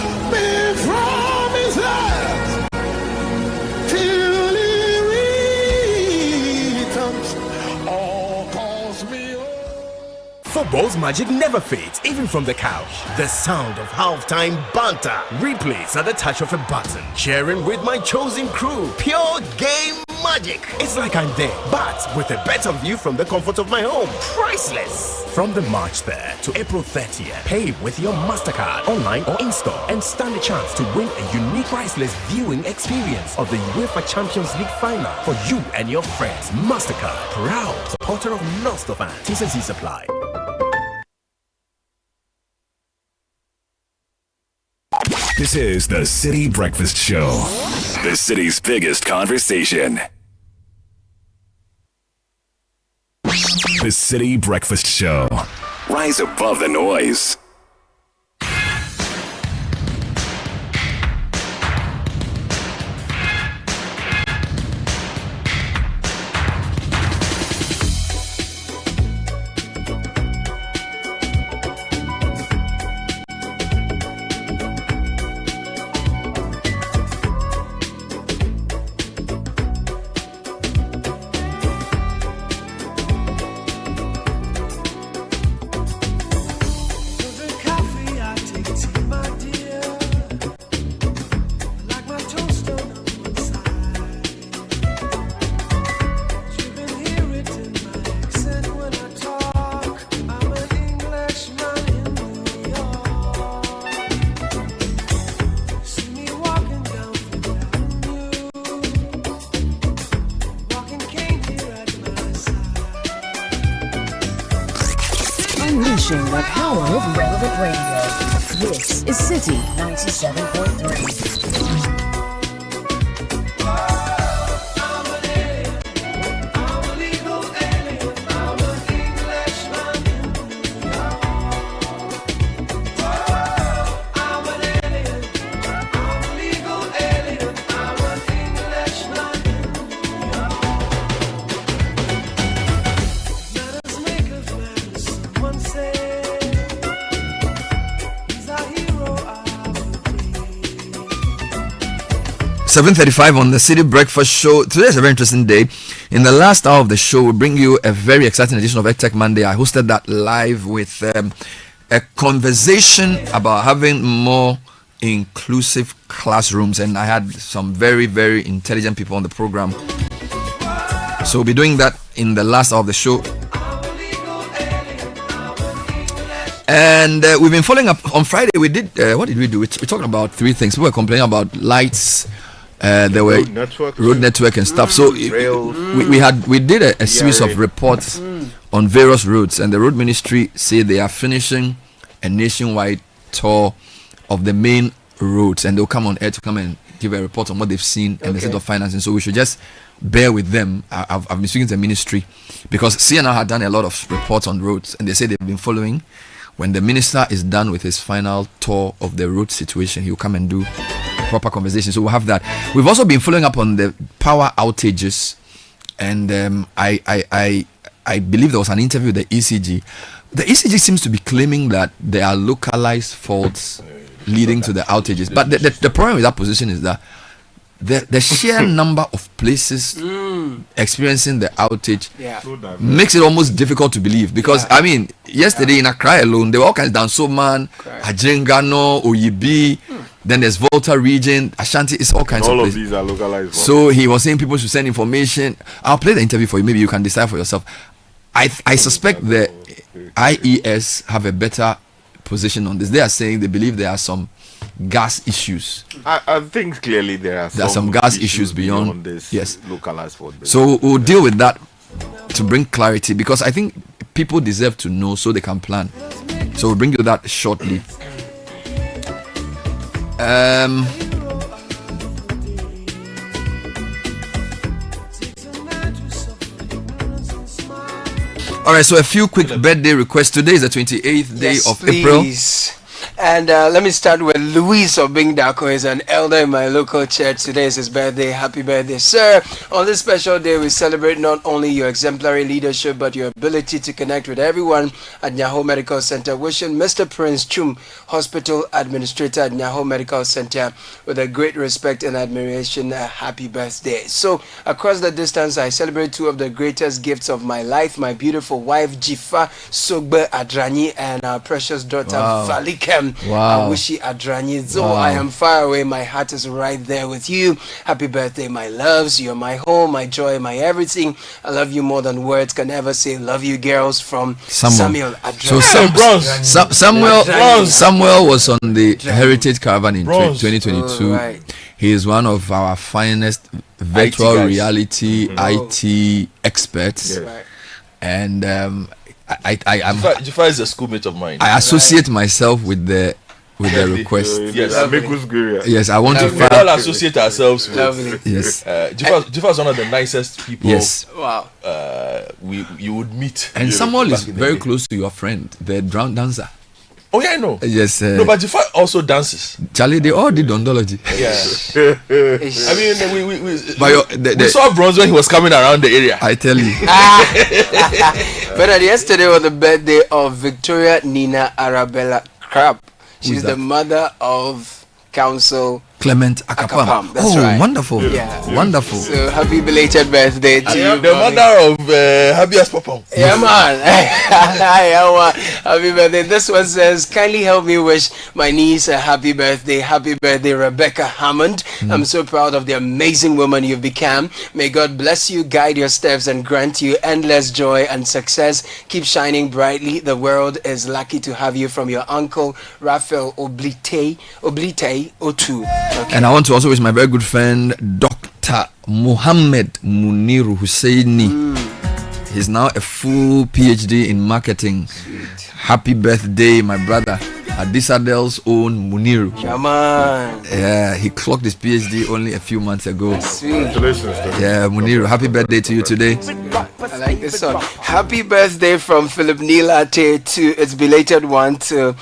[SPEAKER 19] Football's magic never fades, even from the couch. The sound of halftime banter replays at the touch of a button. Sharing with my chosen crew, pure game magic. It's like I'm there, but with a better view from the comfort of my home. Priceless. From the March 3rd to April 30th, pay with your MasterCard, online or in-store, and stand a chance to win a unique priceless viewing experience of the UEFA Champions League final for you and your friends. MasterCard, proud supporter of non-stop and T&C Supply.
[SPEAKER 1] This is the City Breakfast Show. The city's biggest conversation. The City Breakfast Show. Rise above the noise.
[SPEAKER 8] Unleashing the power of relevant radio. This is Citi 97.3.
[SPEAKER 2] .35 on the City Breakfast Show. Today is a very interesting day. In the last hour of the show, we bring you a very exciting edition of EdTech Monday. I hosted that live with a conversation about having more inclusive classrooms, and I had some very, very intelligent people on the program. So we'll be doing that in the last hour of the show. And we've been following up. On Friday we did what did we do? We talked about three things. We were complaining about lights, there were road network and stuff. So we did a series of reports on various roads, and the road ministry say they are finishing a nationwide tour of the main roads, and they'll come on air to come and give a report on what they've seen and the state of financing. So we should just bear with them. I've been speaking to the ministry because CNR had done a lot of reports on roads, and they say they've been following. When the minister is done with his final tour of the road situation, he'll come and do proper conversation. So we'll have that. We've also been following up on the power outages, and I believe there was an interview with the ECG. The ECG seems to be claiming that there are localized faults leading to the outages. But the problem with that position is that the sheer number of places experiencing the outage makes it almost difficult to believe, because I mean, yesterday in Accra alone there were all kinds of Dansoman, Ajengano, Oyibi, then there's Volta region, Ashanti, it's all kinds of places.
[SPEAKER 20] All of these are localized.
[SPEAKER 2] So he was saying people should send information. I'll play the interview for you, maybe you can decide for yourself. I suspect the IES have a better position on this. They are saying they believe there are some gas issues.
[SPEAKER 20] I think clearly there are
[SPEAKER 2] some gas issues beyond
[SPEAKER 20] this localized fault.
[SPEAKER 2] So we'll deal with that to bring clarity, because I think people deserve to know so they can plan. So we'll bring you that shortly. All right, so a few quick birthday requests. Today is the 28th day of April.
[SPEAKER 21] And let me start with Luis Obingdako. He's an elder in my local church. Today is his birthday. Happy birthday, sir. On this special day, we celebrate not only your exemplary leadership, but your ability to connect with everyone at Nyaho Medical Center. Wishing Mr. Prince Chum, Hospital Administrator at Nyaho Medical Center, with a great respect and admiration, a happy birthday. So, across the distance, I celebrate two of the greatest gifts of my life, my beautiful wife, Jifa Sogbe Adrani, and our precious daughter, Valikem.
[SPEAKER 2] Wow.
[SPEAKER 21] Awishi Adrani. So I am far away, my heart is right there with you. Happy birthday, my loves. You're my home, my joy, my everything. I love you more than words can ever say. Love you, girls. From Samuel Adrani.
[SPEAKER 2] So Samuel was on the Heritage Caravan in 2022.
[SPEAKER 21] Right.
[SPEAKER 2] He is one of our finest virtual reality IT experts.
[SPEAKER 21] Right.
[SPEAKER 2] And
[SPEAKER 22] Jifa is a schoolmate of mine.
[SPEAKER 2] I associate myself with the request.
[SPEAKER 22] Yes,
[SPEAKER 2] yes, I want to.
[SPEAKER 22] We all associate ourselves with.
[SPEAKER 2] Yes,
[SPEAKER 22] Jifa is one of the nicest people.
[SPEAKER 2] Yes,
[SPEAKER 21] wow.
[SPEAKER 22] You would meet.
[SPEAKER 2] And Samuel is very close to your friend, the drown dancer.
[SPEAKER 22] Oh yeah, I know.
[SPEAKER 2] Yes.
[SPEAKER 22] No, but Jifa also dances.
[SPEAKER 2] Charlie, they all did ontology.
[SPEAKER 22] Yeah. I mean, we saw Bronze when he was coming around the area.
[SPEAKER 2] I tell you.
[SPEAKER 21] But yesterday was the birthday of Victoria Nina Arabella Crab. She's the mother of Council
[SPEAKER 2] Clement Akapam.
[SPEAKER 21] That's right.
[SPEAKER 2] Wonderful.
[SPEAKER 21] Yeah.
[SPEAKER 2] Wonderful.
[SPEAKER 21] So happy belated birthday to you.
[SPEAKER 22] The mother of Habias Popom.
[SPEAKER 21] Yeah, man. Happy birthday. This one says, kindly help me wish my niece a happy birthday. Happy birthday, Rebecca Hammond. I'm so proud of the amazing woman you've become. May God bless you, guide your steps, and grant you endless joy and success. Keep shining brightly. The world is lucky to have you, from your uncle, Raphael Oblite Otu. Okay.
[SPEAKER 2] And I want to also wish my very good friend Dr. Muhammad Muniru Husseini. He's now a full PhD in marketing. Happy birthday, my brother. Adisadel's own Muniru. Yeah, he clocked his PhD only a few months ago.
[SPEAKER 20] Congratulations.
[SPEAKER 2] Yeah, Muniru, happy birthday to you today.
[SPEAKER 21] I like this song. Happy birthday from Philip Nilate to its belated one to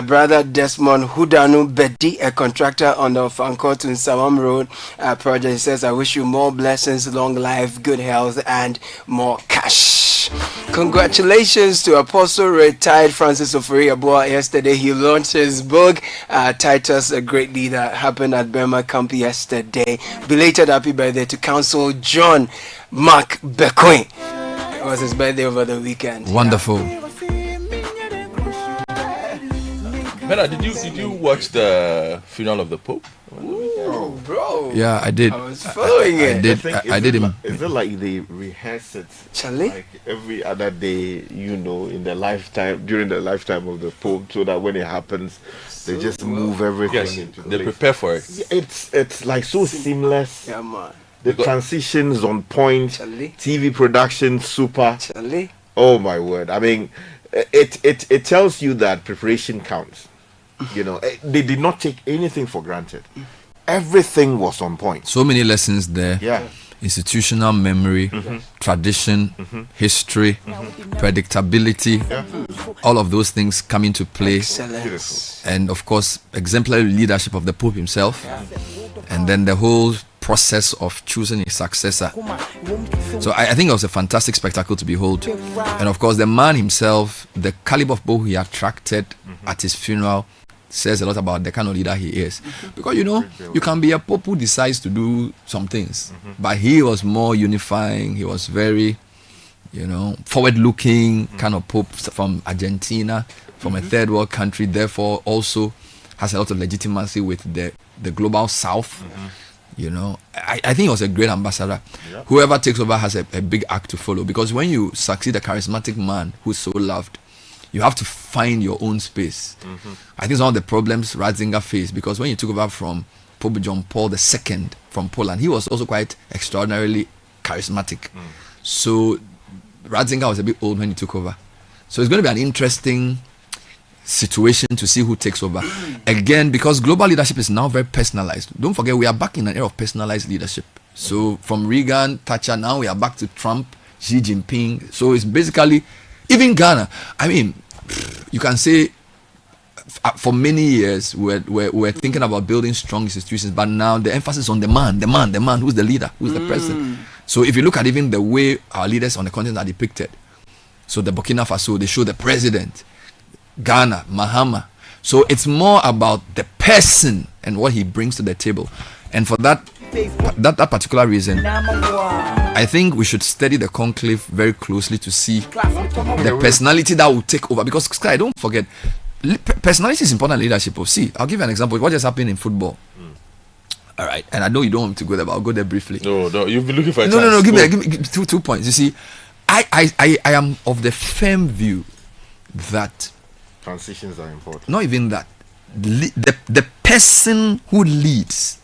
[SPEAKER 21] brother Desmond Hudanu Bedi, a contractor on the Fancourt in Sawam Road project. He says, I wish you more blessings, long life, good health, and more cash. Congratulations to Apostle retired Francis Ofori-Aboa. Yesterday he launched his book, Titus, a Great Leader, happened at Burma Camp yesterday. Belated happy birthday to Council John Mark Bekoin. It was his birthday over the weekend.
[SPEAKER 2] Wonderful.
[SPEAKER 22] Bella, did you watch the funeral of the Pope?
[SPEAKER 21] Ooh, bro.
[SPEAKER 2] Yeah, I did.
[SPEAKER 21] I was following it.
[SPEAKER 2] I did.
[SPEAKER 20] Is it like they rehearse it like every other day, in the lifetime, during the lifetime of the Pope, so that when it happens, they just move everything into
[SPEAKER 22] they
[SPEAKER 20] place.
[SPEAKER 22] prepare for it.
[SPEAKER 20] It's like so seamless.
[SPEAKER 21] Yeah, man.
[SPEAKER 20] The transitions on point. TV production super. Oh my word! I mean, it tells you that preparation counts. They did not take anything for granted. Everything was on point.
[SPEAKER 2] So many lessons there.
[SPEAKER 20] Yeah.
[SPEAKER 2] Institutional memory, tradition, history, predictability, all of those things come into play.
[SPEAKER 21] Excellence.
[SPEAKER 2] And of course, exemplary leadership of the Pope himself. And then the whole process of choosing a successor. So I think it was a fantastic spectacle to behold. And of course, the man himself, the caliber of both he attracted at his funeral, says a lot about the kind of leader he is. Because you can be a pope who decides to do some things, but he was more unifying. He was very forward-looking kind of pope from Argentina, from a third world country, therefore also has a lot of legitimacy with the global south. I think he was a great ambassador. Whoever takes over has a big act to follow, because when you succeed a charismatic man who's so loved, you have to find your own space. I think it's one of the problems Ratzinger faced, because when you took over from Pope John Paul II from Poland, he was also quite extraordinarily charismatic. So Ratzinger was a bit old when he took over. So it's going to be an interesting situation to see who takes over. Again, because global leadership is now very personalized. Don't forget, we are back in an era of personalized leadership. So from Reagan, Thatcher, now we are back to Trump, Xi Jinping. So it's basically... Even Ghana, I mean, you can say for many years we're thinking about building strong institutions, but now the emphasis on the man, who's the leader, who's the president. So if you look at even the way our leaders on the continent are depicted, so the Burkina Faso, they show the president, Ghana, Mahama. So it's more about the person and what he brings to the table. And for that particular reason, I think we should study the conclave very closely to see the personality that will take over. Because don't forget, personality is important in leadership. See, I'll give you an example. What just happened in football? All right, and I know you don't want me to go there, but I'll go there briefly.
[SPEAKER 22] No, you've been looking for a chance.
[SPEAKER 2] No. Give me 2 points. You see, I am of the firm view that
[SPEAKER 20] transitions are important.
[SPEAKER 2] Not even that. The person who leads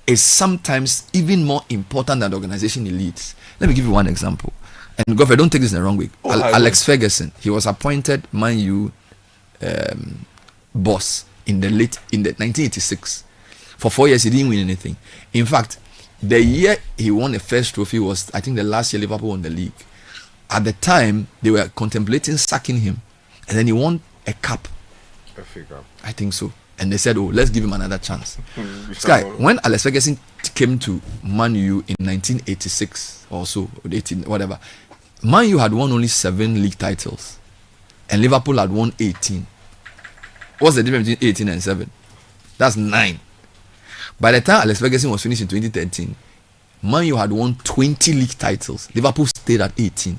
[SPEAKER 2] is sometimes even more important than the organization he leads. Let me give you one example. And Godfrey, don't take this in the wrong way. Alex Ferguson, he was appointed Man U boss in the 1986. For 4 years, he didn't win anything. In fact, the year he won the first trophy was, I think, the last year Liverpool won the league. At the time, they were contemplating sacking him, and then he won a cup. I think so. And they said, let's give him another chance. Sky, when Alex Ferguson came to Man U in 1986 or so, 18, whatever, Man U had won only 7 league titles, and Liverpool had won 18. What's the difference between 18 and 7? That's 9. By the time Alex Ferguson was finished in 2013, Man U had won 20 league titles. Liverpool stayed at 18.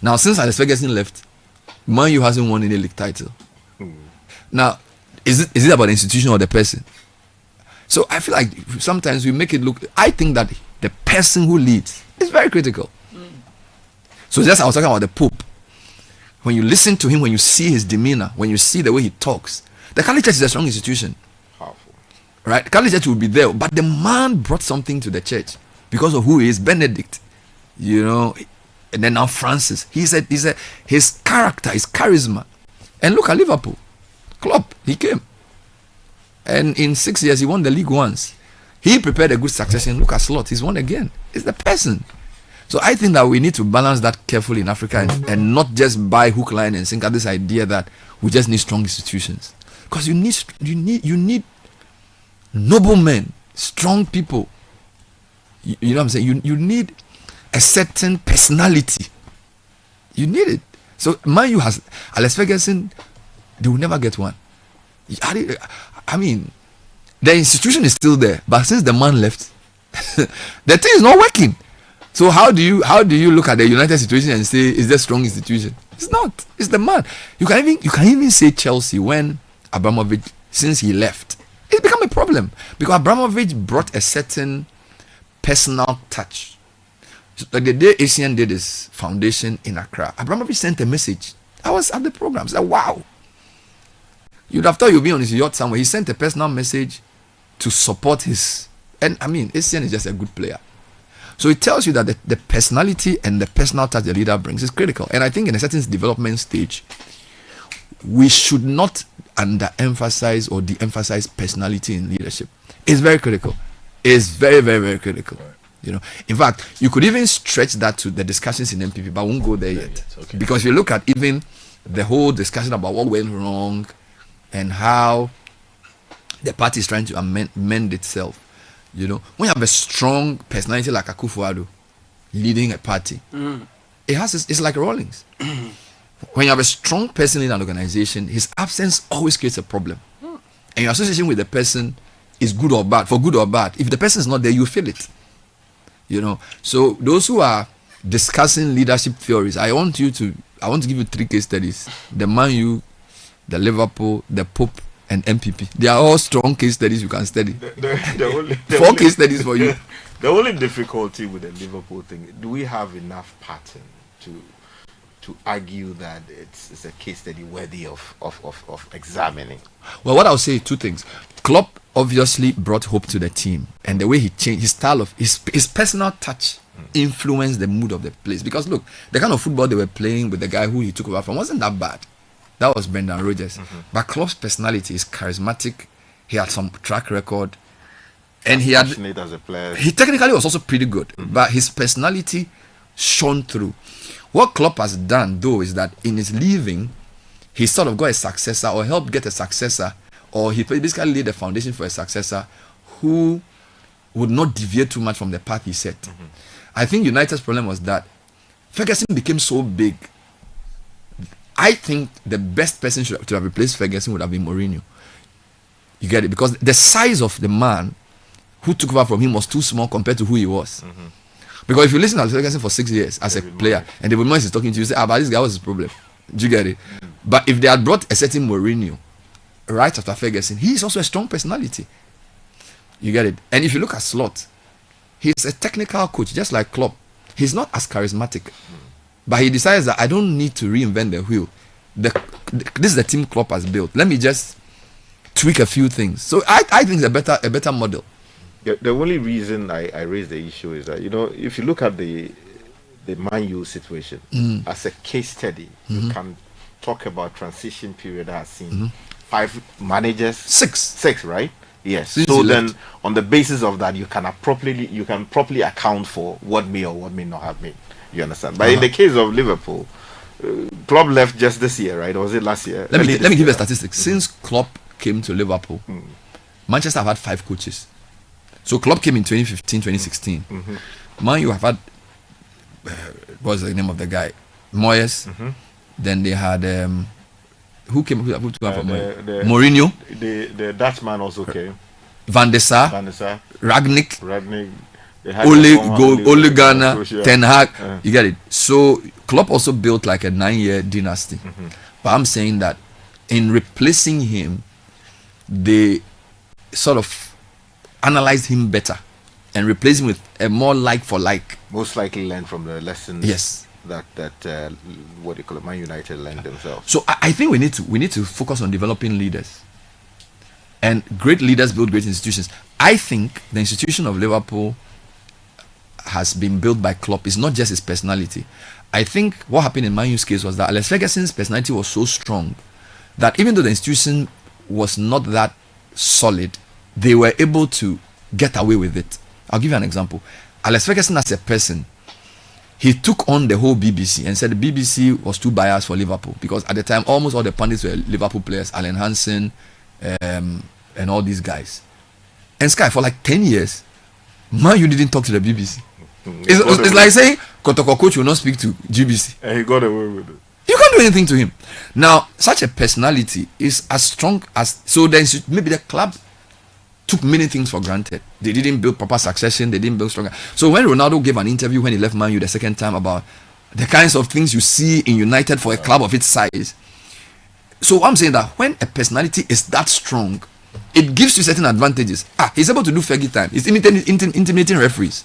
[SPEAKER 2] Now, since Alex Ferguson left, Man U hasn't won any league title. Now, is it about the institution or the person? So I feel like sometimes we make it look... I think that the person who leads is very critical. So just I was talking about the Pope. When you listen to him, when you see his demeanor, when you see the way he talks, the Catholic Church is a strong institution.
[SPEAKER 20] Powerful.
[SPEAKER 2] Right? The Catholic Church will be there, but the man brought something to the church because of who he is, Benedict. you know, and then now Francis. His character, his charisma. And look at Liverpool. Klopp, he came. And in 6 years, he won the league once. He prepared a good succession. Look at Slot, he's won again. It's the person. So I think that we need to balance that carefully in Africa and not just buy hook, line, and sinker this idea that we just need strong institutions. Because you need noble men, strong people. You know what I'm saying? You need a certain personality. You need it. So Man U has Alex Ferguson. They will never get one. I mean, the institution is still there, but since the man left, the thing is not working. So how do you look at the United situation and say is there strong institution? It's not. It's the man. You can even say Chelsea when Abramovich, since he left, it's become a problem because Abramovich brought a certain personal touch. Like the day Asian did his foundation in Accra, Abramovich sent a message. I was at the program. I said, wow. You'd have thought you'd be on his yacht somewhere. He sent a personal message to support his. And I mean, Asian is just a good player. So it tells you that the personality and the personal touch the leader brings is critical. And I think in a certain development stage, we should not underemphasize or de-emphasize personality in leadership. It's very critical. It's very, very, very critical. Right. You know, in fact, you could even stretch that to the discussions in MPP, but I won't go there yet. Okay. Because if you look at even the whole discussion about what went wrong and how the party is trying to amend itself, you know, when you have a strong personality like Akufo-Addo leading a party, it's like Rawlings. When you have a strong person in an organization, his absence always creates a problem. And your association with the person is good or bad, for good or bad. If the person is not there, you feel it. You know, so those who are discussing leadership theories, I want to give you 3 case studies: the Man U, the Liverpool, the Pope, and MPP. They are all strong case studies you can study. Four case studies for you.
[SPEAKER 20] The only difficulty with the Liverpool thing, do we have enough pattern to argue that it's a case study worthy of examining?
[SPEAKER 2] Well, what I'll say, 2 things. Klopp obviously brought hope to the team, and the way he changed his style of his personal touch influenced the mood of the place. Because look, the kind of football they were playing with the guy who he took over from wasn't that bad. That was Brendan Rodgers. But Klopp's personality is charismatic. He had some track record, and he had
[SPEAKER 20] passionate as a player.
[SPEAKER 2] He technically was also pretty good, but his personality shone through. What Klopp has done though is that in his leaving, he sort of got a successor or helped get a successor, or he basically laid the foundation for a successor who would not deviate too much from the path he set. I think United's problem was that Ferguson became so big. I think the best person to have replaced Ferguson would have been Mourinho. You get it? Because the size of the man who took over from him was too small compared to who he was. Because if you listen to Ferguson for 6 years as a player, and David Moyes is talking to you, you say, but this guy was his problem. Do you get it? But if they had brought a certain Mourinho right after Ferguson, he is also a strong personality. You get it? And if you look at Slot, he's a technical coach, just like Klopp. He's not as charismatic. But he decides that I don't need to reinvent the wheel. This is the team Klopp has built. Let me just tweak a few things. So I think it's a better model.
[SPEAKER 20] The only reason I raise the issue is that, you know, if you look at the Man U situation as a case study, you can talk about transition period that has seen 5 managers, 6, right? Yes. So then, on the basis of that, you can properly account for what may or what may not have been. You understand? But in the case of Liverpool, Klopp left just this year, right? Or was it last year?
[SPEAKER 2] Let me give you a statistic. Since Klopp came to Liverpool, Manchester have had 5 coaches. So Klopp came in 2015, 2016. Man U have had what was the name of the guy? Moyes. Then they had who took over from Mourinho.
[SPEAKER 20] The Dutchman also came.
[SPEAKER 2] Van der Sar. Ragnick. Ole Gunnar, Ten Hag, you get it. So Klopp also built like a 9-year dynasty. But I'm saying that in replacing him, they sort of analyzed him better and replaced him with a more like for like.
[SPEAKER 20] Most likely learned from the lessons.
[SPEAKER 2] Yes.
[SPEAKER 20] That what they call it, Man United learned themselves.
[SPEAKER 2] So I think we need to focus on developing leaders. And great leaders build great institutions. I think the institution of Liverpool has been built by Klopp is not just his personality. I think what happened in Man U's case was that Alex Ferguson's personality was so strong that even though the institution was not that solid, they were able to get away with it. I'll give you an example. Alex Ferguson as a person, he took on the whole BBC and said the BBC was too biased for Liverpool, because at the time almost all the pundits were Liverpool players, Alan Hansen, and all these guys. And Sky, for like 10 years, Man U didn't talk to the BBC. It's like saying Kotoko coach will not speak to GBC.
[SPEAKER 20] And he got away with it.
[SPEAKER 2] You can't do anything to him. Now, such a personality is as strong as... So then maybe the club took many things for granted. They didn't build proper succession. They didn't build stronger. So when Ronaldo gave an interview when he left Man U the second time about the kinds of things you see in United for a club of its size. So I'm saying that when a personality is that strong, it gives you certain advantages. He's able to do Fergie time. He's intimidating referees.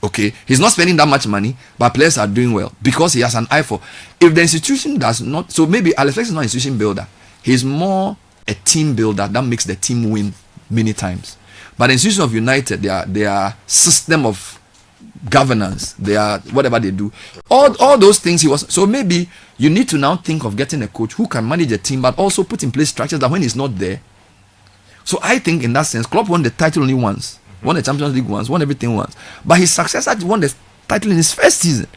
[SPEAKER 2] Okay, he's not spending that much money, but players are doing well because he has an eye for. If the institution does not, so maybe Alex Ferguson is not an institution builder. He's more a team builder that makes the team win many times. But the institution of United, their system of governance, their whatever they do, all those things he was. So maybe you need to now think of getting a coach who can manage a team, but also put in place structures that when he's not there. So I think in that sense, Klopp won the title only once. Won the Champions League once, won everything once. But his successor won the title in his first season.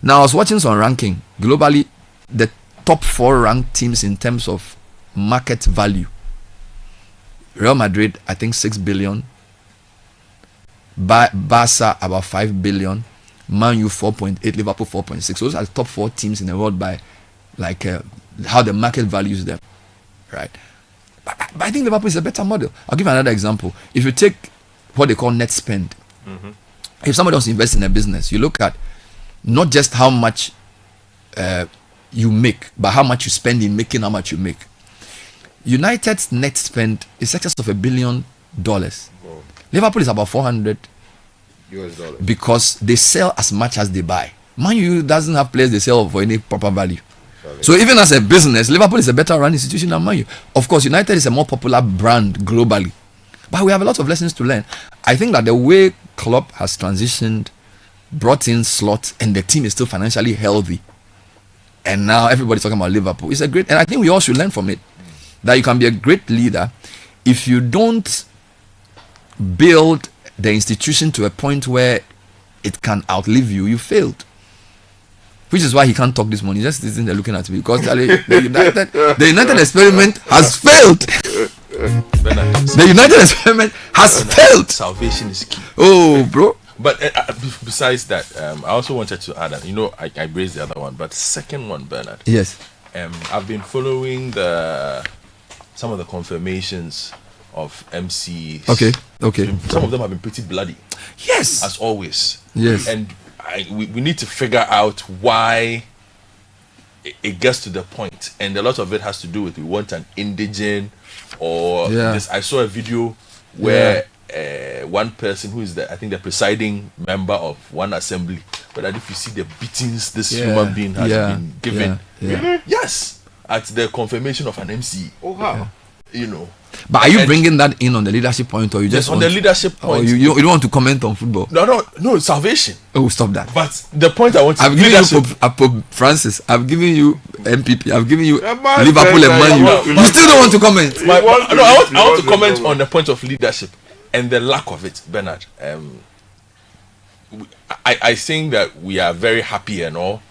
[SPEAKER 2] Now, I was watching some ranking. Globally, the top 4 ranked teams in terms of market value. Real Madrid, I think 6 billion. Barca, about 5 billion. Man U, 4.8. Liverpool, 4.6. So those are the top 4 teams in the world by how the market values them. Right? But I think Liverpool is a better model. I'll give another example. If you take what they call net spend. If somebody wants to invest in a business, you look at not just how much you make, but how much you spend in making how much you make. United's net spend is excess of $1 billion. Whoa. Liverpool is about $400 US because they sell as much as they buy. Man U doesn't have players they sell for any proper value. So even as a business, Liverpool is a better run institution than Man U. Of course, United is a more popular brand globally. But we have a lot of lessons to learn. I think that the way Klopp has transitioned, brought in slots, and the team is still financially healthy. And now everybody's talking about Liverpool. It's a great, and I think we all should learn from it. That you can be a great leader if you don't build the institution to a point where it can outlive you. You failed. Which is why he can't talk this morning. Just sitting there looking at me because the United experiment has failed. The United experiment has failed.
[SPEAKER 22] Salvation is key.
[SPEAKER 2] Oh, bro.
[SPEAKER 22] But besides that, I also wanted to add, I raised the other one, but second one, Bernard.
[SPEAKER 2] Yes.
[SPEAKER 22] I've been following some of the confirmations of MCs.
[SPEAKER 2] Okay.
[SPEAKER 22] Some of them have been pretty bloody.
[SPEAKER 2] Yes.
[SPEAKER 22] As always.
[SPEAKER 2] Yes.
[SPEAKER 22] And we need to figure out why it gets to the point, and a lot of it has to do with we want an indigent or this. I saw a video where one person who is I think the presiding member of one assembly, but if you see the beatings this human being has been given, yes, at the confirmation of an MC.
[SPEAKER 20] Oh wow.
[SPEAKER 2] But are you bringing that in on the leadership point, or you just
[SPEAKER 22] on the leadership point?
[SPEAKER 2] You don't want to comment on football?
[SPEAKER 22] No, salvation.
[SPEAKER 2] Oh, stop that!
[SPEAKER 22] But the point I want to
[SPEAKER 2] I've given you Pope Francis. I've given you MPP. I've given you Liverpool and Man U. You still don't want to comment?
[SPEAKER 22] I want to comment on the point of leadership and the lack of it, Bernard. I think that we are very happy and all,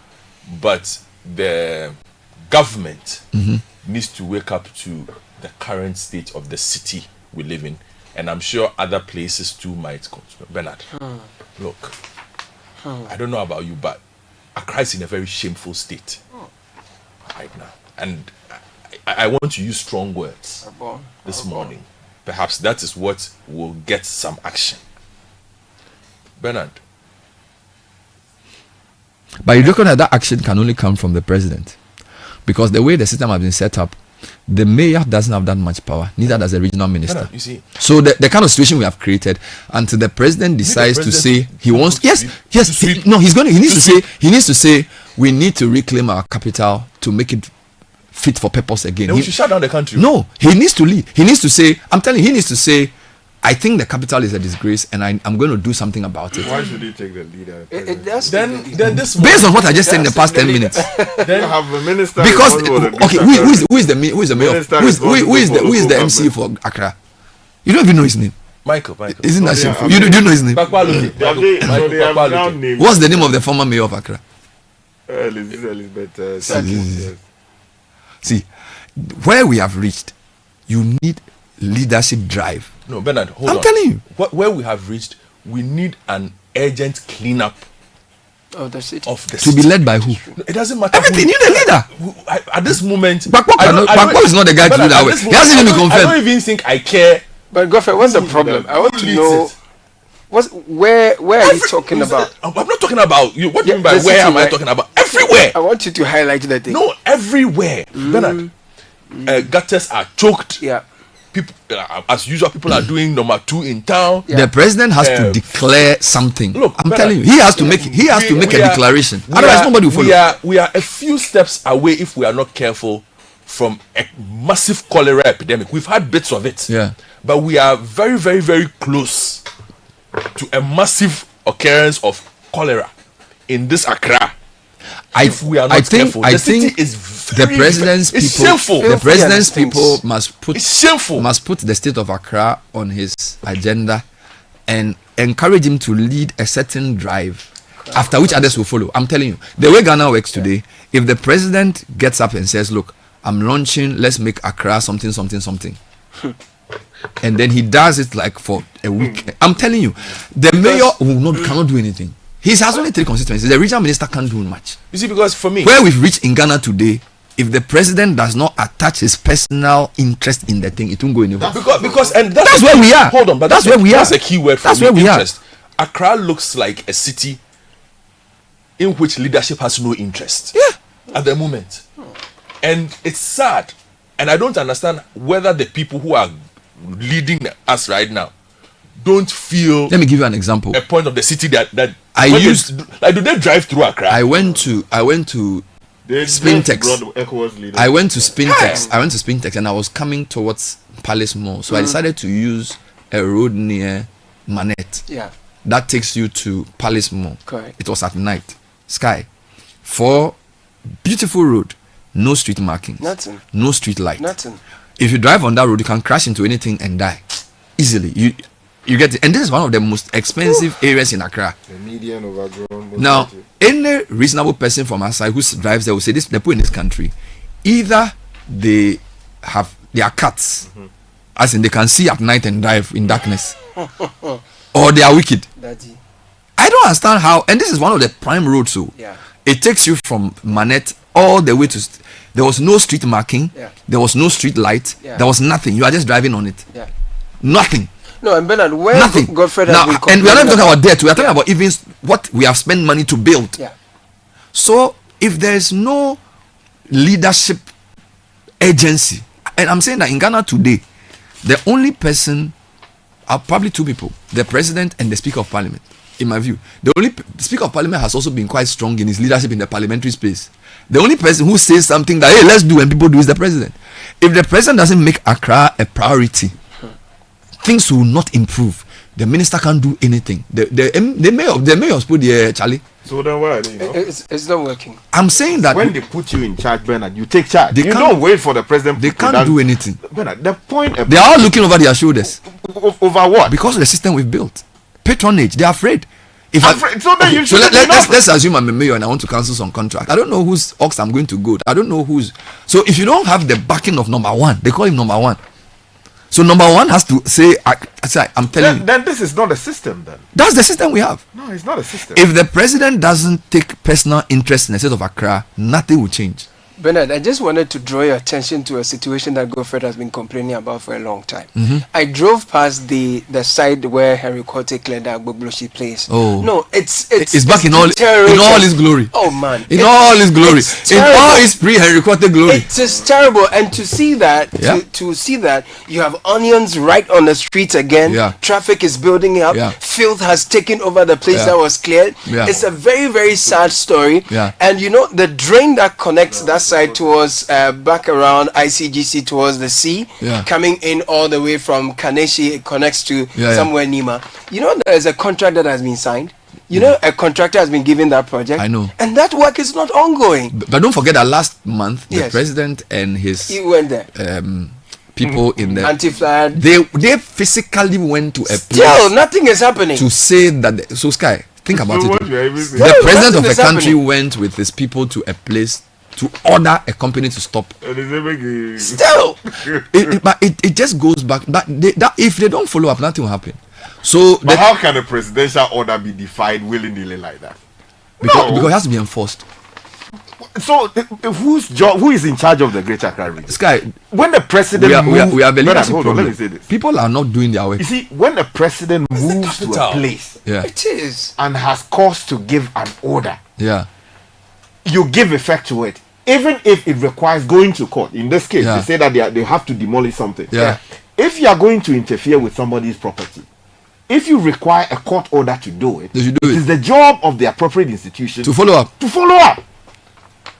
[SPEAKER 22] but the government needs to wake up to the current state of the city we live in, and I'm sure other places too might come. Bernard, look, I don't know about you, but Accra is in a very shameful state right now, and I want to use strong words this morning. Perhaps that is what will get some action. Bernard.
[SPEAKER 2] But you look at that action can only come from the president, because the way the system has been set up, the mayor doesn't have that much power, neither does the regional minister.
[SPEAKER 22] You see.
[SPEAKER 2] So the kind of situation we have created, until the president decides to say he wants, he needs to say we need to reclaim our capital to make it fit for purpose again.
[SPEAKER 22] Then we should shut down the country.
[SPEAKER 2] No, he needs to lead. He needs to say, I'm telling you, he needs to say I think the capital is a disgrace, and I'm going to do something about it.
[SPEAKER 20] Why should he take the leader?
[SPEAKER 22] Then this
[SPEAKER 2] based on what I just said in the past 10 minutes.
[SPEAKER 20] Then you have a minister.
[SPEAKER 2] Because okay, who is the mayor? Who is the MC for Accra? You don't even know his name.
[SPEAKER 22] Michael.
[SPEAKER 2] Isn't that shameful? You do know his name. What's the name of the former mayor of Accra?
[SPEAKER 20] Elizabeth.
[SPEAKER 2] See, where we have reached, you need leadership drive.
[SPEAKER 22] No, Bernard, hold on.
[SPEAKER 2] I'm telling you.
[SPEAKER 22] Where we have reached, we need an urgent cleanup
[SPEAKER 21] of the city.
[SPEAKER 2] To be led by who?
[SPEAKER 22] No, it doesn't matter.
[SPEAKER 2] Everything, you need a leader.
[SPEAKER 22] At this moment,
[SPEAKER 2] Bakpo is not the guy to do that way. He hasn't even confirmed.
[SPEAKER 22] I don't even think I care.
[SPEAKER 21] But Godfrey, what's the problem? I want to know. Where are you talking about?
[SPEAKER 22] I'm not talking about you. What do you mean by where am I talking about? Everywhere.
[SPEAKER 21] I want you to highlight the thing.
[SPEAKER 22] No, everywhere. Bernard, gutters are choked.
[SPEAKER 21] Yeah.
[SPEAKER 2] people,
[SPEAKER 22] as usual, people are doing number 2 in town.
[SPEAKER 2] Yeah. The president has to declare something. Look, I'm telling you, he has to make a declaration. Otherwise, nobody will follow.
[SPEAKER 22] We are a few steps away, if we are not careful, from a massive cholera epidemic. We've had bits of it, but we are very, very, very close to a massive occurrence of cholera in this Accra. If we are not careful, the city is very,
[SPEAKER 2] the president's
[SPEAKER 22] it's
[SPEAKER 2] people.
[SPEAKER 22] shameful.
[SPEAKER 2] The president's people must put.
[SPEAKER 22] It's shameful.
[SPEAKER 2] Must put the state of Accra on his agenda, and encourage him to lead a certain drive, after which others will follow. I'm telling you, the way Ghana works today, if the president gets up and says, "Look, I'm launching. Let's make Accra something, something, something," and then he does it like for a week. I'm telling you, the mayor cannot do anything. He has only 3 constituencies. The regional minister can't do much.
[SPEAKER 22] You see, because for me,
[SPEAKER 2] where we've reached in Ghana today, if the president does not attach his personal interest in the thing, it won't go anywhere.
[SPEAKER 22] Because
[SPEAKER 2] that's where we are.
[SPEAKER 22] Hold on, but
[SPEAKER 2] that's where we are.
[SPEAKER 22] That's a key word for
[SPEAKER 2] that's
[SPEAKER 22] me.
[SPEAKER 2] Where we
[SPEAKER 22] interest. Are. Accra looks like a city in which leadership has no interest. At the moment, and it's sad. And I don't understand whether the people who are leading us right now don't feel.
[SPEAKER 2] Let me give you an example.
[SPEAKER 22] A point of the city that
[SPEAKER 2] I used.
[SPEAKER 22] Do they drive through Accra?
[SPEAKER 2] I went to Spintex. I went to Spintex and I was coming towards Palace Mall. So I decided to use a road near Manette.
[SPEAKER 21] Yeah.
[SPEAKER 2] That takes you to Palace Mall.
[SPEAKER 21] Correct.
[SPEAKER 2] It was at night. Sky. For beautiful road. No street markings.
[SPEAKER 21] Nothing.
[SPEAKER 2] No street light.
[SPEAKER 21] Nothing.
[SPEAKER 2] If you drive on that road, you can crash into anything and die easily. You get it. And this is one of the most expensive areas in Accra.
[SPEAKER 20] The median overgrown.
[SPEAKER 2] Now, any reasonable person from outside who drives there will say, this the people in this country, either they are cats, as in they can see at night and drive in darkness, or they are wicked.
[SPEAKER 21] Daddy.
[SPEAKER 2] I don't understand how. And this is one of the prime roads. So it takes you from Manette all the way to. There was no street marking. There was no street light. There was nothing. You are just driving on it. Nothing.
[SPEAKER 21] No, and Bernard, where
[SPEAKER 2] nothing.
[SPEAKER 21] Godfred
[SPEAKER 2] now, and we are not talking about debt. We are talking about even what we have spent money to build. So if there is no leadership agency, and I'm saying that in Ghana today, the only person are probably 2 people: the president and the Speaker of Parliament. In my view, the Speaker of Parliament has also been quite strong in his leadership in the parliamentary space. The only person who says something that, hey, let's do, and people do, is the president. If the president doesn't make Accra a priority, things will not improve. The minister can't do anything. The mayor's put the Charlie.
[SPEAKER 20] So then why?
[SPEAKER 21] It's not working.
[SPEAKER 2] I'm saying that
[SPEAKER 20] when they put you in charge, Bernard, you take charge. You don't wait for the president.
[SPEAKER 2] They can't do anything.
[SPEAKER 20] Bernard, the point.
[SPEAKER 2] They are all looking over their shoulders.
[SPEAKER 20] Over what?
[SPEAKER 2] Because of the system we've built. Patronage. They are afraid.
[SPEAKER 20] Let's
[SPEAKER 2] assume I'm a mayor and I want to cancel some contract. I don't know whose ox I'm going to go. I don't know who's. So if you don't have the backing of number 1, they call him number 1. So number 1 has to say, I'm telling you.
[SPEAKER 20] Then this is not a system then.
[SPEAKER 2] That's the system we have.
[SPEAKER 20] No, it's not a system.
[SPEAKER 2] If the president doesn't take personal interest in the state of Accra, nothing will change.
[SPEAKER 21] Bernard, I just wanted to draw your attention to a situation that Godfred has been complaining about for a long time. I drove past the side where Henry Kote Kleda Agbogloshi plays.
[SPEAKER 2] Oh.
[SPEAKER 21] No, it's
[SPEAKER 2] back in all his glory.
[SPEAKER 21] Oh man.
[SPEAKER 2] In all his glory. In all his pre-Henry Kote glory.
[SPEAKER 21] It is terrible. And to see that, to see that you have onions right on the streets again. Traffic is building up. Filth has taken over the place that was cleared. It's a very, very sad story. And you know, the drain that connects that side towards back around ICGC towards the sea,
[SPEAKER 2] Yeah.
[SPEAKER 21] coming in all the way from Kaneshi, it connects to
[SPEAKER 2] Yeah,
[SPEAKER 21] somewhere Nima. You know, there is a contract that has been signed. You know, a contractor has been given that project.
[SPEAKER 2] I know.
[SPEAKER 21] And that work is not ongoing.
[SPEAKER 2] But don't forget that last month, the
[SPEAKER 21] Yes.
[SPEAKER 2] president and his
[SPEAKER 21] He went there.
[SPEAKER 2] people in the
[SPEAKER 21] Anti-flag.
[SPEAKER 2] they physically went to a
[SPEAKER 21] Still,
[SPEAKER 2] place
[SPEAKER 21] nothing is happening.
[SPEAKER 2] to say that. So Sky, think about
[SPEAKER 20] So
[SPEAKER 2] it.
[SPEAKER 20] what you are even saying?
[SPEAKER 2] The
[SPEAKER 21] Still,
[SPEAKER 2] president of
[SPEAKER 21] nothing
[SPEAKER 2] a
[SPEAKER 21] is
[SPEAKER 2] country
[SPEAKER 21] happening.
[SPEAKER 2] went with his people to a place to order a company to stop.
[SPEAKER 21] Still.
[SPEAKER 2] It just goes back. That if they don't follow up, nothing will happen. So
[SPEAKER 20] But how can a presidential order be defied willy-nilly like that?
[SPEAKER 2] because it has to be enforced.
[SPEAKER 20] So who is in charge of the Greater Accra region?
[SPEAKER 2] Sky,
[SPEAKER 20] when the president
[SPEAKER 2] we are the leadership
[SPEAKER 20] hold on, let
[SPEAKER 2] problem.
[SPEAKER 20] me say this.
[SPEAKER 2] People are not doing their work.
[SPEAKER 20] You see, when the president moves to a
[SPEAKER 22] capital.
[SPEAKER 20] place
[SPEAKER 2] Yeah,
[SPEAKER 21] It is.
[SPEAKER 20] and has cause to give an order,
[SPEAKER 2] yeah,
[SPEAKER 20] you give effect to it, even if it requires going to court. In this case,
[SPEAKER 2] Yeah.
[SPEAKER 20] they say that they have to demolish something.
[SPEAKER 2] Yeah.
[SPEAKER 20] If you are going to interfere with somebody's property, if you require a court order to do it,
[SPEAKER 2] They should do
[SPEAKER 20] it
[SPEAKER 2] it.
[SPEAKER 20] is the job of the appropriate institution
[SPEAKER 2] to follow up.
[SPEAKER 20] to follow up.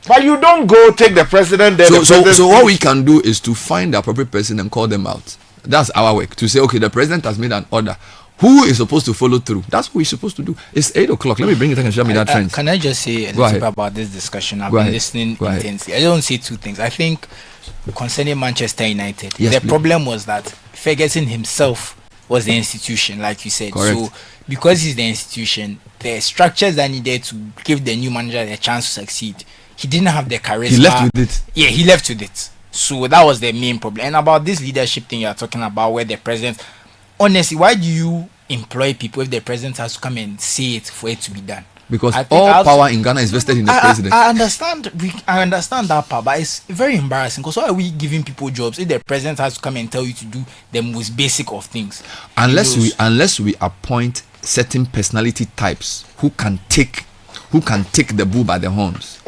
[SPEAKER 20] But you don't go take the president there.
[SPEAKER 2] So what we can do is to find the appropriate person and call them out. That's our work. To say, okay, the president has made an order. Who is supposed to follow through? That's what we're supposed to do. It's 8 o'clock. Let me bring it and show me that friends.
[SPEAKER 5] Can I just say a
[SPEAKER 2] Go
[SPEAKER 5] little
[SPEAKER 2] ahead.
[SPEAKER 5] bit about this discussion? I've
[SPEAKER 2] Go
[SPEAKER 5] been
[SPEAKER 2] ahead.
[SPEAKER 5] listening
[SPEAKER 2] Go ahead.
[SPEAKER 5] intensely. I don't say two things. I think concerning Manchester United,
[SPEAKER 2] Yes,
[SPEAKER 5] the
[SPEAKER 2] please.
[SPEAKER 5] problem was that Ferguson himself was the institution, like you said.
[SPEAKER 2] Correct.
[SPEAKER 5] So because he's the institution, the structures that needed to give the new manager a chance to succeed, he didn't have the charisma.
[SPEAKER 2] He left with it.
[SPEAKER 5] Yeah, he left with it. So that was the main problem. And about this leadership thing you are talking about, where the president, honestly, why do you employ people if the president has to come and say it for it to be done?
[SPEAKER 2] Because
[SPEAKER 5] I think
[SPEAKER 2] all
[SPEAKER 5] I've-
[SPEAKER 2] power in Ghana is vested in the president.
[SPEAKER 5] I understand. I understand that part, but it's very embarrassing. Because why are we giving people jobs if the president has to come and tell you to do the most basic of things?
[SPEAKER 2] Unless we appoint certain personality types who can take the bull by the horns.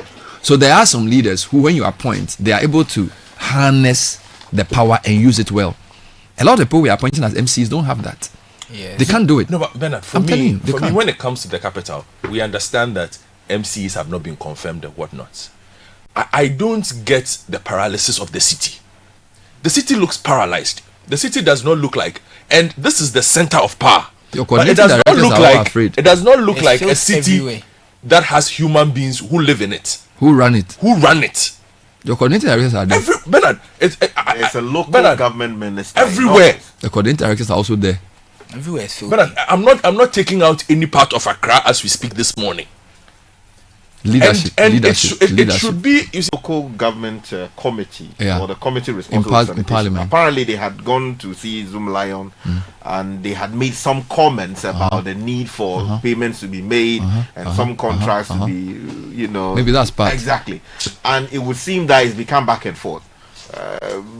[SPEAKER 2] So there are some leaders who, when you appoint, they are able to harness the power and use it well. A lot of people we are appointing as MCs don't have that.
[SPEAKER 5] Yes.
[SPEAKER 2] They can't do it.
[SPEAKER 22] No, but Bernard, for
[SPEAKER 2] I'm telling you,
[SPEAKER 22] me,
[SPEAKER 2] they
[SPEAKER 22] for me,
[SPEAKER 2] can't.
[SPEAKER 22] when it comes to the capital, we understand that MCs have not been confirmed and whatnot. I don't get the paralysis of the city. The city looks paralyzed. The city does not look like, and this is the center of power.
[SPEAKER 2] Your
[SPEAKER 22] But it
[SPEAKER 2] coordinating
[SPEAKER 22] does not
[SPEAKER 2] directors
[SPEAKER 22] look
[SPEAKER 2] are all
[SPEAKER 22] like
[SPEAKER 2] afraid.
[SPEAKER 22] it does not look
[SPEAKER 5] It
[SPEAKER 22] like a
[SPEAKER 5] feels
[SPEAKER 22] city
[SPEAKER 5] everywhere.
[SPEAKER 22] that has human beings who live in it,
[SPEAKER 2] Who run it?
[SPEAKER 22] who run it.
[SPEAKER 2] Your coordinating directors are there.
[SPEAKER 22] Bernard,
[SPEAKER 20] It's a local
[SPEAKER 22] Bernard,
[SPEAKER 20] government minister.
[SPEAKER 22] everywhere.
[SPEAKER 2] The coordinating directors are also there.
[SPEAKER 5] Everywhere is filled.
[SPEAKER 22] Bernard, I'm not taking out any part of Accra as we speak this morning.
[SPEAKER 2] Leadership.
[SPEAKER 22] And
[SPEAKER 2] leadership.
[SPEAKER 22] it
[SPEAKER 2] leadership.
[SPEAKER 22] should be, you see,
[SPEAKER 20] Local government committee,
[SPEAKER 2] Yeah.
[SPEAKER 20] or the committee responsible
[SPEAKER 2] par-
[SPEAKER 20] for
[SPEAKER 2] in
[SPEAKER 20] sanitation.
[SPEAKER 2] Parliament.
[SPEAKER 20] Apparently, they had gone to see Zoom Lion, and they had made some comments about the need for payments to be made and some contracts to be,
[SPEAKER 2] Maybe that's part.
[SPEAKER 20] exactly. And it would seem that it's become back and forth.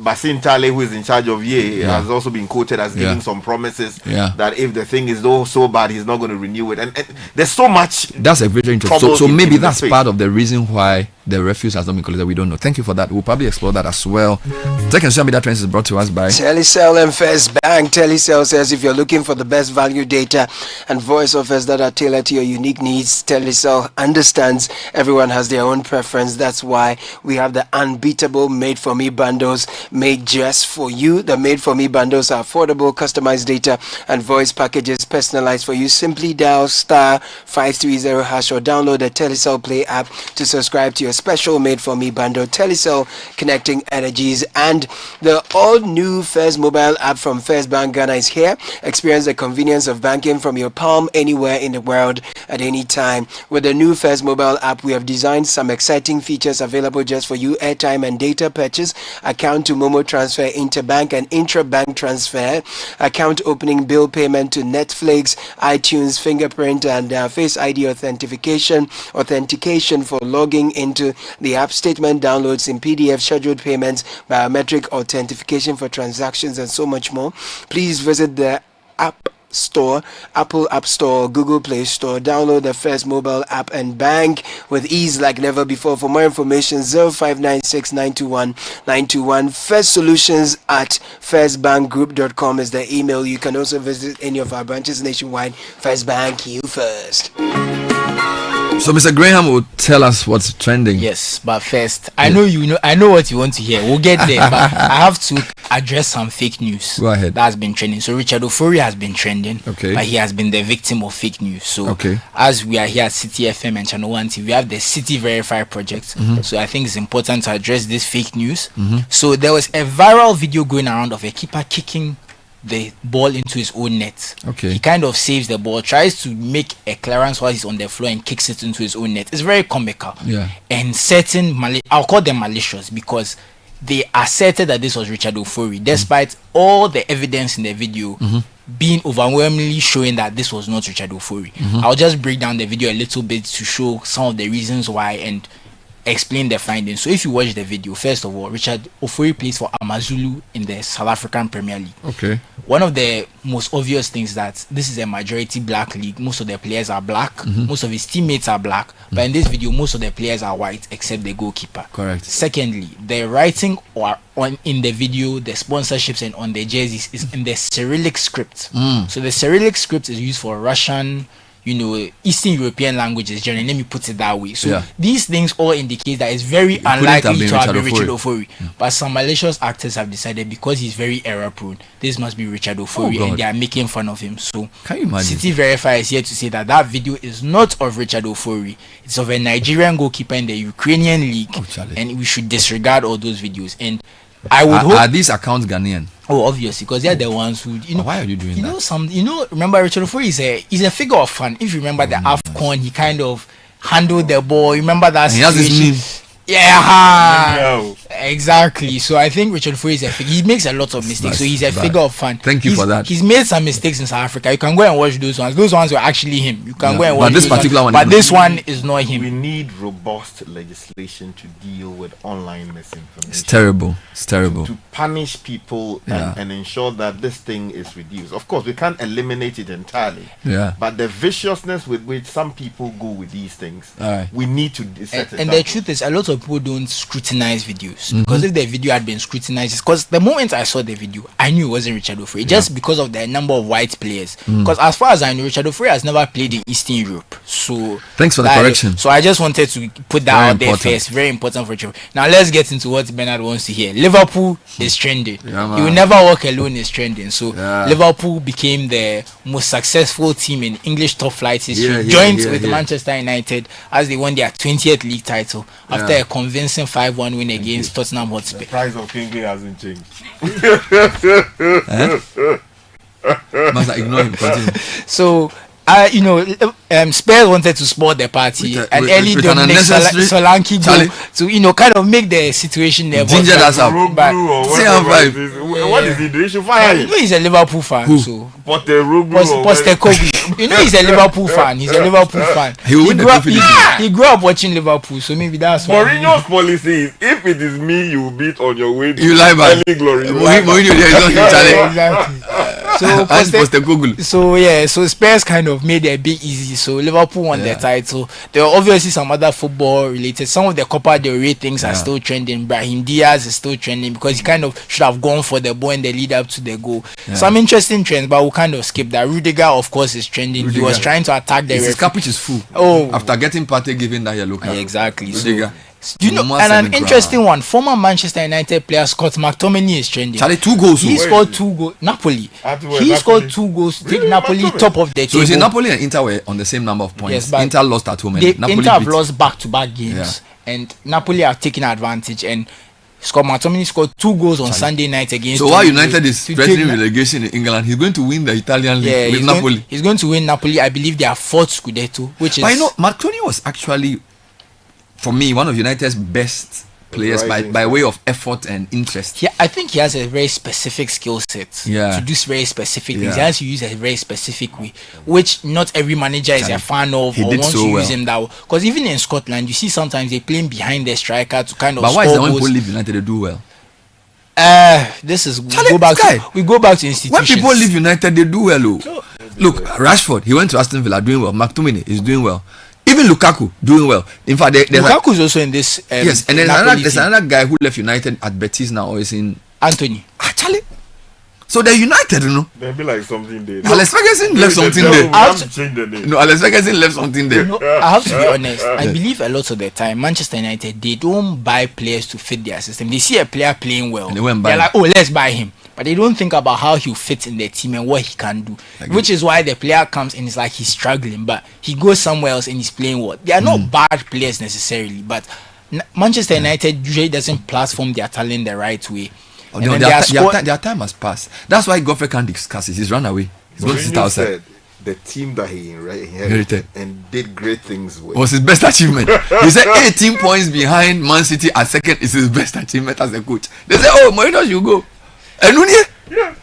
[SPEAKER 20] Basin Tale, who is in charge of Ye,
[SPEAKER 2] Yeah.
[SPEAKER 20] has also been quoted as giving
[SPEAKER 2] Yeah.
[SPEAKER 20] some promises
[SPEAKER 2] Yeah.
[SPEAKER 20] that if the thing is so bad, he's not going to renew it. And there's so much.
[SPEAKER 2] That's a greater interest.
[SPEAKER 20] trouble
[SPEAKER 2] So
[SPEAKER 20] in
[SPEAKER 2] maybe
[SPEAKER 20] the
[SPEAKER 2] that's
[SPEAKER 20] space.
[SPEAKER 2] part of the reason why the refuse has not been collected. We don't know. Thank you for that. We'll probably explore that as well. Second social media trends is brought to us by
[SPEAKER 21] Telecel and First Bank. Telecel says if you're looking for the best value data and voice offers that are tailored to your unique needs, Telecel understands everyone has their own preference. That's why we have the unbeatable Made For Me bundles made just for you. The Made For Me bundles are affordable, customized data and voice packages personalized for you. Simply dial *530# or download the Telecel Play app to subscribe to your special Made For Me bundle. Telecel, connecting energies. And the all-new First mobile app from First Bank Ghana is here. Experience the convenience of banking from your palm anywhere in the world at any time. With the new First mobile app, we have designed some exciting features available just for you: airtime and data purchase, account to Momo transfer, interbank and intra-bank transfer, account opening, bill payment to Netflix, iTunes, fingerprint and Face ID authentication for logging into the app, statement downloads in PDF, scheduled payments, biometric authentication for transactions, and so much more. Please visit the App Store, Apple App Store, Google Play Store. Download the First mobile app and bank with ease like never before. For more information, 0596 921 921. First Solutions at firstbankgroup.com is the email. You can also visit any of our branches nationwide. First Bank, you first.
[SPEAKER 2] So Mr. Graham will tell us what's trending.
[SPEAKER 5] Yes, but first, I know what you want to hear. We'll get there, but I have to address some fake news.
[SPEAKER 2] Go ahead.
[SPEAKER 5] That has been trending. So Richard Ofori has been trending,
[SPEAKER 2] okay,
[SPEAKER 5] but he has been the victim of fake news. So
[SPEAKER 2] okay,
[SPEAKER 5] as we are here at Citi FM and Channel 1 TV, we have the Citi Verify project. So I think it's important to address this fake news. So there was a viral video going around of a keeper kicking the ball into his own net.
[SPEAKER 2] Okay.
[SPEAKER 5] He kind of saves the ball, tries to make a clearance while he's on the floor and kicks it into his own net. It's very comical.
[SPEAKER 2] Yeah.
[SPEAKER 5] And certain I'll call them malicious because they asserted that this was Richard Ofori, despite all the evidence in the video being overwhelmingly showing that this was not Richard Ofori. I'll just break down the video a little bit to show some of the reasons why and explain the findings. So if you watch the video, first of all, Richard Ofori plays for Amazulu in the South African Premier League.
[SPEAKER 2] Okay.
[SPEAKER 5] One of the most obvious things that this is a majority black league. Most of the players are black. Most of his teammates are black. But in this video, most of the players are white except the goalkeeper.
[SPEAKER 2] Correct.
[SPEAKER 5] Secondly, the writing in the video, the sponsorships and on the jerseys is in the Cyrillic script. So the Cyrillic script is used for Russian, Eastern European languages generally. Let me put it that way. So these things all indicate that it's very unlikely to have been Richard Ofori. But some malicious actors have decided because he's very error prone, this must be Richard Ofori, and they are making fun of him. So
[SPEAKER 2] can you imagine?
[SPEAKER 5] Citi Verify is here to say that video is not of Richard Ofori. It's of a Nigerian goalkeeper in the Ukrainian league, and we should disregard all those videos. And I would hope.
[SPEAKER 2] Are these accounts Ghanaian?
[SPEAKER 5] Oh, obviously, because they're the ones who
[SPEAKER 2] why are you doing that?
[SPEAKER 5] Remember Richard Ofori is a figure of fun. If you remember the AFCON, he kind of handled the ball. You remember that?
[SPEAKER 2] He has his meme.
[SPEAKER 5] Yeah, exactly. So I think Richard Ofori is a figure. He makes a lot of mistakes, so he's a figure of fun.
[SPEAKER 2] Thank you for that.
[SPEAKER 5] He's made some mistakes in South Africa. You can go and watch those ones. Those ones were actually him. You can go and watch.
[SPEAKER 2] But this particular one,
[SPEAKER 5] but this one is not him.
[SPEAKER 20] We need robust legislation to deal with online misinformation.
[SPEAKER 2] It's terrible. It's terrible.
[SPEAKER 20] To punish people and ensure that this thing is reduced. Of course, we can't eliminate it entirely.
[SPEAKER 2] Yeah.
[SPEAKER 20] But the viciousness with which some people go with these things, we need to set it
[SPEAKER 5] and the truth is, a lot of people don't scrutinize videos because if the video had been scrutinized, because the moment I saw the video, I knew it wasn't Richard Ofori just because of the number of white players. Because as far as I know, Richard Ofori has never played in Eastern Europe. So
[SPEAKER 2] thanks for the correction.
[SPEAKER 5] So I just wanted to put that out there first. Very important for Richard. Now let's get into what Bernard wants to hear. Liverpool is trending. He will never walk alone is trending. So Liverpool became the most successful team in English top flight history, joint with Manchester United as they won their 20th league title after a convincing 5-1 win against Tottenham Hotspur.
[SPEAKER 20] The price of Kingsley hasn't changed.
[SPEAKER 2] Must ignore him. Continue.
[SPEAKER 5] So Spurs wanted to spoil the party and early Dominic Solanke to kind of make the situation there.
[SPEAKER 2] Ginger that's up.
[SPEAKER 20] What is he doing? You should fire him.
[SPEAKER 5] He's a Liverpool fan.
[SPEAKER 2] Who?
[SPEAKER 5] So
[SPEAKER 20] Postecoglou.
[SPEAKER 5] He's a Liverpool fan. He's a Liverpool fan. He grew up watching Liverpool, so maybe that's why.
[SPEAKER 20] Mourinho's policy is, if it is me you beat on your way to
[SPEAKER 2] you lie back.
[SPEAKER 20] Glory.
[SPEAKER 2] Mourinho there is not
[SPEAKER 5] exactly. So Spurs kind of made it a bit easy. So Liverpool won the title. There are obviously some other football related. Some of the Copa del Rey things are still trending. Brahim Diaz is still trending because he kind of should have gone for the ball in the lead up to the goal. Some interesting trends, but we'll kind of skip that. Rudiger, of course, is trending. He was trying to attack the
[SPEAKER 2] his cap which is full. After getting Partey given that yellow card.
[SPEAKER 5] Exactly. Rudiger. And an interesting one, former Manchester United player Scott McTominay is trending.
[SPEAKER 2] Charlie, 2 goals.
[SPEAKER 5] He scored 2 goals. Napoli. He scored 2 goals to take Napoli top of the table.
[SPEAKER 2] So is it Napoli and Inter were on the same number of points?
[SPEAKER 5] Yes, but
[SPEAKER 2] Inter lost at home.
[SPEAKER 5] Inter have lost back-to-back games, and Napoli are taking advantage. And Scott McTominay scored 2 goals on Sunday night against.
[SPEAKER 2] So while United is threatening relegation in England, he's going to win the Italian league with Napoli.
[SPEAKER 5] He's going to win Napoli. I believe they are 4th Scudetto, which is.
[SPEAKER 2] But McTominay was actually, for me, one of United's best players by way of effort and interest.
[SPEAKER 5] Yeah, I think he has a very specific skill set to do very specific things. He has to use a very specific way, which not every manager is a fan of or wants to use him that way. Because even in Scotland, you see sometimes they playing behind the striker to kind of.
[SPEAKER 2] But why is that when people leave United they do well?
[SPEAKER 5] This is we go back to institutions.
[SPEAKER 2] When people leave United, they do well. Look, Rashford, he went to Aston Villa doing well. McTominay is doing well. Even Lukaku doing well. In fact,
[SPEAKER 5] Lukaku is also in this.
[SPEAKER 2] Yes, and there's another guy who left United at Betis now, or is in
[SPEAKER 5] Anthony.
[SPEAKER 2] Actually, So they're united, you know.
[SPEAKER 20] They'll be like something there.
[SPEAKER 2] Alex Ferguson left something there.
[SPEAKER 20] Change the name.
[SPEAKER 2] No, Alex Ferguson left something there.
[SPEAKER 5] No, I have to be honest. I believe a lot of the time, Manchester United, they don't buy players to fit their system. They see a player playing well.
[SPEAKER 2] And they went and buy
[SPEAKER 5] They're like,
[SPEAKER 2] him.
[SPEAKER 5] oh, let's buy him. But they don't think about how he'll fit in the team and what he can do. Which is why the player comes and it's like he's struggling, but he goes somewhere else and he's playing well. They are not bad players necessarily, but Manchester United usually doesn't platform their talent the right way.
[SPEAKER 2] Oh, no, their time has passed. That's why Godfrey can't discuss it. He's run away. He's going to sit outside.
[SPEAKER 20] Said the team that he inherited and did great things with
[SPEAKER 2] was his best achievement. He said 18 points behind Man City at second is his best achievement as a coach. They said, oh, Mourinho should go. And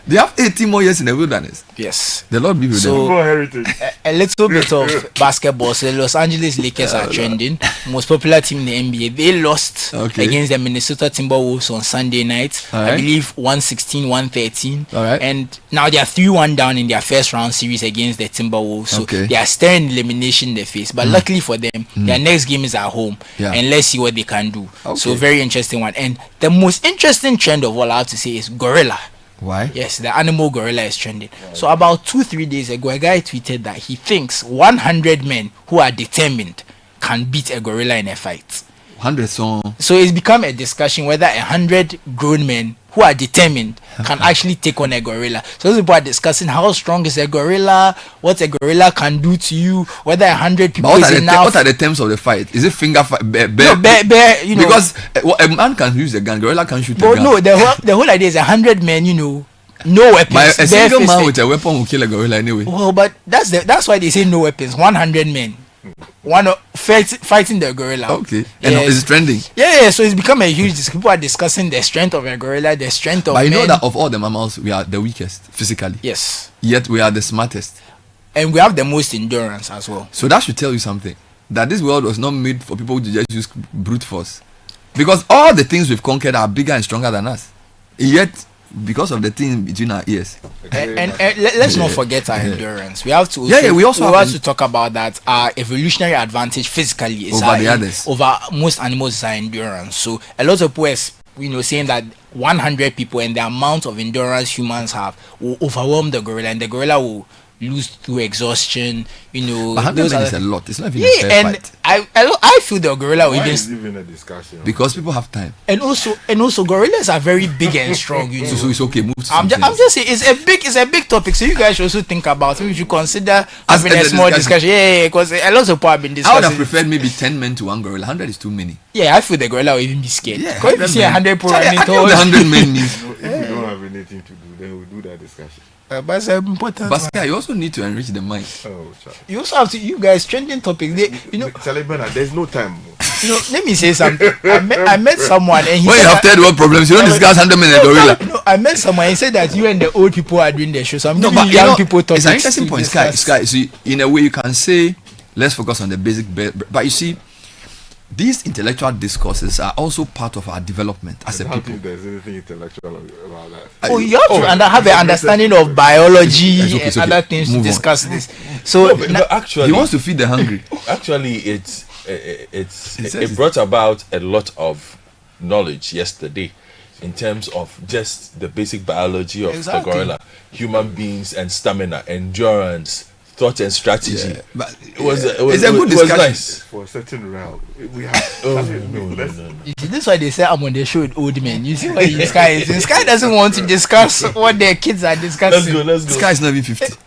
[SPEAKER 2] they have 18 more years in the wilderness.
[SPEAKER 5] Yes.
[SPEAKER 2] The Lord be with them.
[SPEAKER 5] A little bit of basketball. So the Los Angeles Lakers are trending. Most popular team in the NBA. They lost against the Minnesota Timberwolves on Sunday night. I believe 116-113. And now they are 3-1 down in their first round series against the Timberwolves. So they are staring elimination in the face. But luckily for them, their next game is at home. And let's see what they can do. So very interesting one. And the most interesting trend of all I have to say is gorilla.
[SPEAKER 2] Why?
[SPEAKER 5] Yes, the animal gorilla is trending. So about 2-3 days ago, a guy tweeted that he thinks 100 men who are determined can beat a gorilla in a fight.
[SPEAKER 2] 100 songs.
[SPEAKER 5] So it's become a discussion whether 100 grown men who are determined can actually take on a gorilla. So those people are discussing how strong is a gorilla, what a gorilla can do to you, whether 100 people is enough.
[SPEAKER 2] What are the terms of the fight? Is it finger fight?
[SPEAKER 5] Bear, you know.
[SPEAKER 2] Because a man can use a gun, gorilla can shoot a gun.
[SPEAKER 5] No, the whole idea is 100 men, you know, no weapons.
[SPEAKER 2] But a single man with a weapon will kill a gorilla anyway.
[SPEAKER 5] Well, but that's why they say no weapons. 100 men. Fighting the gorilla.
[SPEAKER 2] Okay. And it's trending.
[SPEAKER 5] Yeah, so it's become a huge discussion. People are discussing the strength of a gorilla, the strength of
[SPEAKER 2] But you
[SPEAKER 5] men.
[SPEAKER 2] know that of all the mammals, we are the weakest physically.
[SPEAKER 5] Yes.
[SPEAKER 2] Yet we are the smartest.
[SPEAKER 5] And we have the most endurance as well.
[SPEAKER 2] So that should tell you something. That this world was not made for people to just use brute force. Because all the things we've conquered are bigger and stronger than us. Yet, because of the thing between our ears.
[SPEAKER 5] And let's not forget our endurance. We have to
[SPEAKER 2] we also
[SPEAKER 5] have to talk about that our evolutionary advantage physically is
[SPEAKER 2] over the others.
[SPEAKER 5] Over most animals is our endurance. So a lot of people saying that 100 people and the amount of endurance humans have will overwhelm the gorilla, and the gorilla will lose through exhaustion.
[SPEAKER 2] But 100 men is a lot. It's not even a fair fight.
[SPEAKER 5] I feel the gorilla will
[SPEAKER 20] even a discussion
[SPEAKER 2] because people have time.
[SPEAKER 5] And also gorillas are very big and strong. You know?
[SPEAKER 2] So it's okay. Move to
[SPEAKER 5] I'm just saying it's a big topic. So you guys should also think about it. We should consider having a small discussion. Yeah, because a lot of people have been discussing.
[SPEAKER 2] I would have preferred maybe 10 men to one gorilla. 100 is too many.
[SPEAKER 5] Yeah, I feel the gorilla will even be scared.
[SPEAKER 2] Yeah,
[SPEAKER 5] because if you see 100 people running
[SPEAKER 2] towards 100 men means.
[SPEAKER 20] If we don't have anything to do, then we'll do that discussion.
[SPEAKER 5] But it's important.
[SPEAKER 2] But you also need to enrich the mind.
[SPEAKER 20] Oh, child.
[SPEAKER 5] You also have to. You guys trending topics.
[SPEAKER 20] There's no time.
[SPEAKER 5] Let me say something. I met someone and he
[SPEAKER 2] when
[SPEAKER 5] said
[SPEAKER 2] you have third world problems, you don't discuss 100 men and gorilla.
[SPEAKER 5] No, I met someone. He said that you and the old people are doing the show. So I'm
[SPEAKER 2] no,
[SPEAKER 5] giving
[SPEAKER 2] but
[SPEAKER 5] young people topics.
[SPEAKER 2] It's an interesting point, Sky. So in a way, you can say let's focus on the basic. But you see, these intellectual discourses are also part of our development as a people.
[SPEAKER 20] I don't think there's anything intellectual about that.
[SPEAKER 5] You have to have an understanding of biology and other things to discuss this. So
[SPEAKER 22] actually,
[SPEAKER 2] he wants to feed the hungry.
[SPEAKER 22] Actually, it brought about a lot of knowledge yesterday in terms of just the basic biology of the gorilla, human beings and stamina, endurance, thought and strategy.
[SPEAKER 2] Yeah, but
[SPEAKER 22] it was a
[SPEAKER 2] good discussion.
[SPEAKER 22] Nice.
[SPEAKER 20] For a certain round, we have. No.
[SPEAKER 5] You see, this is why they say I'm on the show with old men. You see why Sky is. Sky doesn't want to discuss what their kids are discussing.
[SPEAKER 22] Let's go.
[SPEAKER 2] Sky is not even 50.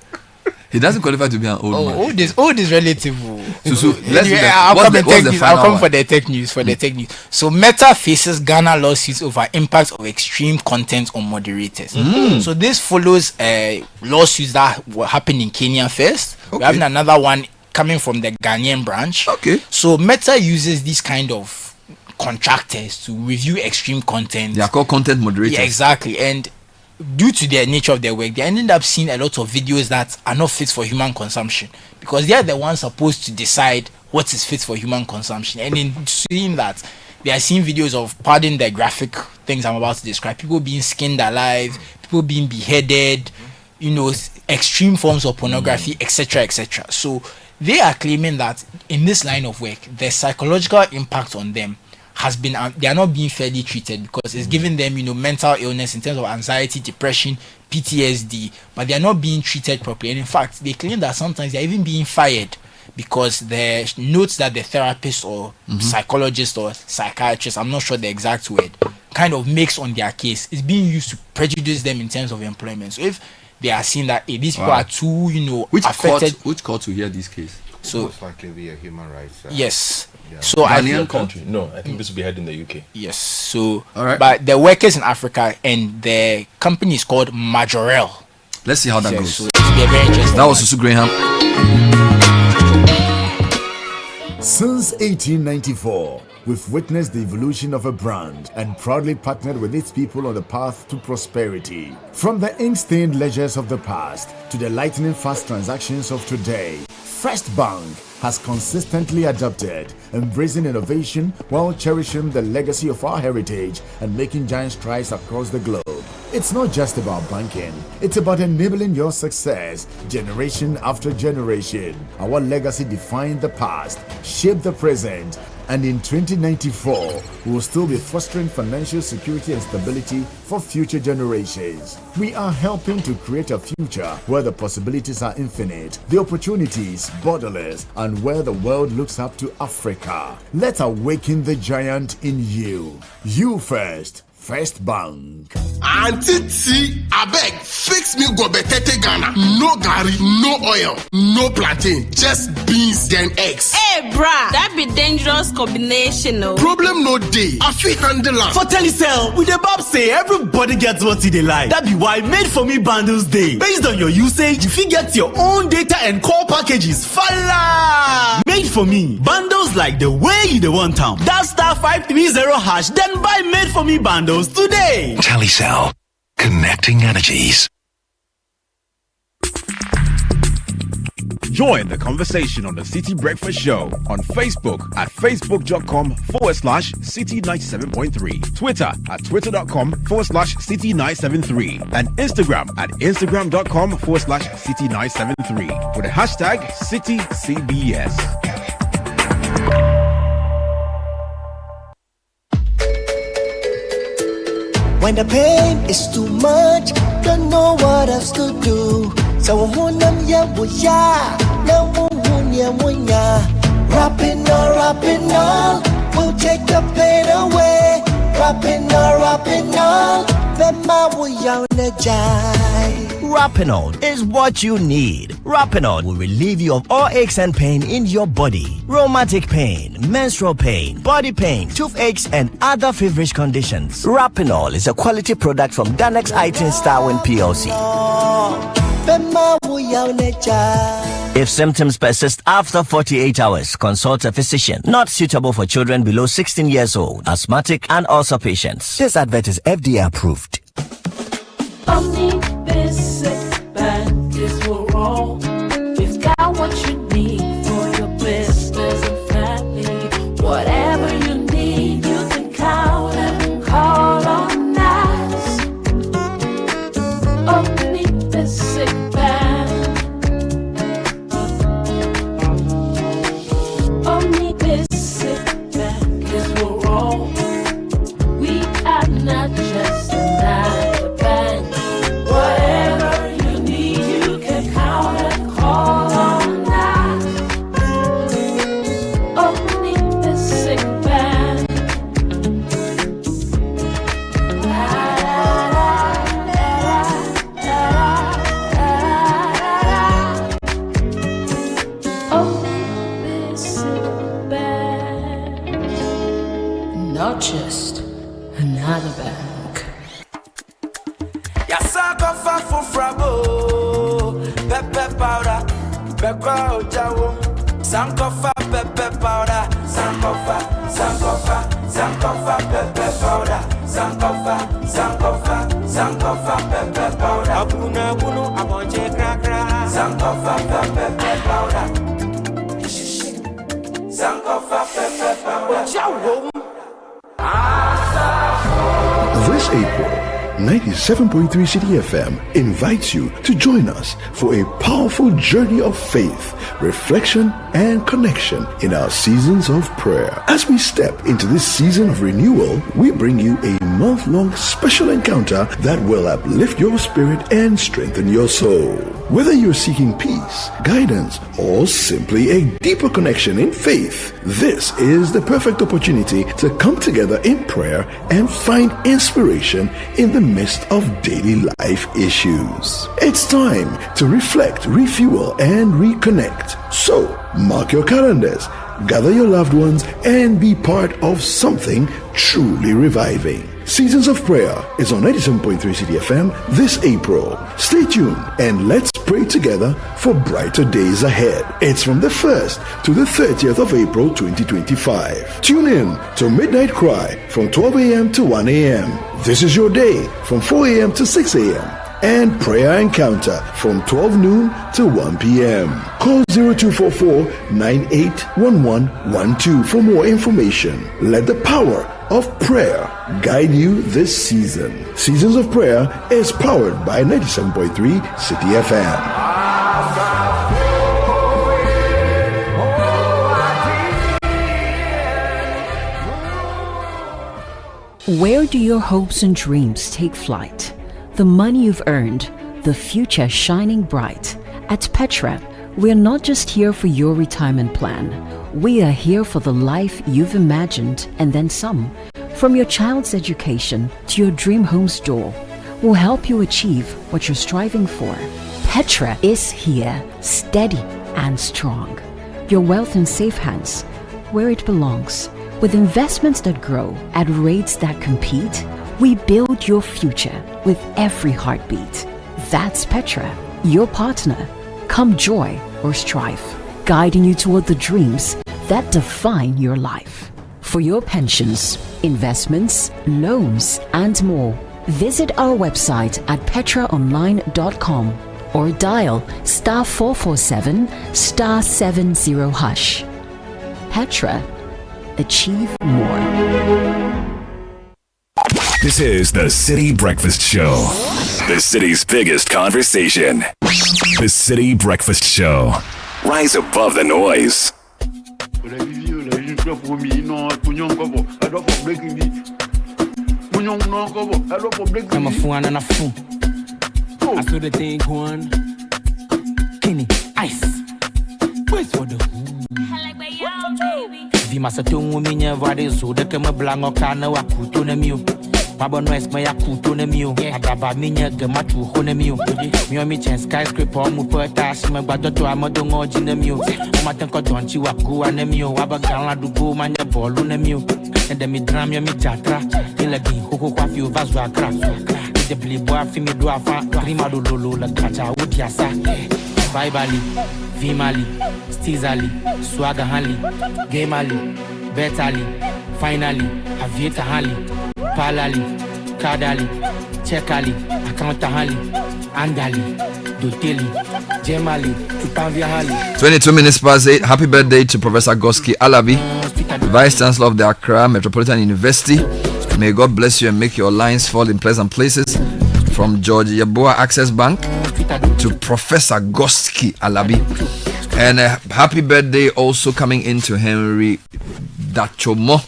[SPEAKER 2] He doesn't qualify to be an old man.
[SPEAKER 5] Old is relative.
[SPEAKER 2] So let's
[SPEAKER 5] I'll come for the tech news. So Meta faces Ghana lawsuits over impact of extreme content on moderators. So this follows lawsuits that were happening in Kenya first. We're having another one coming from the Ghanaian branch. So Meta uses these kind of contractors to review extreme content.
[SPEAKER 2] They are called content moderators.
[SPEAKER 5] Yeah, exactly. And due to the nature of their work, they ended up seeing a lot of videos that are not fit for human consumption, because they are the ones supposed to decide what is fit for human consumption. And in seeing that, they are seeing videos of, pardon the graphic things I'm about to describe, people being skinned alive, people being beheaded, extreme forms of pornography, etc., etc. So they are claiming that in this line of work, the psychological impact on them has been they are not being fairly treated because it's giving them, mental illness in terms of anxiety, depression, PTSD, but they are not being treated properly. And in fact, they claim that sometimes they are even being fired because the notes that the therapist or psychologist or psychiatrist, I'm not sure the exact word, kind of makes on their case is being used to prejudice them in terms of employment. So if they are seeing that these people are too, affected.
[SPEAKER 2] Which court to hear this case?
[SPEAKER 5] So
[SPEAKER 20] most likely be a human rights.
[SPEAKER 5] Yes.
[SPEAKER 20] Yeah.
[SPEAKER 5] So
[SPEAKER 22] Ghanaian country. No, I think this will be heard in the UK.
[SPEAKER 5] Yes. So,
[SPEAKER 2] all right.
[SPEAKER 5] But the workers in Africa and the company is called Majorel.
[SPEAKER 2] Let's see how that goes.
[SPEAKER 5] So it's very interesting.
[SPEAKER 2] That was Susu Graham.
[SPEAKER 3] Since 1894, we've witnessed the evolution of a brand and proudly partnered with its people on the path to prosperity. From the ink-stained ledgers of the past to the lightning-fast transactions of today, First Bank has consistently adapted, embracing innovation while cherishing the legacy of our heritage and making giant strides across the globe. It's not just about banking, it's about enabling your success generation after generation. Our legacy defined the past, shaped the present, and in 2094, we will still be fostering financial security and stability for future generations. We are helping to create a future where the possibilities are infinite, the opportunities borderless, and where the world looks up to Africa. Let's awaken the giant in you. You first. First Bank.
[SPEAKER 25] Auntie T, abeg, fix me gobetete Ghana. No gari, no oil, no plantain, just beans then eggs.
[SPEAKER 7] Hey, bruh, that be dangerous combination, no?
[SPEAKER 25] Problem no day. I feel handle am.
[SPEAKER 9] For Telecel, we the Bob say everybody gets what they like. That be why Made For Me bundles day. Based on your usage, you fit get your own data and call packages. Fala! Made For Me bundles like the way you the want town. That *530# then buy Made For Me bundles today.
[SPEAKER 1] Telecel, connecting energies.
[SPEAKER 15] Join the conversation on the City Breakfast Show on Facebook at facebook.com/City97.3, Twitter at twitter.com/City973, and Instagram at instagram.com/City973 with the hashtag CityCBS.
[SPEAKER 23] When the pain is too much, don't know what else to do. So wrapping all, we'll take the pain away. Rapping all,
[SPEAKER 24] Rapinol is what you need. Rapinol will relieve you of all aches and pain in your body. Rheumatic pain, menstrual pain, body pain, toothaches, and other feverish conditions. Rapinol is a quality product from Danex Itin Starwin PLC. If symptoms persist after 48 hours, consult a physician. Not suitable for children below 16 years old, asthmatic, and ulcer patients. This advert is FDA approved.
[SPEAKER 26] We've got what you need for your business and family. Whatever you need, you can count and call on us. Omni Basic Bank. Omni Basic Bank is we're all. We are not just another bank. Whatever you need, you can count and call on us. Omni Basic Bank. Omni Basic Bank. Not just another bank.
[SPEAKER 13] Yasakofa fufrabo, pepe powder, pekwa ojawo. Sankofa pepe powder, sankofa pepe powder, sankofa pepe powder. Abuna abonje krakra, sankofa pepe powder. Sankofa pepe powder. Ojawo.
[SPEAKER 18] This April, 97.3 Citi FM invites you to join us for a powerful journey of faith, reflection, and connection in our seasons of prayer. As we step into this season of renewal, we bring you a month-long special encounter that will uplift your spirit and strengthen your soul. Whether you're seeking peace, guidance, or simply a deeper connection in faith, this is the perfect opportunity to come together in prayer and find inspiration in the midst of daily life issues. It's time to reflect, refuel, and reconnect. So, mark your calendars, gather your loved ones, and be part of something truly reviving. Seasons of Prayer is on 97.3 Citi FM this April. Stay tuned and let's pray together for brighter days ahead. It's from the 1st to the 30th of April 2025. Tune in to Midnight Cry from 12 a.m. to 1 a.m. This is your day from 4 a.m. to 6 a.m. and Prayer Encounter from 12 noon to 1 p.m. Call 0244 981112 for more information. Let the power of prayer guide you this season. Seasons of Prayer is powered by 97.3 Citi FM.
[SPEAKER 4] Where do your hopes and dreams take flight? The money you've earned, the future shining bright. At Petra, we're not just here for your retirement plan. We are here for the life you've imagined and then some. From your child's education to your dream home's door, we'll help you achieve what you're striving for. Petra is here, steady and strong. Your wealth in safe hands, where it belongs. With investments that grow at rates that compete, we build your future with every heartbeat. That's Petra, your partner. Come joy or strife, guiding you toward the dreams that define your life. For your pensions, investments, loans, and more, visit our website at petraonline.com or dial *447 *70#. Petra, achieve more.
[SPEAKER 1] This is the Citi Breakfast Show, the city's biggest conversation. The Citi Breakfast Show. Rise above the noise.
[SPEAKER 6] I'm a fool and a fool. I saw the thing going. Kenny, ice. Where's for the Vimasa tungu minye vade zude keme blango kana wa kuto ne miu. Mabo no esme ya kuto ne miu. Adaba minye gema tu hone miu. Mio mi chen skyscraper mu peta shime gbado to amado ngoji ne miu. Oma tenko donchi wa kuwa ne miu. Waba gala dugo manye bolu ne miu. Ende mi dram yo mi jatra. Ile gi hoko kwa fi ova zwa kra. Ide playboy fi mi do afa. Prima do lolo la kacha udi asa. Vibali, Vimali, Stizali, Swagahali, Gamali, Betali, Finally, Avieta Hali, Palali, Kadali, Chekali, Akantahali, Andali, Doteli, Jemali, Tupavia Hali.
[SPEAKER 2] 22 minutes past 8. Happy birthday to Professor Goski Alabi, Vice Chancellor of the Accra Metropolitan University. May God bless you and make your lines fall in pleasant places. From George Yeboah Access Bank to Professor Goski Alabi. And happy birthday also coming into Henry Dachomo,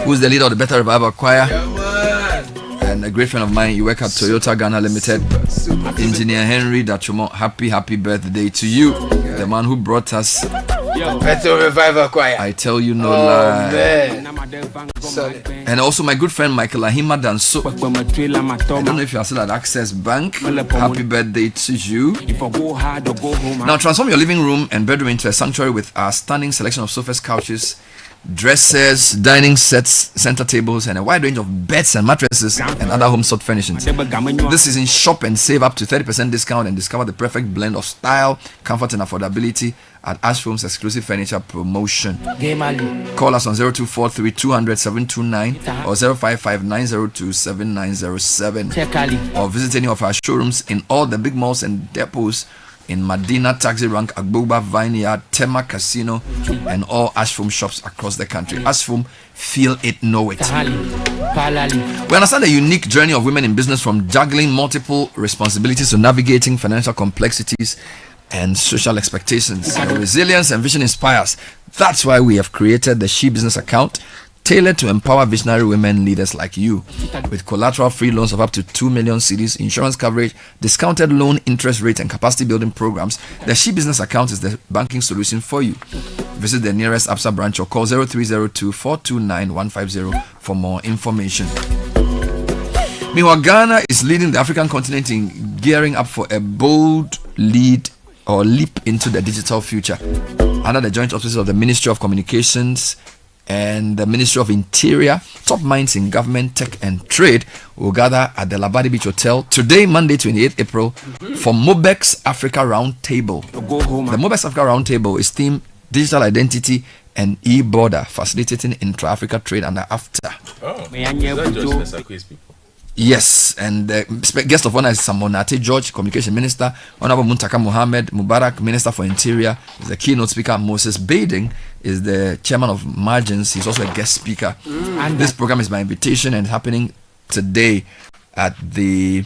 [SPEAKER 2] who's the leader of the Better Revival Choir. And a great friend of mine, you work at Toyota Ghana Limited. Engineer Henry Dachomo, happy birthday to you. The man who brought us
[SPEAKER 21] Better Revival Choir.
[SPEAKER 2] I tell you no lie.
[SPEAKER 21] Man. Solid.
[SPEAKER 2] And also my good friend Michael Ahima Danso. I don't know if you are still at Access Bank. Happy birthday to you. Now transform your living room and bedroom into a sanctuary with our stunning selection of sofas, couches, dressers, dining sets, center tables, and a wide range of beds and mattresses and other home stock furnishings. This is in shop and save up to 30% discount and discover the perfect blend of style, comfort, and affordability at Ashfield's exclusive furniture promotion. Call us on 0243 200 729 or 055 902 7907 or visit any of our showrooms in all the big malls and depots in Medina, Taxi Rank, Agboba, Vineyard, Tema Casino, and all Ashfom shops across the country. Ashfom, feel it, know it. We understand the unique journey of women in business, from juggling multiple responsibilities to navigating financial complexities and social expectations. Your resilience and vision inspires. That's why we have created the She Business account, tailored to empower visionary women leaders like you. With collateral-free loans of up to 2 million cedis, insurance coverage, discounted loan interest rate, and capacity building programs, the She Business account is the banking solution for you. Visit the nearest ABSA branch or call 0302-429-150 for more information. Meanwhile, Ghana is leading the African continent in gearing up for a bold leap into the digital future. Under the joint auspices of the Ministry of Communications and the Ministry of Interior, top minds in government, tech and trade will gather at the Labadi Beach Hotel today, Monday 28 April, for Mobex Africa Roundtable. The Mobex Africa Roundtable is themed Digital Identity and E-Border, facilitating intra-Africa trade and AFTA.
[SPEAKER 22] Oh, is that just Mesakwe's people?
[SPEAKER 2] Yes, and the guest of honor is Samonate George, Communication Minister. Honorable Muntaka Mohammed Mubarak, Minister for Interior, is the keynote speaker. Moses Bading is the chairman of Margins. He's also a guest speaker. And this program is by invitation and happening today at the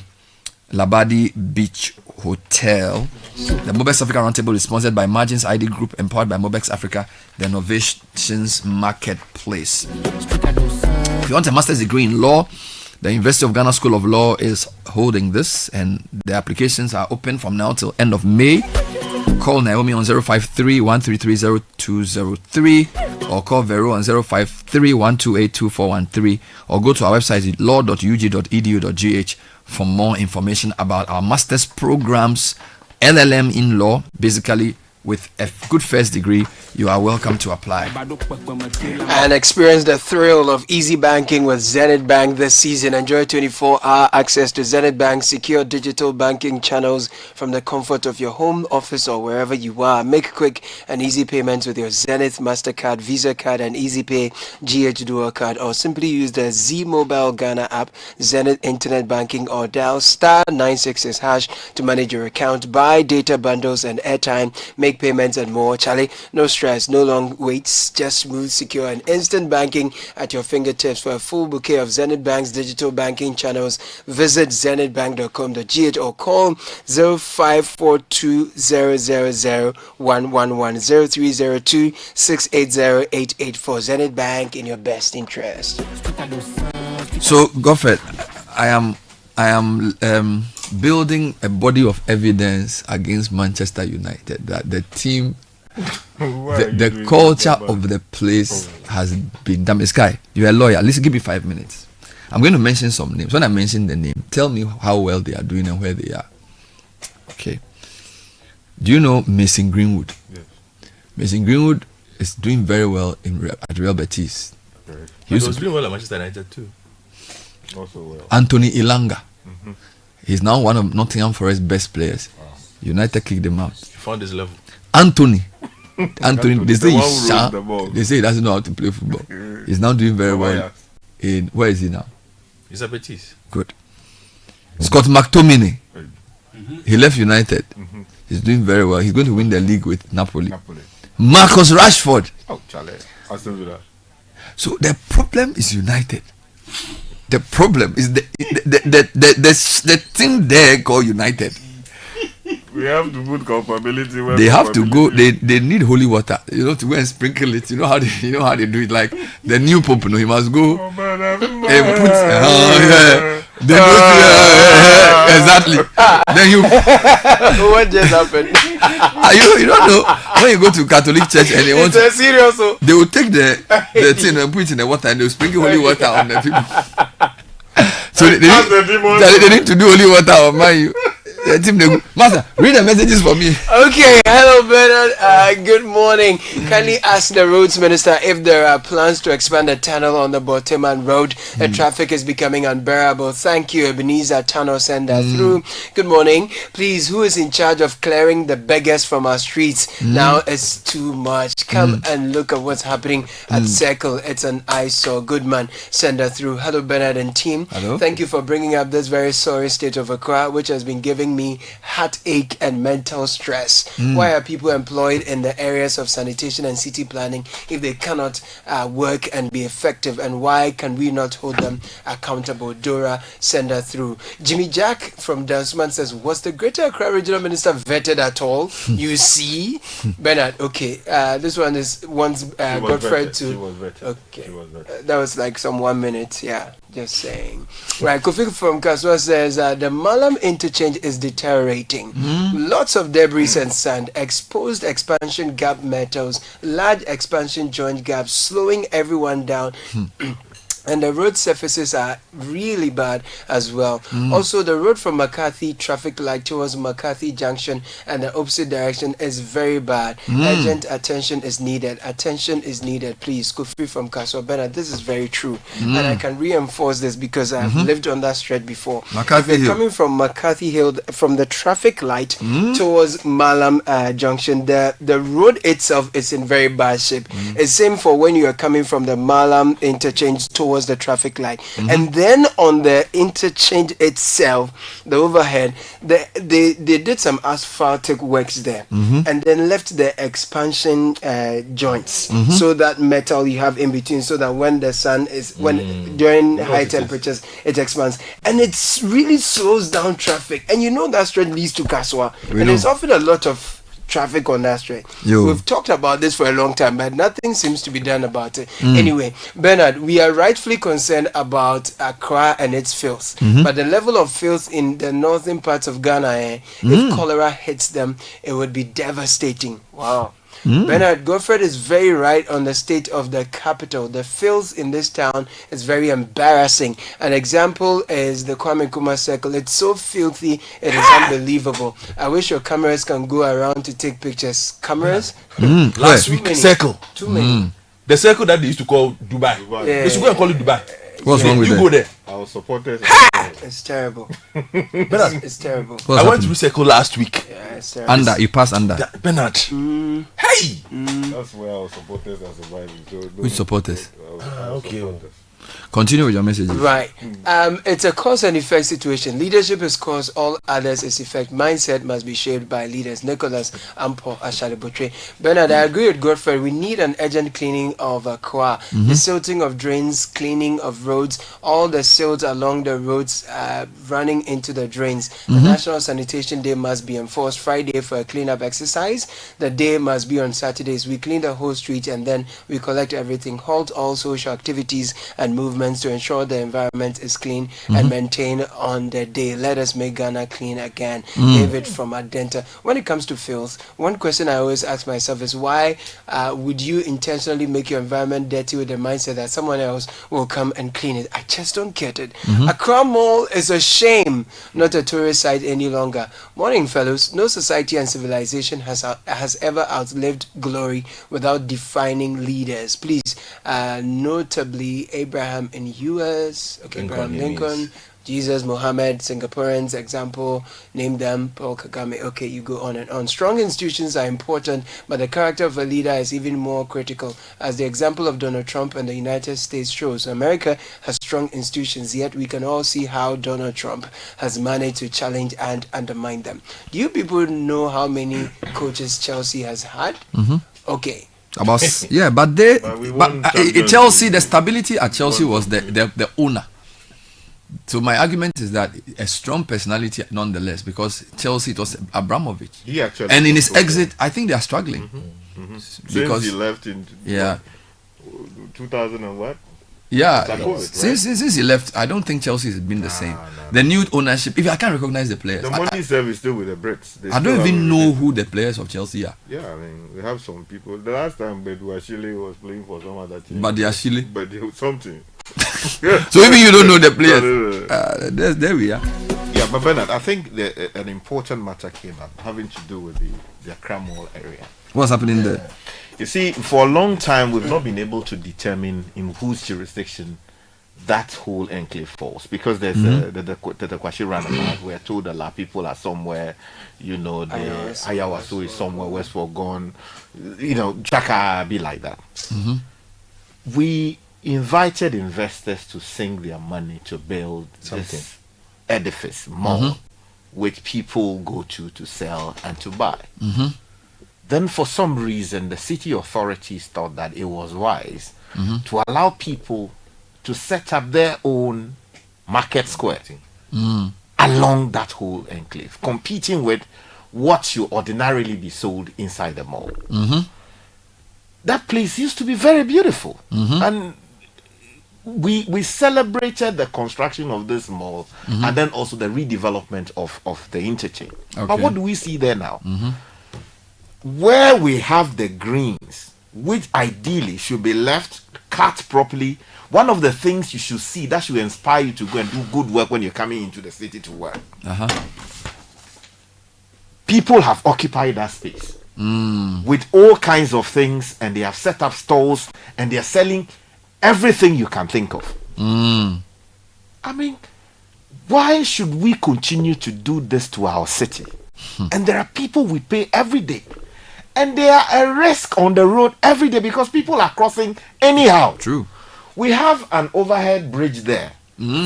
[SPEAKER 2] Labadi Beach Hotel. The Mobex Africa Roundtable is sponsored by Margins ID Group, empowered by Mobex Africa, the Innovations Marketplace. If you want a master's degree in law, the University of Ghana School of Law is holding this, and the applications are open from now till end of May. Call Naomi on 053-133-0203 or call Vero on 053-128-2413 or go to our website law.ug.edu.gh for more information about our master's programs. LLM in law, basically with a good first degree, you are welcome to apply.
[SPEAKER 21] And experience the thrill of easy banking with Zenith Bank this season. Enjoy 24-hour access to Zenith Bank's secure digital banking channels from the comfort of your home, office, or wherever you are. Make quick and easy payments with your Zenith MasterCard, Visa Card, and EasyPay GH Dual Card, or simply use the Z Mobile Ghana app, Zenith Internet Banking, or dial *966# to manage your account, buy data bundles and airtime, make payments and more. Charlie, no stress, no long waits, just smooth, secure, and instant banking at your fingertips. For a full bouquet of Zenith Bank's digital banking channels, visit zenithbank.com.gh or call 0542000111 0302-680-884. Zenith Bank, in your best interest.
[SPEAKER 2] So, Godfred, I am building a body of evidence against Manchester United that the team, the culture of the place has been damaged. Sky, you're a lawyer. Listen, give me 5 minutes. I'm going to mention some names. When I mention the name, tell me how well they are doing and where they are. Okay. Do you know Mason Greenwood?
[SPEAKER 22] Yes.
[SPEAKER 2] Mason Greenwood is doing very well at Real Betis.
[SPEAKER 22] He was doing well at Manchester United too. Also well.
[SPEAKER 2] Anthony Ilanga. Mm-hmm. He's now one of Nottingham Forest's best players. Wow. United kicked him out.
[SPEAKER 22] He found his level.
[SPEAKER 2] Anthony, they say they say he doesn't know how to play football. He's now doing very well. Where is he now?
[SPEAKER 22] He's at Betis.
[SPEAKER 2] Good. Scott McTominay. He left United. He's doing very well. He's going to win the league with Napoli. Marcus Rashford.
[SPEAKER 22] Oh, Charlie. I'll still do that.
[SPEAKER 2] So the problem is United. The problem is the thing there called United.
[SPEAKER 22] We have to put culpability where
[SPEAKER 2] they have to go. They need holy water, to go and sprinkle it. You know how they do it. Like the new pope, he must go and put. Exactly. Then you.
[SPEAKER 21] What just happened?
[SPEAKER 2] You don't know when you go to Catholic church and they want.
[SPEAKER 21] It's serious.
[SPEAKER 2] They will take the thing and put it in the water and they will sprinkle holy water on the people. So they need to do holy water on man. Master, read the messages for me.
[SPEAKER 21] Okay, hello Bernard. Good morning. Kindly ask the roads minister if there are plans to expand the tunnel on the Boteman Road. The traffic is becoming unbearable. Thank you, Ebenezer Tunnel. Send that through. Good morning. Please, who is in charge of clearing the beggars from our streets? Now it's too much. Come and look at what's happening at Circle. It's an eyesore. Good man. Send that through. Hello Bernard and team.
[SPEAKER 2] Hello.
[SPEAKER 21] Thank you for bringing up this very sorry state of Accra, which has been giving me heartache and mental stress. Why are people employed in the areas of sanitation and city planning if they cannot work and be effective? And why can we not hold them accountable? Dora, send her through. Jimmy Jack from Dansman says, was the Greater Accra Regional Minister vetted at all? You see? Bernard, okay. This one is once Godfred to...
[SPEAKER 20] She was vetted.
[SPEAKER 21] Okay.
[SPEAKER 20] She was vetted.
[SPEAKER 21] That was like some 1 minute. Yeah, just saying. Right, Kofi from Kaswa says, the Malam interchange is deteriorating. Lots of debris and sand, exposed expansion gap metals, large expansion joint gaps, slowing everyone down. And the road surfaces are really bad as well. Also, the road from McCarthy traffic light towards McCarthy Junction and the opposite direction is very bad. Urgent attention is needed. Attention is needed, please. Kofi from Kaswa. Bernard, this is very true. And I can reinforce this because I've lived on that stretch before.
[SPEAKER 2] McCarthy
[SPEAKER 21] if you're
[SPEAKER 2] Hill.
[SPEAKER 21] coming from McCarthy Hill, from the traffic light towards Malam Junction, the road itself is in very bad shape. It's same for when you are coming from the Malam interchange towards the traffic light, and then on the interchange itself, the overhead, they did some asphaltic works there, and then left the expansion joints, so that metal you have in between, so that when the sun is during high temperatures, it expands, and it really slows down traffic. And you know that stretch leads to Kaswa, and there's often a lot of traffic on that stretch. We've talked about this for a long time, but nothing seems to be done about it. Anyway, Bernard, we are rightfully concerned about Accra and its filth, but the level of filth in the northern parts of Ghana, if cholera hits them, it would be devastating. Wow. Bernard, Godfred is very right on the state of the capital. The filth in this town is very embarrassing. An example is the Kwame Nkrumah Circle. It's so filthy, it is unbelievable. I wish your cameras can go around to take pictures. Cameras?
[SPEAKER 22] Last week, circle.
[SPEAKER 21] Too many.
[SPEAKER 22] The circle that they used to call Dubai.
[SPEAKER 21] Yeah.
[SPEAKER 22] They should go and call it Dubai.
[SPEAKER 2] What's wrong with
[SPEAKER 22] you
[SPEAKER 2] that?
[SPEAKER 22] go there.
[SPEAKER 20] Our supporters.
[SPEAKER 21] It's terrible.
[SPEAKER 22] Bernard,
[SPEAKER 21] It's terrible.
[SPEAKER 2] What's
[SPEAKER 22] I went
[SPEAKER 2] happening?
[SPEAKER 22] to circle last week.
[SPEAKER 21] Yeah, it's terrible.
[SPEAKER 2] Under, you pass under.
[SPEAKER 22] Bernard. Hey!
[SPEAKER 20] That's where our supporters are surviving. So
[SPEAKER 2] Which supporters?
[SPEAKER 22] Okay.
[SPEAKER 2] Continue with your message.
[SPEAKER 21] Right. It's a cause and effect situation. Leadership is cause, all others is effect. Mindset must be shaped by leaders. Nicholas Ampo Ashalibutre. Bernard, I agree with Godfrey. We need an urgent cleaning of Accra. The silting of drains, cleaning of roads, all the silt along the roads running into the drains. The National Sanitation Day must be enforced. Friday for a cleanup exercise. The day must be on Saturdays. We clean the whole street and then we collect everything. Halt all social activities and movements to ensure the environment is clean and maintained on the day. Let us make Ghana clean again. David from Adenta. When it comes to filth, one question I always ask myself is why would you intentionally make your environment dirty with the mindset that someone else will come and clean it? I just don't get it. Accra Mall is a shame, not a tourist site any longer. Morning, fellows. No society and civilization has ever outlived glory without defining leaders. Please, notably Abraham in US, Abraham Lincoln, Jesus, Mohammed, Singaporeans, example, name them, Paul Kagame. Okay, you go on and on. Strong institutions are important, but the character of a leader is even more critical. As the example of Donald Trump and the United States shows, America has strong institutions, yet we can all see how Donald Trump has managed to challenge and undermine them. Do you people know how many coaches Chelsea has had? Okay.
[SPEAKER 2] But Chelsea, the stability at Chelsea was the owner. So my argument is that a strong personality nonetheless, because Chelsea, it was Abramovich. And in his exit, I think they are struggling.
[SPEAKER 20] Because he left in 2000 and what?
[SPEAKER 2] Yeah,
[SPEAKER 20] COVID,
[SPEAKER 2] since he left, I don't think Chelsea has been the same. The new ownership, if I can't recognize the players,
[SPEAKER 20] the money service is still with the Brits.
[SPEAKER 2] I don't even know who the players of Chelsea are.
[SPEAKER 20] Yeah, I mean, we have some people. The last time Beduashile was playing for some other team.
[SPEAKER 2] But
[SPEAKER 20] something.
[SPEAKER 2] So even you don't know the players. There we are.
[SPEAKER 20] Yeah, but Bernard, I think an important matter came up having to do with the Accra Mall area.
[SPEAKER 2] What's happening there?
[SPEAKER 20] You see, for a long time, we've not been able to determine in whose jurisdiction that whole enclave falls, because there's the Kwashi roundabout. We're told a lot of people are somewhere, the Ayawaso is somewhere, West Forgon, Chaka be like that. We invited investors to sink their money to build this edifice mall which people go to sell and to buy.
[SPEAKER 2] Mm-hmm.
[SPEAKER 20] Then for some reason, the city authorities thought that it was wise
[SPEAKER 2] Mm-hmm.
[SPEAKER 20] to allow people to set up their own market square along that whole enclave, competing with what should ordinarily be sold inside the mall.
[SPEAKER 2] Mm-hmm.
[SPEAKER 20] That place used to be very beautiful.
[SPEAKER 2] Mm-hmm.
[SPEAKER 20] And we celebrated the construction of this mall and then also the redevelopment of the interchange. But
[SPEAKER 2] Okay.
[SPEAKER 20] what do we see there now?
[SPEAKER 2] Mm-hmm.
[SPEAKER 20] Where we have the greens, which ideally should be left cut properly, one of the things you should see that should inspire you to go and do good work when you're coming into the city to work.
[SPEAKER 2] Uh-huh.
[SPEAKER 20] People have occupied that space
[SPEAKER 2] Mm.
[SPEAKER 20] with all kinds of things, and they have set up stalls and they are selling everything you can think of.
[SPEAKER 2] Mm.
[SPEAKER 20] I mean, why should we continue to do this to our city? And there are people we pay every day, and they are a risk on the road every day because people are crossing anyhow.
[SPEAKER 2] True.
[SPEAKER 20] We have an overhead bridge there,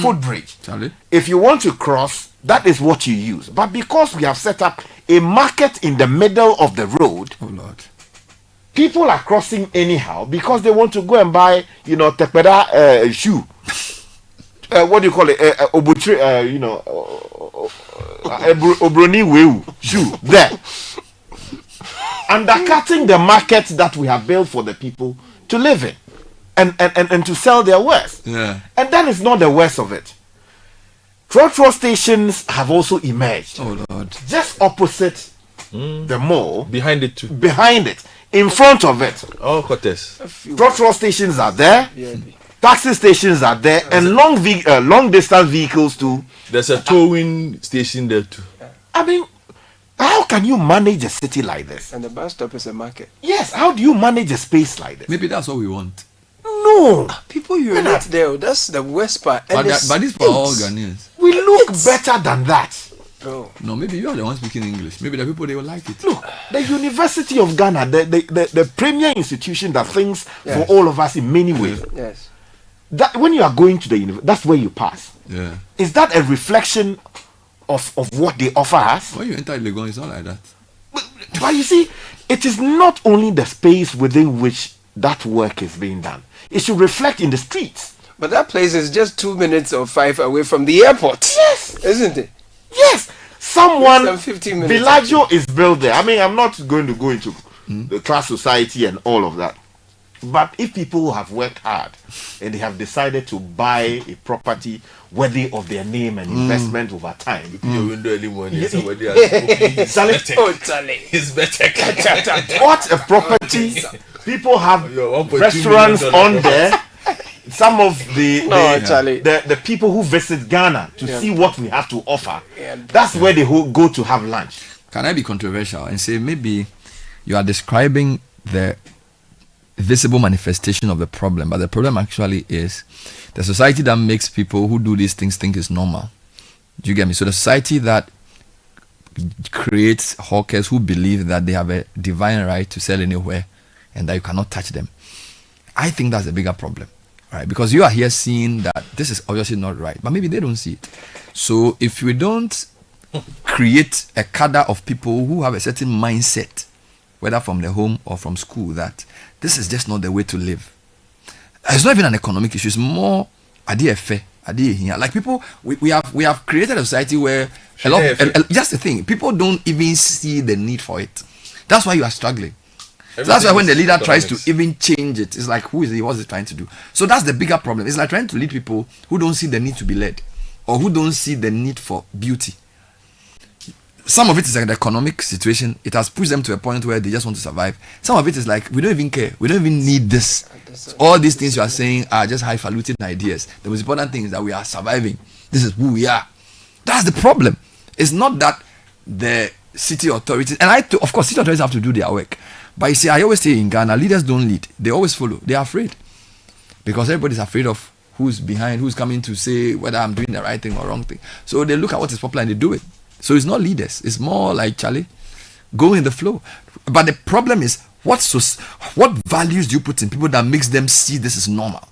[SPEAKER 20] footbridge.
[SPEAKER 2] Charlie.
[SPEAKER 20] If you want to cross, that is what you use. But because we have set up a market in the middle of the road,
[SPEAKER 2] Oh Lord.
[SPEAKER 20] people are crossing anyhow because they want to go and buy, tekpeda shoe. What do you call it? Obutri, Obroni Weu shoe there. Undercutting the market that we have built for the people to live in and to sell their wares.
[SPEAKER 2] Yeah.
[SPEAKER 20] And that is not the worst of it. Trotro stations have also emerged.
[SPEAKER 2] Oh Lord.
[SPEAKER 20] Just opposite the mall.
[SPEAKER 22] Behind it too.
[SPEAKER 20] Behind it. In front of it.
[SPEAKER 22] Oh, Cortes.
[SPEAKER 20] Trotro stations are there. Taxi stations are there. And long distance vehicles too.
[SPEAKER 22] There's a towing station there too.
[SPEAKER 20] I mean, how can you manage a city like this?
[SPEAKER 21] And the bus stop is a market.
[SPEAKER 20] Yes, how do you manage a space like this?
[SPEAKER 2] Maybe that's what we want.
[SPEAKER 20] No.
[SPEAKER 21] People urinate there. That's the worst part. And
[SPEAKER 2] But this for all Ghanaians.
[SPEAKER 20] We look better than that.
[SPEAKER 21] Bro.
[SPEAKER 2] No, maybe you are the one speaking English. Maybe the people, they will like it.
[SPEAKER 20] Look, the University of Ghana, the premier institution that thinks for all of us in many ways.
[SPEAKER 21] Yes.
[SPEAKER 20] That when you are going to the university, that's where you pass.
[SPEAKER 2] Yeah.
[SPEAKER 20] Is that a reflection of what they offer us?
[SPEAKER 2] When you enter Legon, it's not like that.
[SPEAKER 20] But you see, it is not only the space within which that work is being done. It should reflect in the streets.
[SPEAKER 21] But that place is just 2 minutes or 5 away from the airport.
[SPEAKER 20] Yes.
[SPEAKER 21] Isn't it?
[SPEAKER 20] Yes. Someone,
[SPEAKER 21] Some 15 minutes.
[SPEAKER 20] Villaggio is built there. I mean, I'm not going to go into the class society and all of that. But if people have worked hard and they have decided to buy a property worthy of their name and investment over time,
[SPEAKER 22] Your window early morning, somebody
[SPEAKER 20] it's better. What a property! People have restaurants on there. Some of the people who visit Ghana to see what we have to offer, that's where they go to have lunch.
[SPEAKER 2] Can I be controversial and say maybe you are describing the visible manifestation of the problem, but the problem actually is the society that makes people who do these things think is normal. Do you get me? So the society that creates hawkers who believe that they have a divine right to sell anywhere and that you cannot touch them. I think that's a bigger problem, right? Because you are here seeing that this is obviously not right, but maybe they don't see it. So if we don't create a cadre of people who have a certain mindset, whether from the home or from school, that this is just not the way to live. It's not even an economic issue. It's more like people. We have created a society where just the thing. People don't even see the need for it. That's why you are struggling. So that's why when the leader tries to even change it, it's like, who is he? What's he trying to do? So that's the bigger problem. It's like trying to lead people who don't see the need to be led, or who don't see the need for beauty. Some of it is like the economic situation. It has pushed them to a point where they just want to survive. Some of it is like, we don't even care. We don't even need this. All these things you are saying are just highfalutin ideas. The most important thing is that we are surviving. This is who we are. That's the problem. It's not that the city authorities, and of course, city authorities have to do their work. But you see, I always say in Ghana, leaders don't lead. They always follow. They are afraid. Because everybody's afraid of who's behind, who's coming to say whether I'm doing the right thing or wrong thing. So they look at what is popular and they do it. So it's not leaders. It's more like, Charlie, go in the flow. But the problem is, what values do you put in people that makes them see this is normal?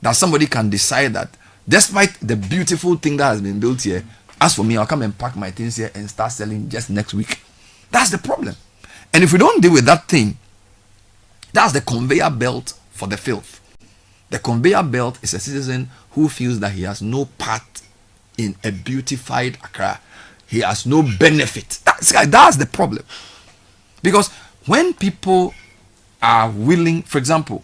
[SPEAKER 2] That somebody can decide that despite the beautiful thing that has been built here, As for me, I'll come and pack my things here and start selling just next week. That's the problem. And if we don't deal with that thing, that's the conveyor belt for the filth. The conveyor belt is a citizen who feels that he has no part in a beautified Accra. He has no benefit. That's the problem. Because when people are willing, for example,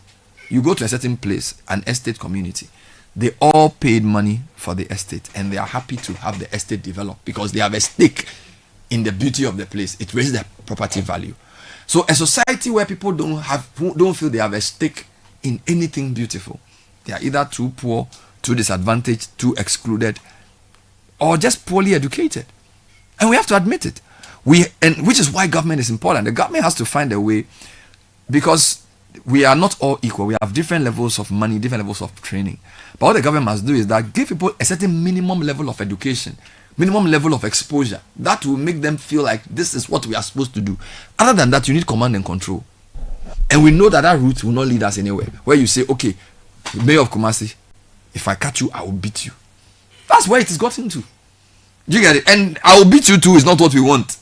[SPEAKER 2] you go to a certain place, an estate community, they all paid money for the estate and they are happy to have the estate developed because they have a stake in the beauty of the place. It raises the property value. So a society where people don't feel they have a stake in anything beautiful, they are either too poor, too disadvantaged, too excluded, or just poorly educated. And we have to admit it. Which is why government is important. The government has to find a way, because we are not all equal. We have different levels of money, different levels of training. But what the government must do is that give people a certain minimum level of education, minimum level of exposure that will make them feel like this is what we are supposed to do. Other than that, you need command and control. And we know that route will not lead us anywhere. Where you say, okay, Mayor of Kumasi, if I catch you, I will beat you. That's where it has gotten to. Do you get it? And I will beat you too is not what we want.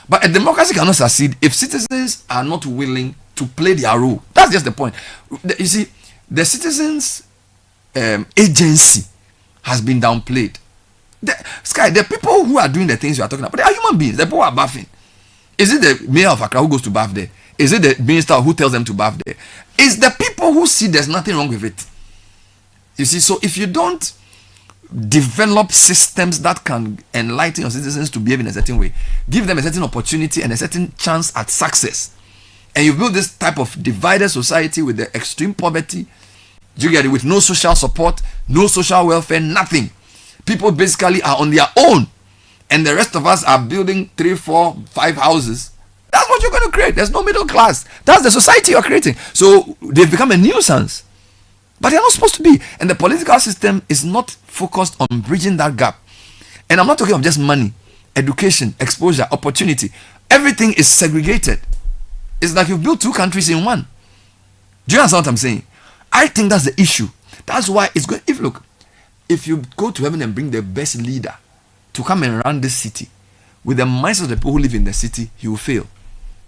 [SPEAKER 2] But a democracy cannot succeed if citizens are not willing to play their role. That's just the point. You see, the citizens' agency has been downplayed. The people who are doing the things you are talking about, they are human beings. The people who are bathing. Is it the mayor of Accra who goes to bath there? Is it the minister who tells them to bath there? It's the people who see there's nothing wrong with it. You see, so if you don't develop systems that can enlighten your citizens to behave in a certain way, give them a certain opportunity and a certain chance at success, and you build this type of divided society with the extreme poverty, you get it, with no social support, no social welfare, nothing. People basically are on their own, and the rest of us are building 3, 4, 5 houses. That's what you're going to create. There's no middle class. That's the society you're creating. So they've become a nuisance. But they're not supposed to be. And the political system is not focused on bridging that gap. And I'm not talking of just money, education, exposure, opportunity. Everything is segregated. It's like you've built 2 countries in one. Do you understand what I'm saying? I think that's the issue. That's why it's going. If you go to heaven and bring the best leader to come and run this city, with the minds of the people who live in the city, he will fail.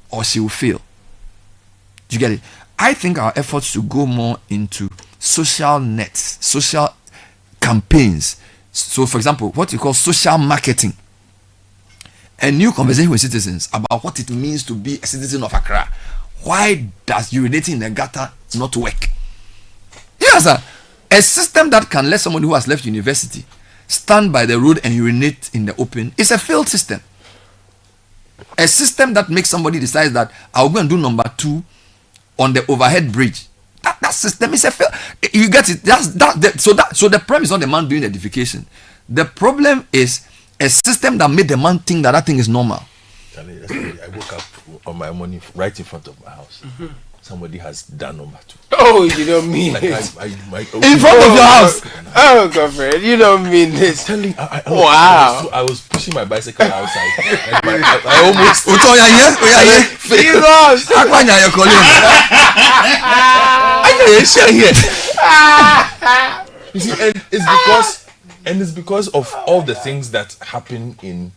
[SPEAKER 2] Or she will fail. Do you get it? I think our efforts should go more into social nets, social campaigns. So, for example, what you call social marketing. A new conversation with citizens about what it means to be a citizen of Accra. Why does urinating in the gutter not work? Yes, sir. A system that can let somebody who has left university stand by the road and urinate in the open is a failed system. A system that makes somebody decide that I'll go and do number 2 on the overhead bridge. That system is a fail. You get it? So the problem is not the man doing the edification. The problem is a system that made the man think that thing is normal.
[SPEAKER 22] I woke up on my morning right in front of my house. Mm-hmm. Somebody has done number 2.
[SPEAKER 21] Oh, you don't mean
[SPEAKER 22] like
[SPEAKER 21] it.
[SPEAKER 22] In
[SPEAKER 21] front of your house. Oh, girlfriend, you don't mean this. Wow.
[SPEAKER 22] I was pushing my bicycle outside. I almost. You see, and it's because of all the things that happen in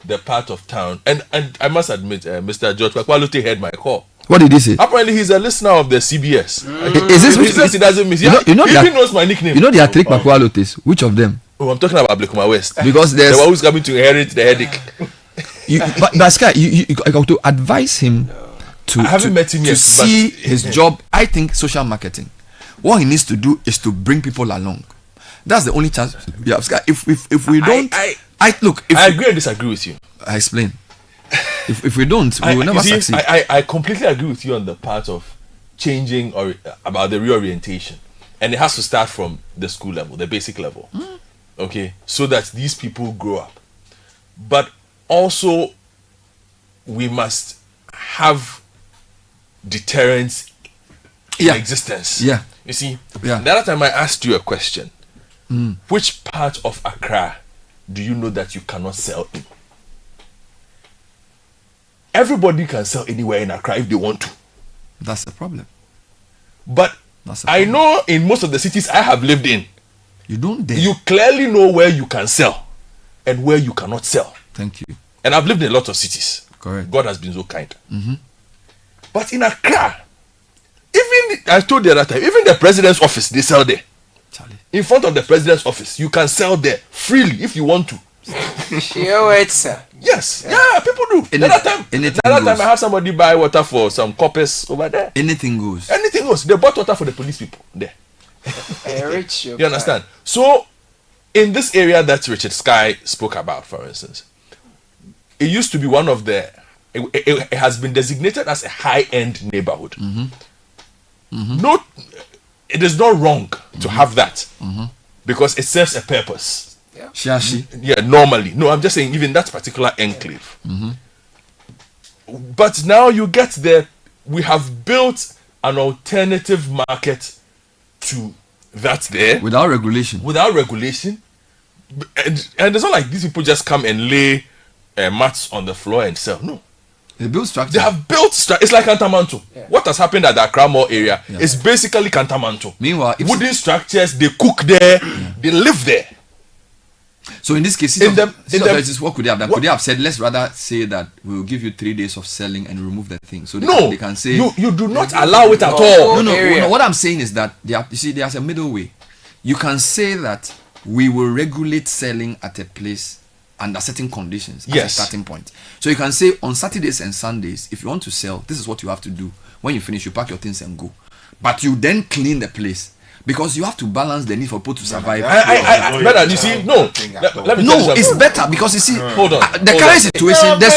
[SPEAKER 22] the part of town. And I must admit, Mr. George Kwakwalote heard my call.
[SPEAKER 2] What did he say?
[SPEAKER 22] Apparently, he's a listener of the CBS.
[SPEAKER 2] Is this
[SPEAKER 22] which he doesn't miss? He knows my nickname.
[SPEAKER 2] You know there are 3 Kwakwalotes. Which of them?
[SPEAKER 22] Oh, I'm talking about Blekuma West.
[SPEAKER 2] Because there's
[SPEAKER 22] the one who's coming to inherit the headache.
[SPEAKER 2] But Sky, you got to advise him to.
[SPEAKER 22] I haven't met him yet.
[SPEAKER 2] To see his job. I think social marketing. What he needs to do is to bring people along. That's the only chance. Yeah, Sky. If we don't, I
[SPEAKER 22] agree and disagree with you.
[SPEAKER 2] I explain. If we don't, we will never succeed.
[SPEAKER 22] I completely agree with you on the part of changing or about the reorientation, and it has to start from the school level, the basic level, okay, so that these people grow up. But also, we must have deterrence in existence.
[SPEAKER 2] Yeah,
[SPEAKER 22] you see.
[SPEAKER 2] Yeah.
[SPEAKER 22] The other time I asked you a question, which part of Accra do you know that you cannot sell in? Everybody can sell anywhere in Accra if they want to.
[SPEAKER 2] That's the problem.
[SPEAKER 22] But I know in most of the cities I have lived in,
[SPEAKER 2] you don't dare.
[SPEAKER 22] You clearly know where you can sell. and where you cannot sell.
[SPEAKER 2] Thank you.
[SPEAKER 22] And I've lived in a lot of cities.
[SPEAKER 2] Correct.
[SPEAKER 22] God has been so kind.
[SPEAKER 2] Mm-hmm.
[SPEAKER 22] But in Accra, even I told you the other time, even the president's office, they sell there.
[SPEAKER 2] Charlie.
[SPEAKER 22] In front of the president's office, you can sell there freely if you want to. Yes. Yeah, people do. The other time I had somebody buy water for some coppers over there.
[SPEAKER 2] Anything goes.
[SPEAKER 22] Anything goes. They bought water for the police people there. You understand? So, in this area that Richard Sky spoke about, for instance, it used to be one of the. It has been designated as a high-end neighborhood.
[SPEAKER 2] Mm-hmm. Mm-hmm.
[SPEAKER 22] No, it is not wrong to have that because it serves a purpose. Yeah, normally. No, I'm just saying, even that particular enclave. But now you get there, we have built an alternative market to that there.
[SPEAKER 2] Without regulation.
[SPEAKER 22] Without regulation. And it's not like these people just come and lay mats on the floor and sell. No.
[SPEAKER 2] They build structure.
[SPEAKER 22] They have built structure. It's like Kantamanto. Yeah. What has happened at the Accra Mall area is basically Kantamanto.
[SPEAKER 2] Meanwhile,
[SPEAKER 22] wooden structures, they cook there, they live there.
[SPEAKER 2] So in this case, what could they have done? Could they have said, let's rather say that we will give you 3 days of selling and remove the thing? So they can say
[SPEAKER 22] you do not allow it at all.
[SPEAKER 2] No. What I'm saying is that there's a middle way. You can say that we will regulate selling at a place under certain conditions as a starting point. So you can say on Saturdays and Sundays, if you want to sell, this is what you have to do. When you finish, you pack your things and go. But you then clean the place. Because you have to balance the need for people to survive.
[SPEAKER 22] Better, you see, no. Let me
[SPEAKER 2] it's better because you see,
[SPEAKER 22] hold on.
[SPEAKER 2] The current situation, there's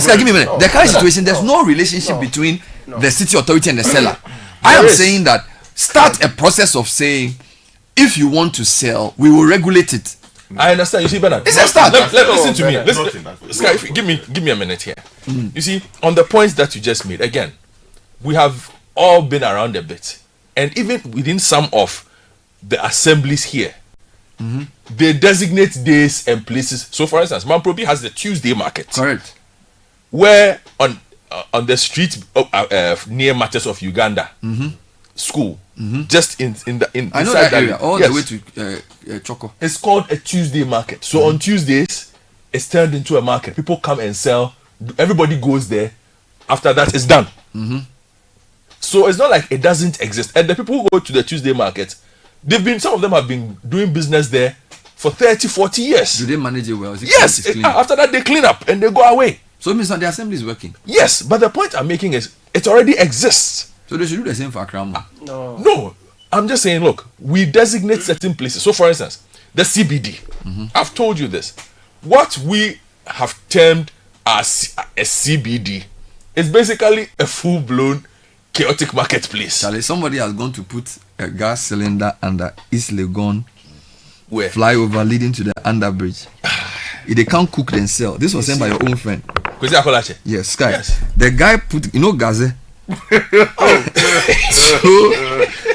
[SPEAKER 2] Sky, give me a minute. The current situation, there's no relationship between the city authority and the seller. I am saying that start a process of saying, if you want to sell, we will regulate it.
[SPEAKER 22] I understand. You see, Bernard.
[SPEAKER 2] It's a start.
[SPEAKER 22] Listen to me. Sky, give me a minute here. You see, on the points that you just made, again, we have all been around a bit. And even within some of the assemblies here, they designate days and places. So, for instance, Mamprobi has the Tuesday market.
[SPEAKER 2] Correct.
[SPEAKER 22] Where on the street near Matters of Uganda school, just in
[SPEAKER 2] I know that area, all the way to Choco.
[SPEAKER 22] It's called a Tuesday market. So on Tuesdays, it's turned into a market. People come and sell. Everybody goes there. After that, it's done. So it's not like it doesn't exist. And the people who go to the Tuesday market, some of them have been doing business there for 30, 40 years.
[SPEAKER 2] Do they manage it well?
[SPEAKER 22] Yes. After that, they clean up and they go away.
[SPEAKER 2] So it means that the assembly is working.
[SPEAKER 22] Yes, but the point I'm making is it already exists.
[SPEAKER 2] So they should do the same for Accra Mall.
[SPEAKER 22] No. I'm just saying, look, we designate certain places. So for instance, the CBD. I've told you this. What we have termed as a CBD is basically a full-blown chaotic marketplace.
[SPEAKER 2] Charlie, somebody has gone to put a gas cylinder under East Legon flyover leading to the underbridge. If they can't cook then sell. This was sent by your own friend. Yes, Sky. Yes. The guy put, gaze.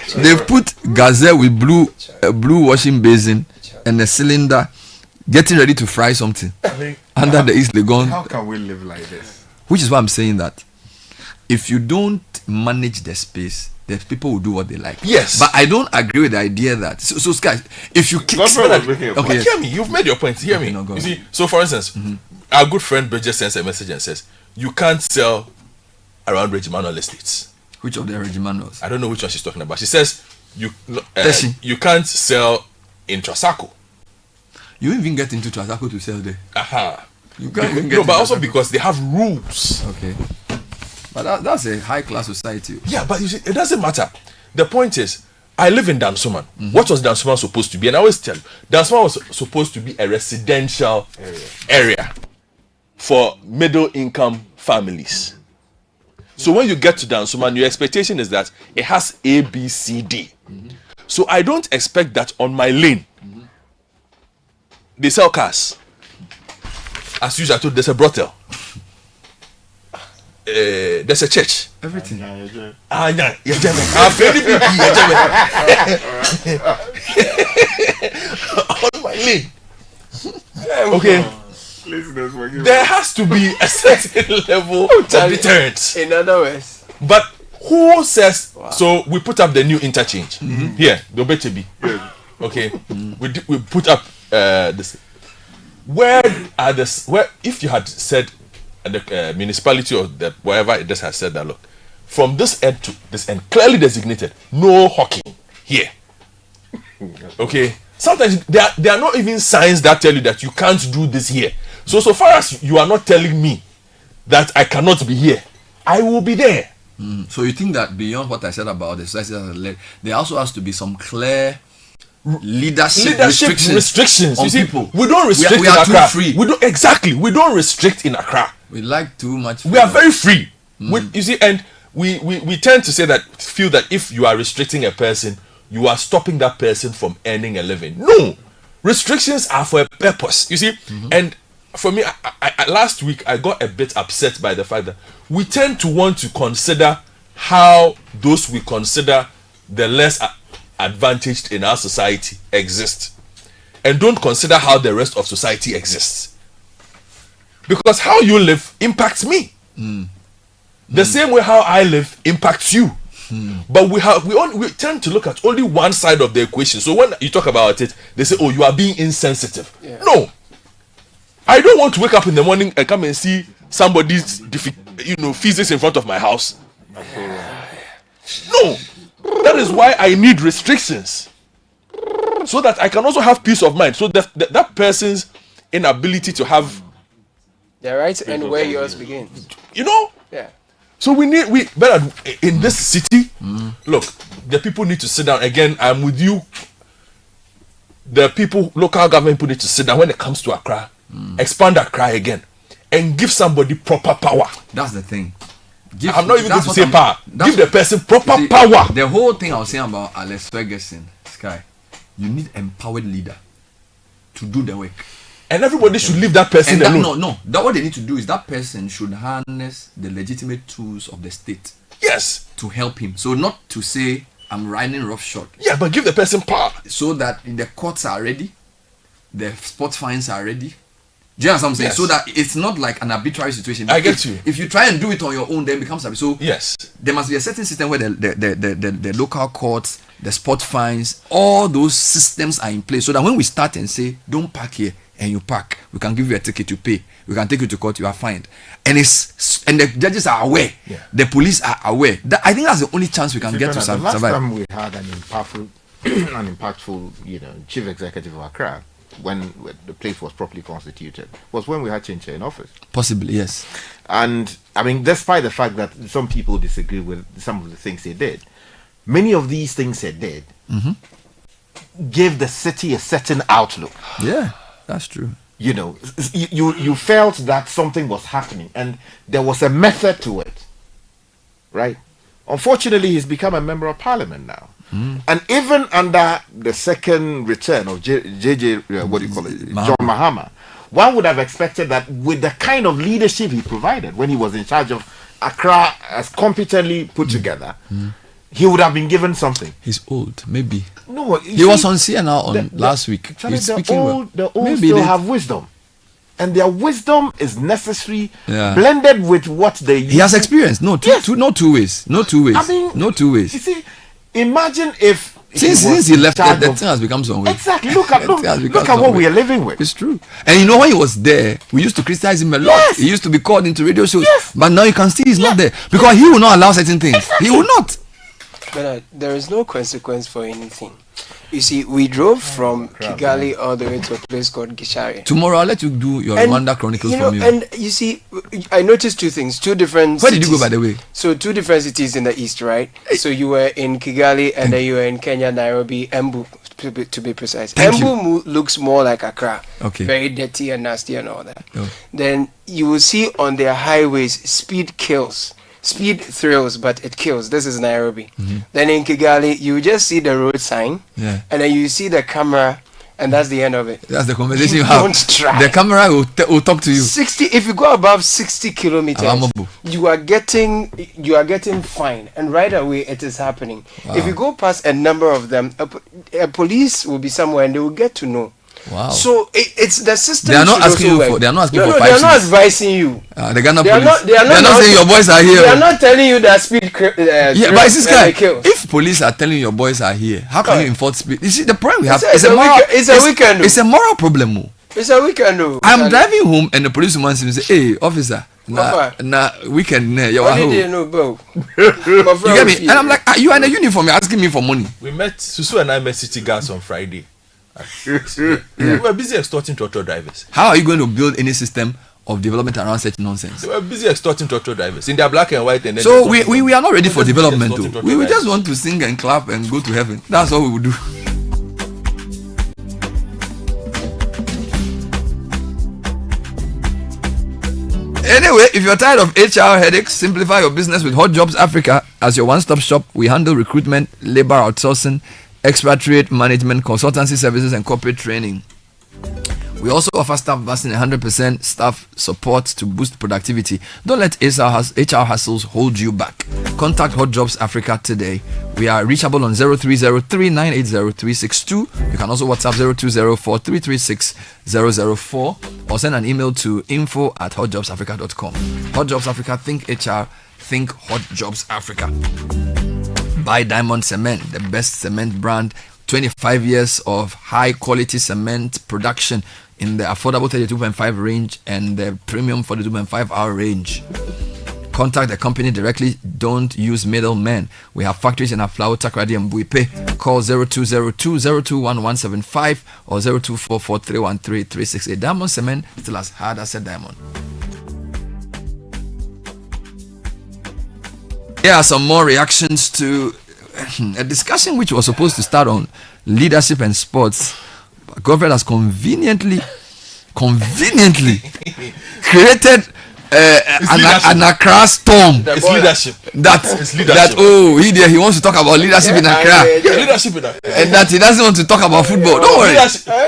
[SPEAKER 2] So they put gaze with blue washing basin and a cylinder getting ready to fry something under the East Legon.
[SPEAKER 20] How can we live like this?
[SPEAKER 2] Which is why I'm saying that if you don't manage the space, the people will do what they like.
[SPEAKER 22] Yes,
[SPEAKER 2] but I don't agree with the idea that so Sky, if you keep
[SPEAKER 22] hear me, you've made your point. Hear me. You see, so for instance, our good friend Bridget sends a message and says you can't sell around Regimanal estates.
[SPEAKER 2] Which of the Regimanals?
[SPEAKER 22] I don't know which one she's talking about. She says you can't sell in Trasaco.
[SPEAKER 2] You even get into Trasaco to sell there. You can't even get
[SPEAKER 22] but also because they have rules.
[SPEAKER 2] Okay. But that's a high class society.
[SPEAKER 22] Yeah, but you see, it doesn't matter. The point is, I live in Dansoman. What was Dansoman supposed to be? And I always tell you, Dansoman was supposed to be a residential area for middle income families. So when you get to Dansoman, your expectation is that it has A, B, C, D. So I don't expect that on my lane they sell cars. As usual, I told there's a brothel. There's a church.
[SPEAKER 2] Everything.
[SPEAKER 22] On my lane. Okay. There has to be a certain level of deterrence.
[SPEAKER 21] In other words.
[SPEAKER 22] But who says so? We put up the new interchange here, the Obetebi. Okay. We put up this. Where if you had said the municipality or the wherever it just has said that, look, from this end to this end, clearly designated, no hawking here. Okay. Sometimes there are not even signs that tell you that you can't do this here. So far as you are not telling me that I cannot be here, I will be there.
[SPEAKER 2] So you think that beyond what I said about the society, there also has to be some clear leadership restrictions on
[SPEAKER 22] you see,
[SPEAKER 2] people.
[SPEAKER 22] We don't restrict
[SPEAKER 2] we are
[SPEAKER 22] in Accra.
[SPEAKER 2] too free.
[SPEAKER 22] We don't restrict in Accra.
[SPEAKER 2] We like too much freedom.
[SPEAKER 22] We are very free. You see, and we tend to feel that if you are restricting a person, you are stopping that person from earning a living. No, restrictions are for a purpose. You see, and for me, I last week I got a bit upset by the fact that we tend to want to consider how those we consider the less advantaged in our society exist, and don't consider how the rest of society exists. Because how you live impacts me. The same way how I live impacts you. But we tend to look at only one side of the equation. So when you talk about it, they say, "Oh, you are being insensitive." Yeah. No, I don't want to wake up in the morning and come and see somebody's physics in front of my house. No, that is why I need restrictions, so that I can also have peace of mind. So that person's inability to have
[SPEAKER 21] their rights and where yours begins.
[SPEAKER 22] Yeah. So we better in this city. Look, the people need to sit down again. I'm with you. The local government people need to sit down when it comes to Accra. Expand Accra again, and give somebody proper power.
[SPEAKER 2] That's the thing.
[SPEAKER 22] I'm not even going to say power. Give the person proper power.
[SPEAKER 2] The whole thing I was saying about Alex Ferguson, Sky, you need empowered leader to do the work.
[SPEAKER 22] And everybody should leave that person alone.
[SPEAKER 2] No. That what they need to do is that person should harness the legitimate tools of the state.
[SPEAKER 22] Yes.
[SPEAKER 2] To help him. So not to say I'm riding roughshod.
[SPEAKER 22] Yeah, but give the person power.
[SPEAKER 2] So that the courts are ready, the sport fines are ready. Do you understand what I'm saying?
[SPEAKER 22] Yes.
[SPEAKER 2] So that it's not like an arbitrary situation.
[SPEAKER 22] I get you.
[SPEAKER 2] If you try and do it on your own, then it becomes arbitrary. So
[SPEAKER 22] yes,
[SPEAKER 2] there must be a certain system where the local courts, the sport fines, all those systems are in place. So that when we start and say, don't park here, and you park, we can give you a ticket to pay. We can take you to court, you are fined. And the judges are aware. Yeah. The police are aware. I think that's the only chance we can get to survive.
[SPEAKER 20] The last time we had an impactful, chief executive of Accra, when the place was properly constituted, was when we had Chincha in office.
[SPEAKER 2] Possibly, yes.
[SPEAKER 20] And I mean, despite the fact that some people disagree with some of the things he did, many of these things he did gave the city a certain outlook.
[SPEAKER 2] Yeah, that's true.
[SPEAKER 20] You felt that something was happening and there was a method to it, right? Unfortunately, he's become a member of parliament now. And even under the second return of John Mahama, one would have expected that with the kind of leadership he provided when he was in charge of Accra as competently put together, he would have been given something.
[SPEAKER 2] He's old, maybe.
[SPEAKER 20] No,
[SPEAKER 2] he was on CNN last week.
[SPEAKER 20] The old still have wisdom. And their wisdom is necessary, blended with what they use.
[SPEAKER 2] He has experience. No two ways. I mean, no two ways.
[SPEAKER 20] You see, imagine if
[SPEAKER 2] since he left, the thing has become some way.
[SPEAKER 20] Exactly. Look at what we are living with.
[SPEAKER 2] It's true. And when he was there, we used to criticize him a lot. Yes. He used to be called into radio shows. Yes. But now you can see he's not there because he will not allow certain things. Exactly. He will not.
[SPEAKER 21] But there is no consequence for anything. You see, we drove from Kigali all the way to a place called Gishari.
[SPEAKER 2] Tomorrow I'll let you do your Rwanda Chronicles from you.
[SPEAKER 21] And you see, I noticed two things, two different
[SPEAKER 2] Where did you go, by the way?
[SPEAKER 21] So 2 different cities in the east, right? So you were in Kigali and then you were in Kenya, Nairobi, Embu, to be precise. Embu looks more like Accra.
[SPEAKER 2] Okay.
[SPEAKER 21] Very dirty and nasty and all that. Oh. Then you will see on their highways, speed kills. Speed thrills, but it kills. This is Nairobi. Then in Kigali, you just see the road sign, and then you see the camera, and that's the end of it.
[SPEAKER 2] That's the conversation you have.
[SPEAKER 21] Don't try.
[SPEAKER 2] The camera will talk to you.
[SPEAKER 21] 60. If you go above 60 kilometers, you are getting fined, and right away it is happening. Wow. If you go past a number of them, a police will be somewhere, and they will get to know.
[SPEAKER 2] Wow.
[SPEAKER 21] So it's the system.
[SPEAKER 2] They are not
[SPEAKER 21] should
[SPEAKER 2] asking
[SPEAKER 21] also
[SPEAKER 2] you for.
[SPEAKER 21] work.
[SPEAKER 2] They are not asking
[SPEAKER 21] No,
[SPEAKER 2] for
[SPEAKER 21] they are
[SPEAKER 2] 5
[SPEAKER 21] not
[SPEAKER 2] Gs.
[SPEAKER 21] advising you.
[SPEAKER 2] The Ghana
[SPEAKER 21] They are
[SPEAKER 2] police.
[SPEAKER 21] not. They are not
[SPEAKER 2] saying your boys are here.
[SPEAKER 21] They are not telling you that speed.
[SPEAKER 2] Yeah, but this guy, if police are telling your boys are here, how can you enforce speed? You see, the problem we have
[SPEAKER 21] It's a weekend.
[SPEAKER 2] It's a moral problem.
[SPEAKER 21] It's a weekend. No.
[SPEAKER 2] I'm driving home and the policeman says, "Hey, officer, nah, weekend, you are home."
[SPEAKER 21] You know,
[SPEAKER 2] you get me? And I'm like, you are in a uniform. You're asking me for money.
[SPEAKER 22] We met Susu and I met City Gas on Friday. We were busy extorting tractor drivers.
[SPEAKER 2] How are you going to build any system of development around such nonsense?
[SPEAKER 22] They were busy extorting tractor drivers in their black and white. And then
[SPEAKER 2] so we are not ready for development though. We just want to sing and clap and go to heaven. That's all we will do. Anyway, if you're tired of HR headaches, simplify your business with Hot Jobs Africa as your one-stop shop. We handle recruitment, labor outsourcing, expatriate management, consultancy services, and corporate training. We also offer staff vesting 100% staff support to boost productivity. Don't let HR hassles hold you back. Contact Hot Jobs Africa today. We are reachable on 03039803362. You can also WhatsApp 0204336004 or send an email to info@hotjobsafrica.com. Hot Jobs Africa, think HR, think Hot Jobs Africa. Buy Diamond Cement, the best cement brand. 25 years of high quality cement production in the affordable 32.5 range and the premium 42.5 hour range. Contact the company directly. Don't use middlemen. We have factories in Aflao, Takrady, and Buipe. Call 0202-021175 or 0244313368. Diamond Cement, still as hard as a diamond. Here are some more reactions to a discussion which was supposed to start on leadership and sports. Government has conveniently created an Accra storm.
[SPEAKER 22] It's leadership.
[SPEAKER 2] He wants to talk about leadership in Accra. And that he doesn't want to talk about football. Don't worry.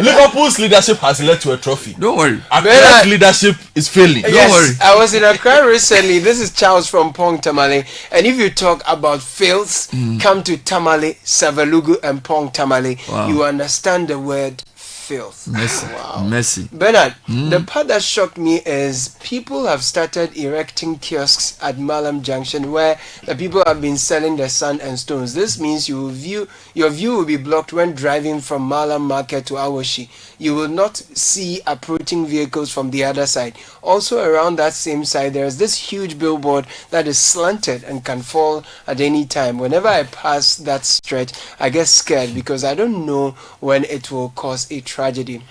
[SPEAKER 22] Liverpool's leadership has led to a trophy.
[SPEAKER 2] Don't worry.
[SPEAKER 22] Accra's leadership is failing.
[SPEAKER 21] Yes,
[SPEAKER 2] Don't worry.
[SPEAKER 21] I was in Accra recently. This is Charles from Pong Tamale. And if you talk about fails, come to Tamale, Savalugu, and Pong Tamale.
[SPEAKER 2] Wow.
[SPEAKER 21] You understand the word filth.
[SPEAKER 2] Messy.
[SPEAKER 21] Bernard, the part that shocked me is people have started erecting kiosks at Malam Junction where the people have been selling the sand and stones. This means your view will be blocked when driving from Malam Market to Awashi. You will not see approaching vehicles from the other side. Also around that same side, there is this huge billboard that is slanted and can fall at any time. Whenever I pass that stretch, I get scared because I don't know when it will cause a tragedy.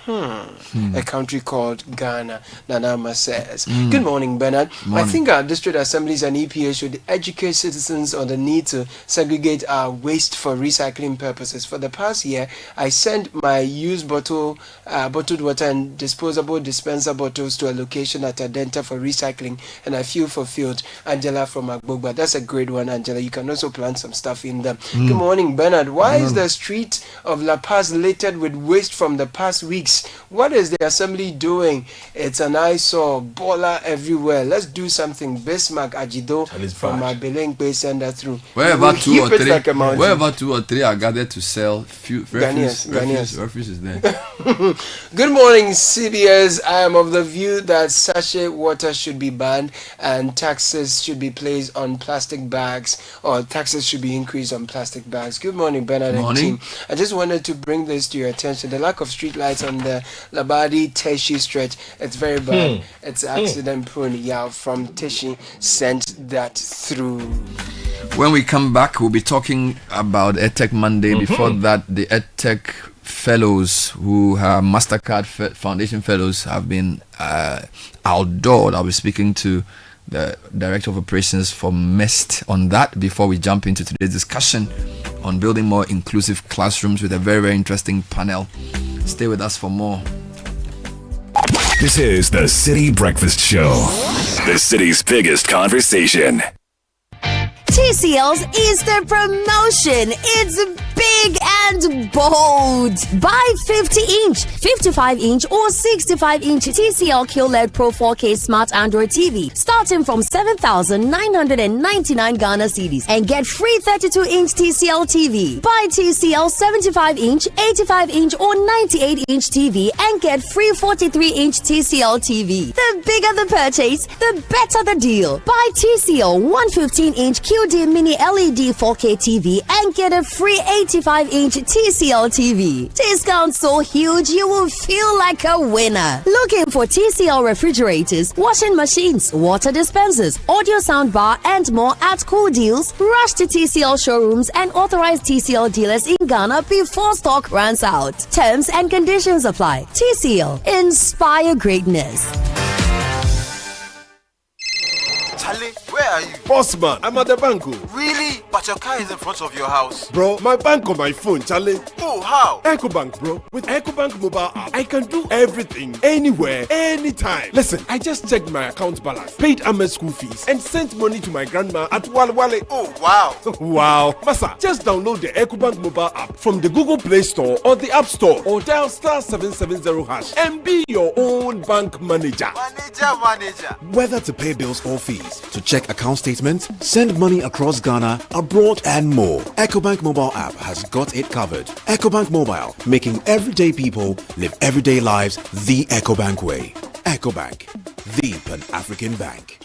[SPEAKER 21] A country called Ghana, Nanama says. Good morning, Bernard.
[SPEAKER 2] Morning.
[SPEAKER 21] I think our district assemblies and EPA should educate citizens on the need to segregate our waste for recycling purposes. For the past year, I sent my used bottled water and disposable dispenser bottles to a location at Adenta for recycling, and I feel fulfilled. Angela from Agbogba. That's a great one, Angela. You can also plant some stuff in them. Good morning, Bernard. Why is the street of La Paz littered with waste from the past weeks? What is the assembly doing? It's an eyesore, baller everywhere. Let's do something. Bismarck Ajido from Abeleng Bay, send that through.
[SPEAKER 2] Wherever two or three are gathered to sell, refuse is there.
[SPEAKER 21] Good morning, CBS. I am of the view that sachet water should be banned and taxes should be placed on plastic bags, or taxes should be increased on plastic bags. Good morning, Bernard and team. I just wanted to bring this to your attention. The lack of street lights on the Labadi Teshi stretch, it's very bad. It's accident prone. Yeah, from Teshi sent that through.
[SPEAKER 2] When we come back, we'll be talking about EdTech Monday. Before that, the EdTech fellows who are MasterCard Foundation fellows have been outdoored. I'll be speaking to the Director of Operations for MEST on that before we jump into today's discussion on building more inclusive classrooms with a very, very interesting panel. Stay with us for more.
[SPEAKER 1] This is the City Breakfast Show, the city's biggest conversation.
[SPEAKER 8] TCL's Easter promotion. It's big and and bold. Buy 50-inch, 55-inch, or 65-inch TCL QLED Pro 4K Smart Android TV starting from 7,999 Ghana cedis and get free 32-inch TCL TV. Buy TCL 75-inch, 85-inch, or 98-inch TV and get free 43-inch TCL TV. The bigger the purchase, the better the deal. Buy TCL 115-inch QD Mini LED 4K TV and get a free 85-inch TCL TV. Discount so huge you will feel like a winner. Looking for TCL refrigerators, washing machines, water dispensers, audio soundbar, and more at cool deals? Rush to TCL showrooms and authorized TCL dealers in Ghana before stock runs out. Terms and conditions apply. TCL, inspire greatness.
[SPEAKER 10] Charlie, where are you?
[SPEAKER 25] Boss man, I'm at the bank.
[SPEAKER 10] Really? But your car is in front of your house.
[SPEAKER 25] Bro, my bank on my phone, Charlie.
[SPEAKER 10] Oh, how?
[SPEAKER 25] EcoBank, bro. With EcoBank mobile app, I can do everything, anywhere, anytime. Listen, I just checked my account balance, paid Ahmed's school fees, and sent money to my grandma at Walwale.
[SPEAKER 10] Oh, wow.
[SPEAKER 25] Wow. Massa, just download the EcoBank mobile app from the Google Play Store or the App Store or dial *770# and be your own bank manager.
[SPEAKER 10] Manager.
[SPEAKER 11] Whether to pay bills or fees, to check account statements, send money across Ghana, abroad, and more, EcoBank mobile app has got it covered. EcoBank Mobile, making everyday people live everyday lives the EcoBank way. EcoBank, the Pan-African bank.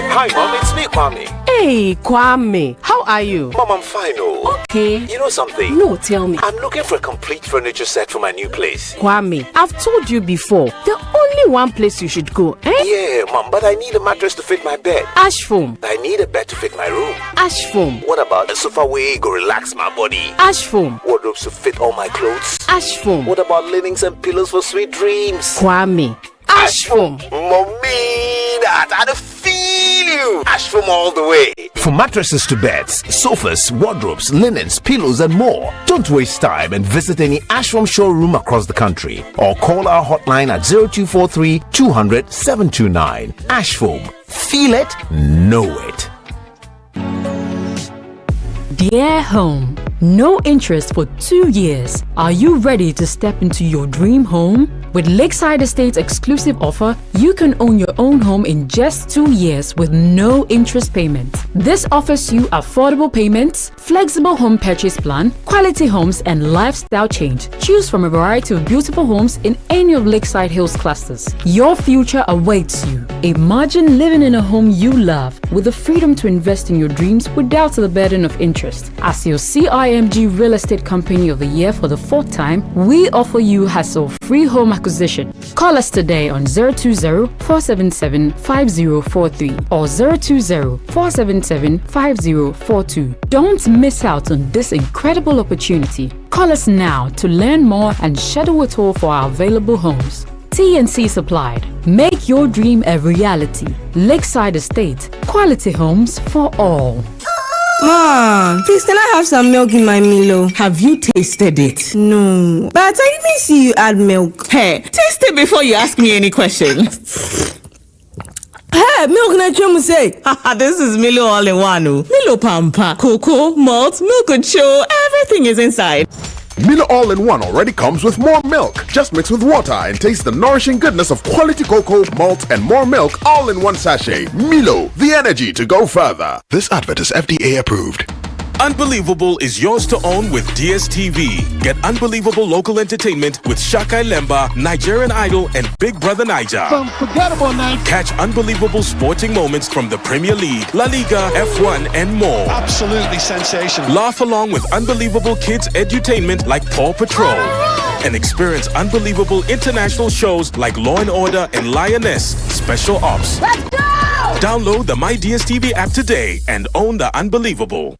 [SPEAKER 12] Hi, Mom, it's me, Kwame.
[SPEAKER 14] Hey, Kwame, how are you?
[SPEAKER 12] Mom, I'm fine, oh.
[SPEAKER 14] Okay.
[SPEAKER 12] You know something?
[SPEAKER 14] No, tell me.
[SPEAKER 12] I'm looking for a complete furniture set for my new place.
[SPEAKER 14] Kwame, I've told you before, the only one place you should go, eh?
[SPEAKER 12] Yeah, Mom, but I need a mattress to fit my bed.
[SPEAKER 14] Ash foam.
[SPEAKER 12] I need a bed to fit my room.
[SPEAKER 14] Ash foam.
[SPEAKER 12] What about a sofa where go relax my body?
[SPEAKER 14] Ash foam.
[SPEAKER 12] Wardrobes to fit all my clothes?
[SPEAKER 14] Ash foam.
[SPEAKER 12] What about linens and pillows for sweet dreams?
[SPEAKER 14] Kwame, Ash foam.
[SPEAKER 12] Mommy, that I feel you. Ash foam all the way.
[SPEAKER 19] For mattresses to beds, sofas, wardrobes, linens, pillows, and more, don't waste time and visit any Ashfoam showroom across the country or call our hotline at 0243 200 729. Ashfoam. Feel it, know it.
[SPEAKER 4] Dear home, no interest for 2 years. Are you ready to step into your dream home? With Lakeside Estate's exclusive offer, you can own your own home in just 2 years with no interest payment. This offers you affordable payments, flexible home purchase plan, quality homes, and lifestyle change. Choose from a variety of beautiful homes in any of Lakeside Hills clusters. Your future awaits you. Imagine living in a home you love with the freedom to invest in your dreams without the burden of interest. As your CIMG Real Estate Company of the Year for the 4th time, we offer you hassle-free home acquisition. Call us today on 020-477-5043 or 020-477-5042. Don't miss out on this incredible opportunity. Call us now to learn more and schedule a tour for our available homes. T&C supplied. Make your dream a reality. Lakeside Estate. Quality homes for all.
[SPEAKER 16] Mom, please can I have some milk in my Milo?
[SPEAKER 17] Have you tasted it?
[SPEAKER 16] No, but I didn't see you add milk.
[SPEAKER 17] Hey, taste it before you ask me any questions.
[SPEAKER 16] Hey, milk na chum say.
[SPEAKER 17] This is Milo all in one. Milo Pampa, cocoa, malt, milk and show, everything is inside.
[SPEAKER 27] Milo All-in-One already comes with more milk. Just mix with water and taste the nourishing goodness of quality cocoa, malt, and more milk all in one sachet. Milo, the energy to go further.
[SPEAKER 28] This advert is FDA approved.
[SPEAKER 29] Unbelievable is yours to own with DSTV. Get unbelievable local entertainment with Shakai Lemba, Nigerian Idol, and Big Brother Niger.
[SPEAKER 30] Unforgettable night.
[SPEAKER 29] Catch unbelievable sporting moments from the Premier League, La Liga, F1, and more.
[SPEAKER 30] Absolutely sensational.
[SPEAKER 29] Laugh along with unbelievable kids' edutainment like Paw Patrol. And experience unbelievable international shows like Law & Order and Lioness Special Ops.
[SPEAKER 30] Let's go!
[SPEAKER 29] Download the My DSTV app today and own the unbelievable.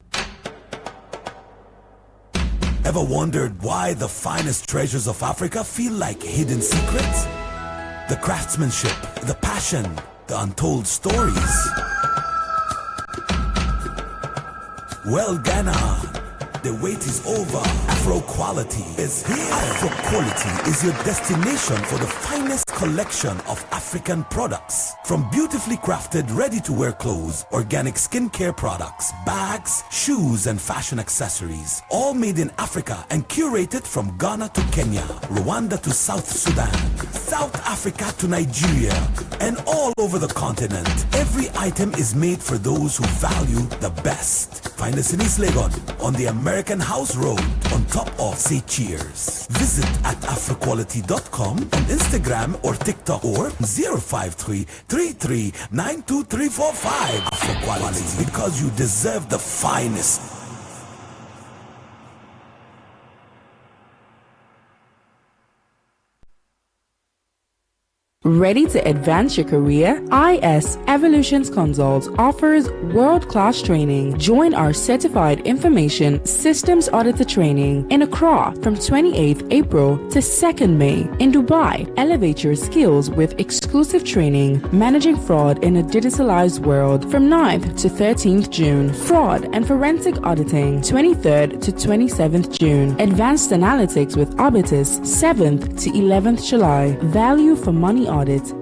[SPEAKER 31] Ever wondered why the finest treasures of Africa feel like hidden secrets? The craftsmanship, the passion, the untold stories. Well, Ghana, The wait is over. Afro quality is here. Afro quality is your destination for the finest collection of African products. From beautifully crafted, ready-to-wear clothes, organic skincare products, bags, shoes, and fashion accessories. All made in Africa and curated from Ghana to Kenya, Rwanda to South Sudan, South Africa to Nigeria, and all over the continent. Every item is made for those who value the best. Find us in East Legon on the American House Road on top of Say Cheers. Visit at afroquality.com on Instagram or TikTok or 053-33-92345. Afroquality, because you deserve the finest.
[SPEAKER 3] Ready to advance your career? IS Evolutions Consult offers world-class training. Join our Certified Information Systems Auditor training in Accra from 28th April to 2nd May. In Dubai, elevate your skills with exclusive training, Managing Fraud in a Digitalized World from 9th to 13th June. Fraud and Forensic Auditing, 23rd to 27th June. Advanced Analytics with Arbitus, 7th to 11th July. Value for Money Audit,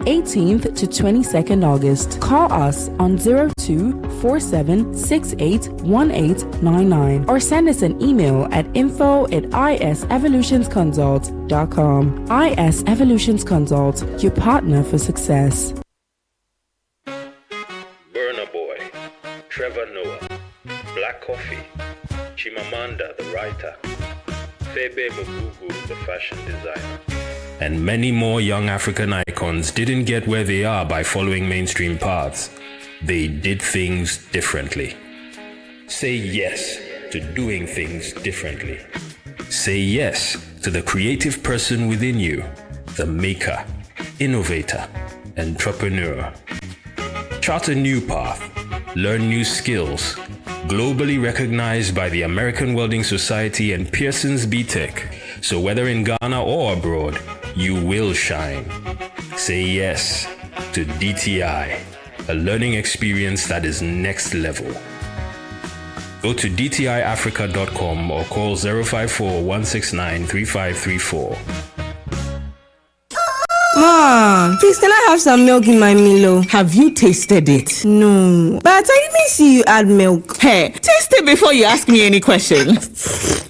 [SPEAKER 3] 18th to 22nd August. Call us on 02-4768-1899 or send us an email at info@isevolutionsconsult.com. IS Evolutions Consult, your partner for success.
[SPEAKER 5] Burna Boy, Trevor Noah, Black Coffee, Chimamanda the writer, Febe Mugugu the fashion designer, and many more young African icons didn't get where they are by following mainstream paths. They did things differently. Say yes to doing things differently. Say yes to the creative person within you, the maker, innovator, entrepreneur. Chart a new path, learn new skills, globally recognized by the American Welding Society and Pearson's BTech. So whether in Ghana or abroad, you will shine. Say yes to DTI, a learning experience that is next level. Go to dtiafrica.com or call 054-169-3534.
[SPEAKER 16] Mom, please can I have some milk in my Milo?
[SPEAKER 17] Have you tasted it?
[SPEAKER 16] No, but I didn't see you add milk.
[SPEAKER 17] Hey, taste it before you ask me any questions.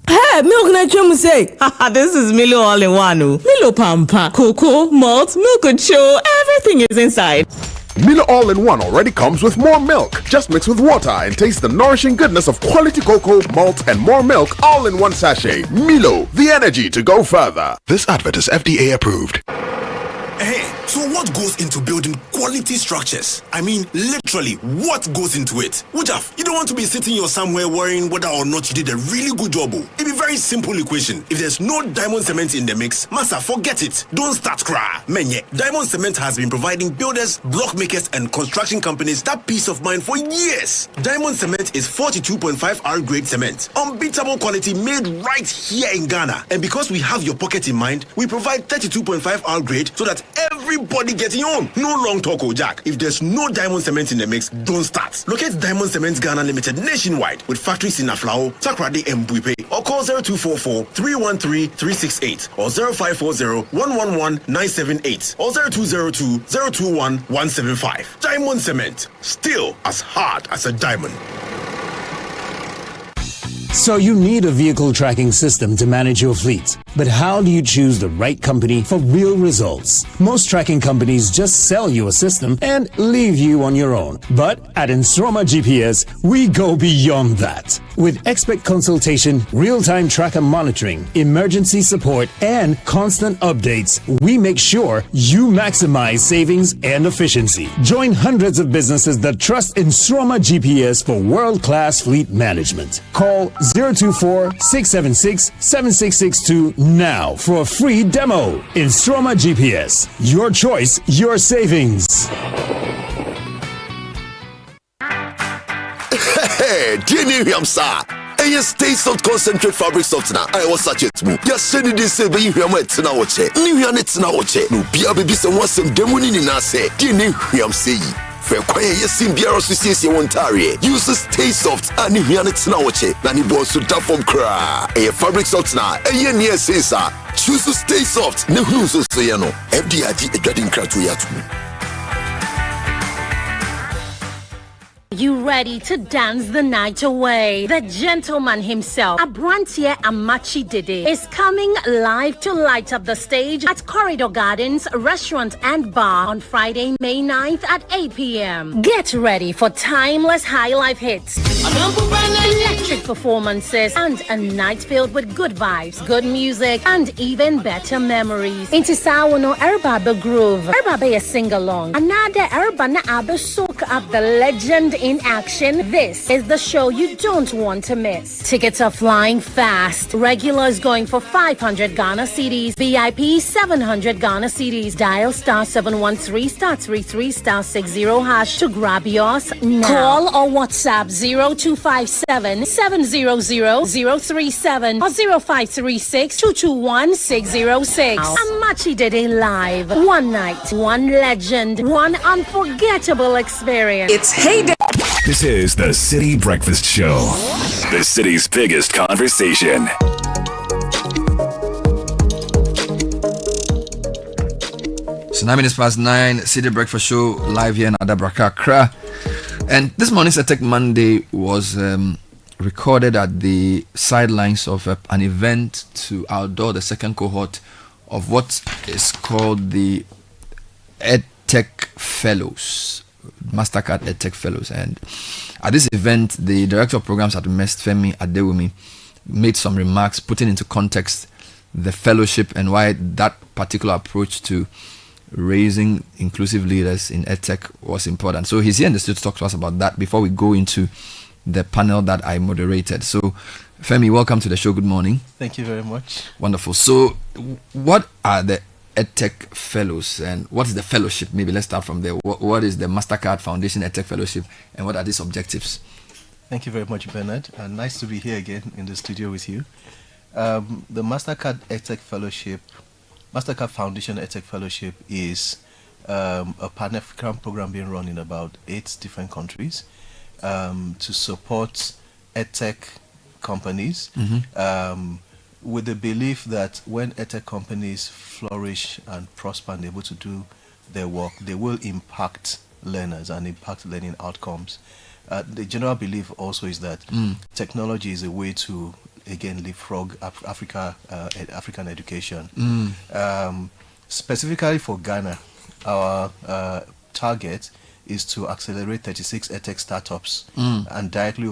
[SPEAKER 16] Hey, milk na chomu say.
[SPEAKER 17] This is Milo all-in-one. Milo Pampa, cocoa, malt, milk and show, everything is inside.
[SPEAKER 27] Milo All-in-One already comes with more milk. Just mix with water and taste the nourishing goodness of quality cocoa, malt, and more milk all in one sachet. Milo, the energy to go further.
[SPEAKER 28] This advert is FDA approved.
[SPEAKER 6] Hey, so what goes into building quality structures? I mean, literally, what goes into it? Wujaf, you don't want to be sitting here somewhere worrying whether or not you did a really good job. It'd be very simple equation. If there's no diamond cement in the mix, massa, forget it. Don't start cry. Menye, diamond cement has been providing builders, block makers, and construction companies that peace of mind for years. Diamond cement is 42.5 R grade cement, unbeatable quality made right here in Ghana. And because we have your pocket in mind, we provide 32.5 R grade so that everybody getting on. No long talk, Jack. If there's no diamond cement in the mix, don't start. Locate Diamond Cement Ghana Limited nationwide with factories in Aflao, Takrade, and Buipe, or call 0244-313-368 or 0540-111-978 or 0202-021-175. Diamond Cement, still as hard as a diamond.
[SPEAKER 7] So you need a vehicle tracking system to manage your fleet. But how do you choose the right company for real results? Most tracking companies just sell you a system and leave you on your own. But at Instroma GPS, we go beyond that. With expert consultation, real-time tracker monitoring, emergency support, and constant updates, we make sure you maximize savings and efficiency. Join hundreds of businesses that trust Instroma GPS for world-class fleet management. Call 024-676-7662 now for a free demo. Instroma GPS. Your choice, your savings.
[SPEAKER 9] Hey, Jenny Ramsa. Hey, stay soft concentrate fabric softener. I was such a smooth. Just send it this way. You have it now. New units now. No, be a baby. Someone some demoni in us. Jenny Ramsa. Fair quiet, yes, in Biara Association Ontario. Uses Stay Soft and Hianets Nawache, Nani Bonsu Dafom Kra. A fabric soft now, a year near Cesa. Choose to Stay Soft, no who's so sayano. FDIG, a dreading Kratu.
[SPEAKER 1] You ready to dance the night away? The gentleman himself, Abrantia Amachi Dede, is coming live to light up the stage at Corridor Gardens Restaurant and Bar on Friday, May 9th at 8 p.m. Get ready for timeless high life hits, electric performances, and a night filled with good vibes, good music, and even better memories. Into Sawono Erbabe Groove, Erbabe sing-along, another Erbana Abe soak up the legend in action. This is the show you don't want to miss. Tickets are flying fast. Regulars going for 500 Ghana cedis. VIP 700 Ghana cedis. Dial star 713 star 33 star 60 hash to grab yours now. Call or WhatsApp 0257 700 037 or 0536 221 606. Amachi Dede Live. One night, one legend, one unforgettable experience.
[SPEAKER 2] It's heyday. This is the City Breakfast Show, the city's biggest conversation.
[SPEAKER 13] So 9 minutes past 9, City Breakfast Show live here in Adabraka, Accra. And this morning's Tech Monday was recorded at the sidelines of an event to outdoor the second cohort of what is called the EdTech Fellows. Mastercard EdTech Fellows, and at this event the director of programs at MEST, Femi Adewumi, made some remarks putting into context the fellowship and why that particular approach to raising inclusive leaders in EdTech was important. So he's here in the studio to talk to us about that before we go into the panel that I moderated. So Femi, welcome to the show. Good morning.
[SPEAKER 15] Thank you very much.
[SPEAKER 13] Wonderful. So what are the EdTech Fellows and what is the fellowship? Maybe let's start from there. What is the Mastercard Foundation EdTech Fellowship and what are these objectives?
[SPEAKER 15] Thank you very much, Bernard. Nice to be here again in the studio with you. The Mastercard EdTech Fellowship, Mastercard Foundation EdTech Fellowship is a Pan-African program being run in about 8 different countries to support EdTech companies. With the belief that when EdTech companies flourish and prosper and able to do their work, they will impact learners and impact learning outcomes. The general belief also is that technology is a way to, again, leapfrog African education. Specifically for Ghana, our target is to accelerate 36 EdTech startups and directly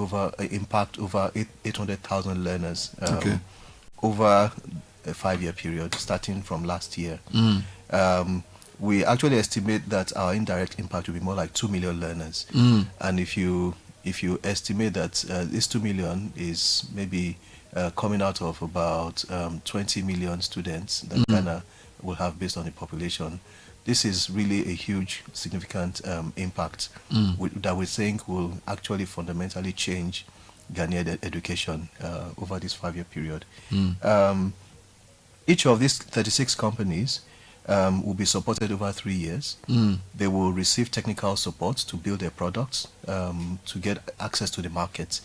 [SPEAKER 15] impact over 800,000 learners. Over a 5-year period, starting from last year. We actually estimate that our indirect impact will be more like 2 million learners. And if you estimate that this 2 million is maybe coming out of about 20 million students that Ghana will have based on the population, this is really a huge, significant impact that we think will actually fundamentally change Ghanaian education over this 5-year period. Each of these 36 companies will be supported over 3 years. They will receive technical support to build their products, to get access to the market.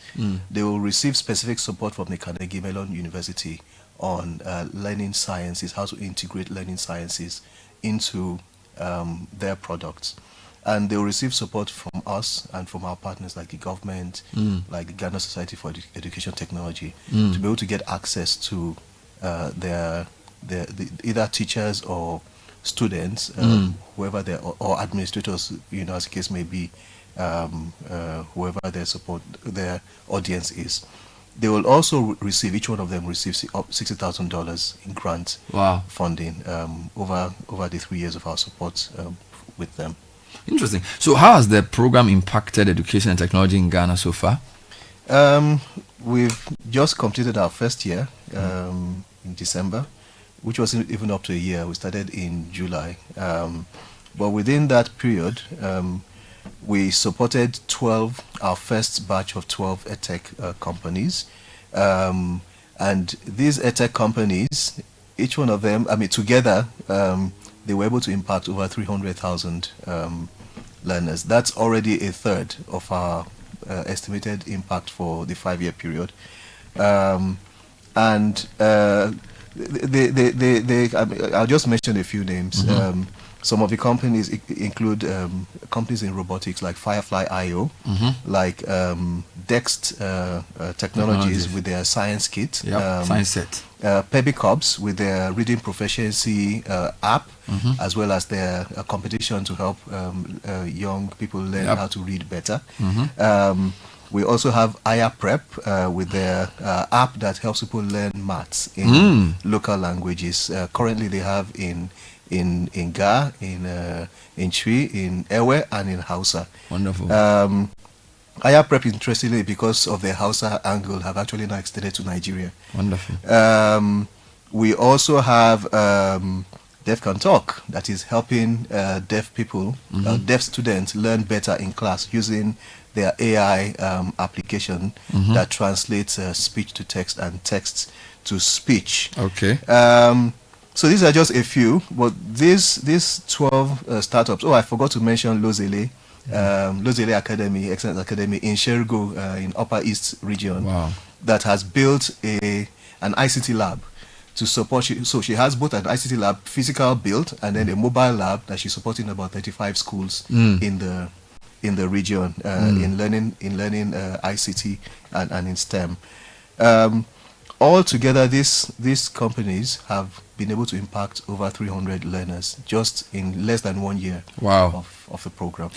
[SPEAKER 15] They will receive specific support from the Carnegie Mellon University on learning sciences, how to integrate learning sciences into their products. And they will receive support from us and from our partners like the government, like the Ghana Society for Education Technology, to be able to get access to their either teachers or students, whoever they are, or administrators, as the case may be, whoever their audience is. They will also receive, each one of them receives $60,000 in grant funding over the 3 years of our support with them.
[SPEAKER 13] Interesting. So how has the program impacted education and technology in Ghana so far?
[SPEAKER 15] We've just completed our first year in December, which wasn't even up to a year. We started in July. But within that period, we supported our first batch of 12 EdTech companies. And these EdTech companies, each one of them, together, they were able to impact over 300,000 learners. That's already a third of our estimated impact for the 5-year period. I'll just mention a few names. Some of the companies include companies in robotics like Firefly.io, like Dext Technologies with their science kit,
[SPEAKER 13] science set.
[SPEAKER 15] Pebicobs with their reading proficiency app, as well as their competition to help young people learn how to read better. We also have Aya Prep with their app that helps people learn maths in local languages. Currently, they have in Ga, in Chui, in Ewe, and in Hausa.
[SPEAKER 13] Wonderful.
[SPEAKER 15] Aya Prep, interestingly, because of their Hausa angle, have actually now extended to Nigeria.
[SPEAKER 13] Wonderful.
[SPEAKER 15] We also have Deaf Can Talk, that is helping deaf people, deaf students learn better in class using their AI application that translates speech to text and text to speech.
[SPEAKER 13] Okay.
[SPEAKER 15] So these are just a few, but these 12 startups. Oh, I forgot to mention Lozele. Lozele Academy, Excellence Academy in Shergo in Upper East region.
[SPEAKER 13] Wow.
[SPEAKER 15] That has built an ICT lab to support. So she has both an ICT lab, physical build, and then a mobile lab that she's supporting about 35 schools in the region in learning ICT and in STEM. All together, these companies have been able to impact over 300 learners just in less than 1 year of the program.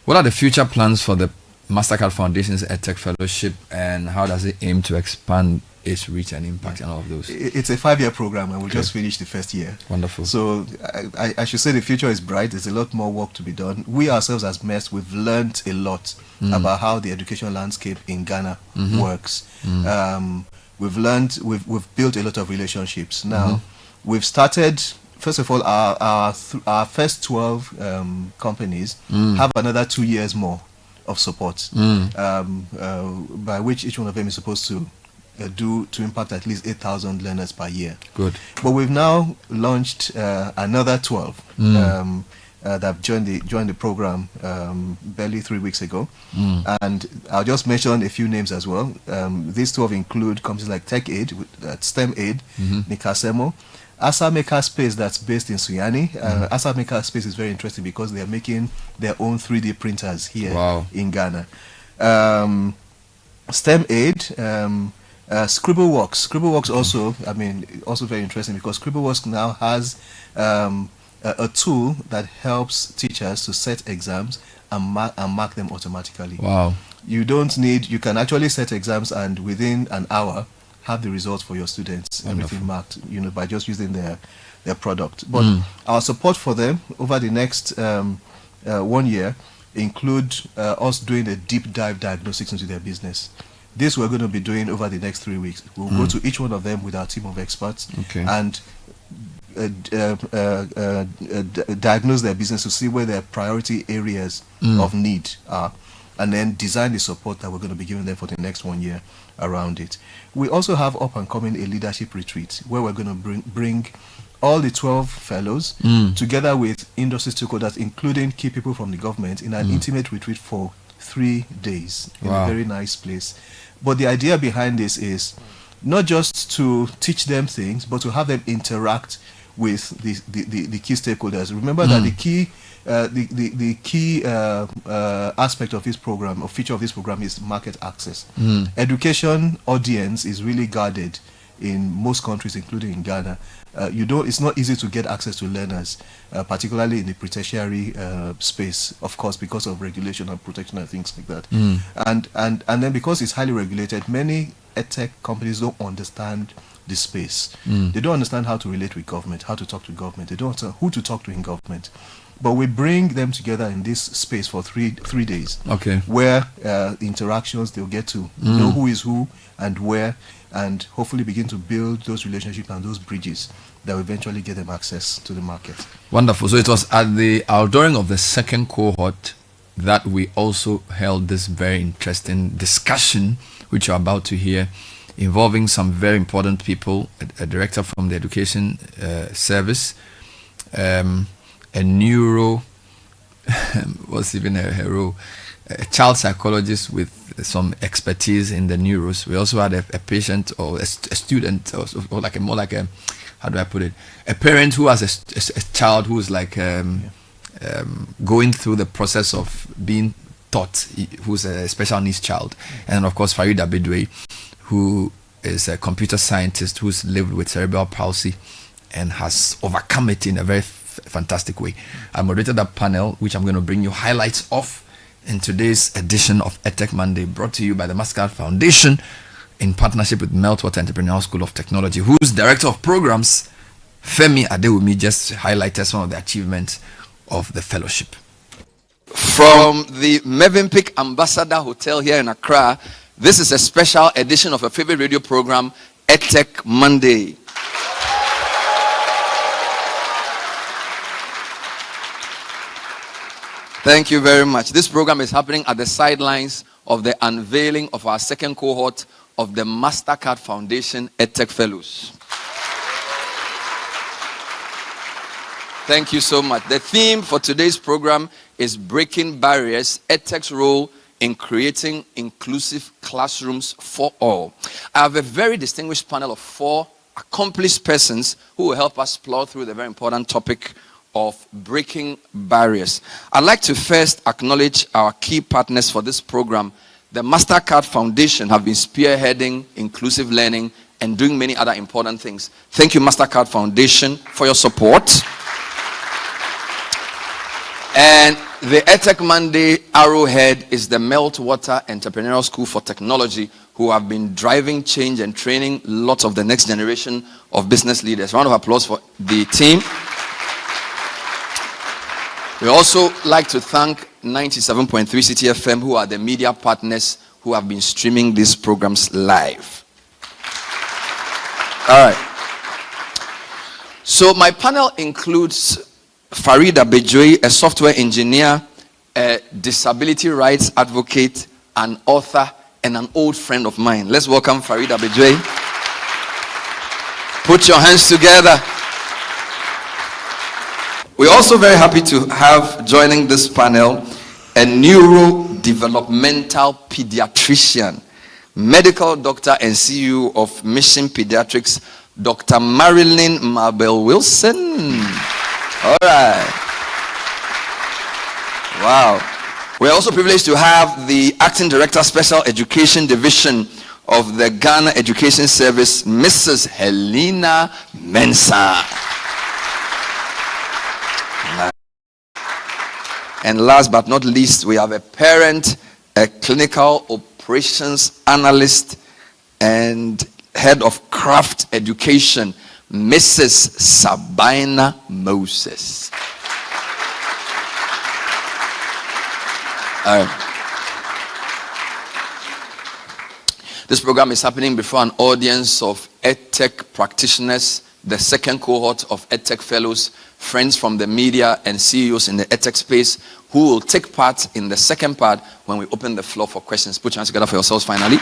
[SPEAKER 13] What are the future plans for the MasterCard Foundation's EdTech Fellowship, and how does it aim to expand its reach and impact and all of those?
[SPEAKER 15] It's a 5-year program, and we just finished the first year.
[SPEAKER 13] Wonderful.
[SPEAKER 15] So I should say the future is bright. There's a lot more work to be done. We ourselves as MEST, we've learned a lot about how the education landscape in Ghana works. We've built a lot of relationships. Now, we've started, first of all, our first 12 companies have another 2 years more of support, by which each one of them is supposed to to impact at least 8,000 learners per year.
[SPEAKER 13] Good.
[SPEAKER 15] But we've now launched another 12 that have joined the program barely 3 weeks ago. And I'll just mention a few names as well. These 12 include companies like Tech Aid, STEM Aid, Nikasemo, Asa Maker Space, that's based in Suyani. Asa Maker Space is very interesting because they are making their own 3D printers here in Ghana. STEM Aid, Scribbleworks also, also very interesting because Scribbleworks now has a tool that helps teachers to set exams and mark them automatically.
[SPEAKER 13] Wow.
[SPEAKER 15] You can actually set exams and within an hour have the results for your students, everything marked, by just using their product. But our support for them over the next 1 year include us doing a deep dive diagnostics into their business. This we're going to be doing over the next 3 weeks. We'll go to each one of them with our team of experts and diagnose their business to see where their priority areas of need are, and then design the support that we're going to be giving them for the next 1 year around it. We also have up and coming a leadership retreat where we're going to bring all the 12 fellows together with industry stakeholders, including key people from the government, in an intimate retreat for 3 days in a very nice place. But the idea behind this is not just to teach them things, but to have them interact with the key stakeholders. Remember that the key aspect of this program, or feature of this program, is market access. Education audience is really guarded in most countries, including in Ghana. It's not easy to get access to learners, particularly in the pre-tertiary space, of course, because of regulation and protection and things like that. And then because it's highly regulated, many edtech companies don't understand the space. They don't understand how to relate with government, how to talk to government. They don't understand who to talk to in government. But we bring them together in this space for three days, where interactions, they'll get to know who is who and where, and hopefully begin to build those relationships and those bridges that will eventually get them access to the market.
[SPEAKER 13] Wonderful. So it was at the outdooring of the second cohort that we also held this very interesting discussion, which you're about to hear, involving some very important people, a director from the education service, a neuro was even her role. A child psychologist with some expertise in the neuros. We also had a patient or a student, or like a how do I put it? A parent who has a child who is like going through the process of being taught, who's a special needs child, and of course Farida Bedwe, who is a computer scientist who's lived with cerebral palsy and has overcome it in a very fantastic way. I moderated that panel, which I'm going to bring you highlights of in today's edition of EdTech Monday, brought to you by the Mastercard Foundation in partnership with Meltwater Entrepreneurial School of Technology, whose Director of Programs, Femi Adewumi, just highlighted some of the achievements of the fellowship. From the Mevenpick Ambassador Hotel here in Accra, this is a special edition of a favorite radio program, EdTech Monday. Thank you very much. This program is happening at the sidelines of the unveiling of our second cohort of the Mastercard Foundation EdTech Fellows. Thank you so much. The theme for today's program is Breaking Barriers, EdTech's role in creating inclusive classrooms for all. I have a very distinguished panel of 4 accomplished persons who will help us plow through the very important topic of breaking barriers. I'd like to first acknowledge our key partners for this program. The Mastercard Foundation have been spearheading inclusive learning and doing many other important things. Thank you, Mastercard Foundation, for your support. And the EdTech Monday arrowhead is the Meltwater Entrepreneurial School for Technology, who have been driving change and training lots of the next generation of business leaders. Round of applause for the team. We also like to thank 97.3 Citi FM, who are the media partners who have been streaming these programs live. All right. So my panel includes Farida Bedwe, a software engineer, a disability rights advocate, an author, and an old friend of mine. Let's welcome Farida Bedwe. Put your hands together. We're also very happy to have joining this panel a neurodevelopmental pediatrician, medical doctor and CEO of Mission Pediatrics, Dr. Marilyn Mabel Wilson. All right. Wow. We're also privileged to have the Acting Director, Special Education Division of the Ghana Education Service, Mrs. Helena Mensah. And last but not least, we have a parent, a clinical operations analyst, and head of craft education, Mrs. Sabina Moses. This program is happening before an audience of EdTech practitioners, the second cohort of EdTech fellows, friends from the media and CEOs in the EdTech space, who will take part in the second part when we open the floor for questions. Put your hands together for yourselves finally.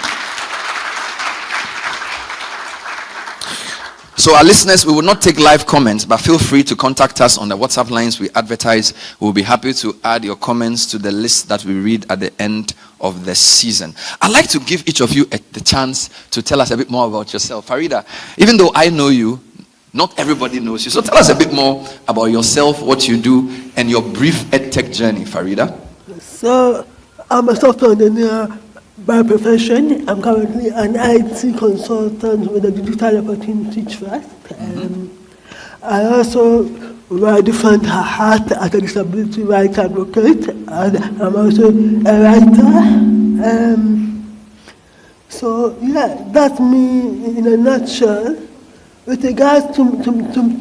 [SPEAKER 13] So our listeners, we will not take live comments, but feel free to contact us on the WhatsApp lines we advertise. We'll be happy to add your comments to the list that we read at the end of the season. I'd like to give each of you the chance to tell us a bit more about yourself. Farida, even though I know you, not everybody knows you. So tell us a bit more about yourself, what you do, and your brief EdTech journey, Farida.
[SPEAKER 8] So I'm a software engineer by profession. I'm currently an IT consultant with a Digital Opportunity Trust. I also wear different hats as a disability rights advocate, and I'm also a writer. So yeah, that's me in a nutshell. With regards to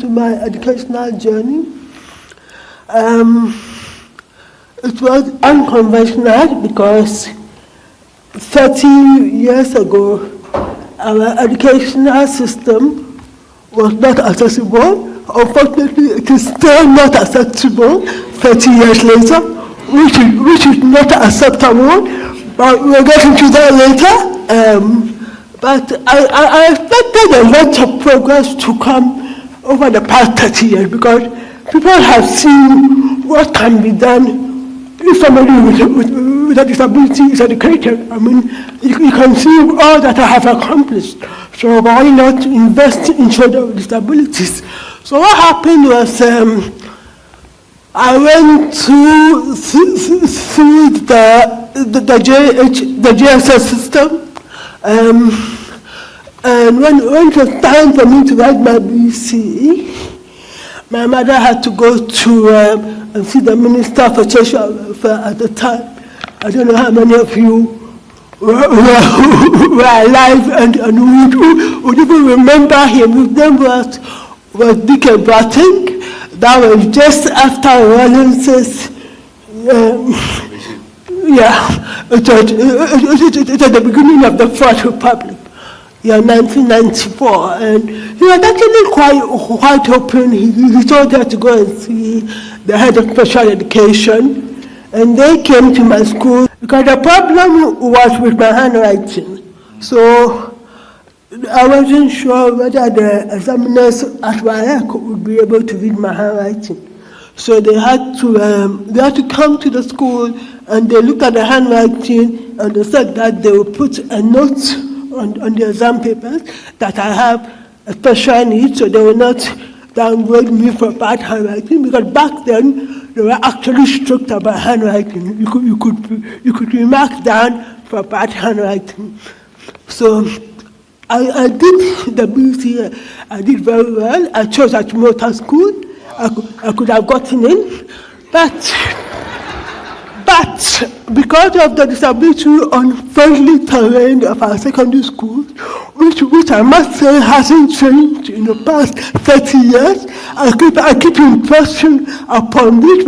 [SPEAKER 8] my educational journey, it was unconventional because 30 years ago, our educational system was not accessible. Unfortunately, it is still not acceptable 30 years later, which is not acceptable, but we'll get into that later. But I expected a lot of progress to come over the past 30 years because people have seen what can be done if somebody with a disability is educated, I mean, you can see all that I have accomplished. So why not invest in children with disabilities? So what happened was I went through the GSS system, and when it was time for me to write my BC, my mother had to go to and see the Minister for Social Welfare at the time. I don't know how many of you were alive and would even remember him. His name was Deacon Bratting. That was just after Wallence's, it was the beginning of the Fourth Republic, 1994. And he was actually quite open. He told her to go and see the head of special education. And they came to my school because the problem was with my handwriting. So I wasn't sure whether the examiners at WAEC would be able to read my handwriting. So they had to come to the school and they looked at the handwriting and they said that they would put a note on the exam papers that I have a special need, so they will not downgrade me for bad handwriting, because back then they were actually strict about handwriting. You could be marked down for bad handwriting. So I did the BC, I did very well. I chose at motor school. I could have gotten in, but because of the disability unfriendly terrain of our secondary school, which I must say hasn't changed in the past 30 years, I keep impressing upon this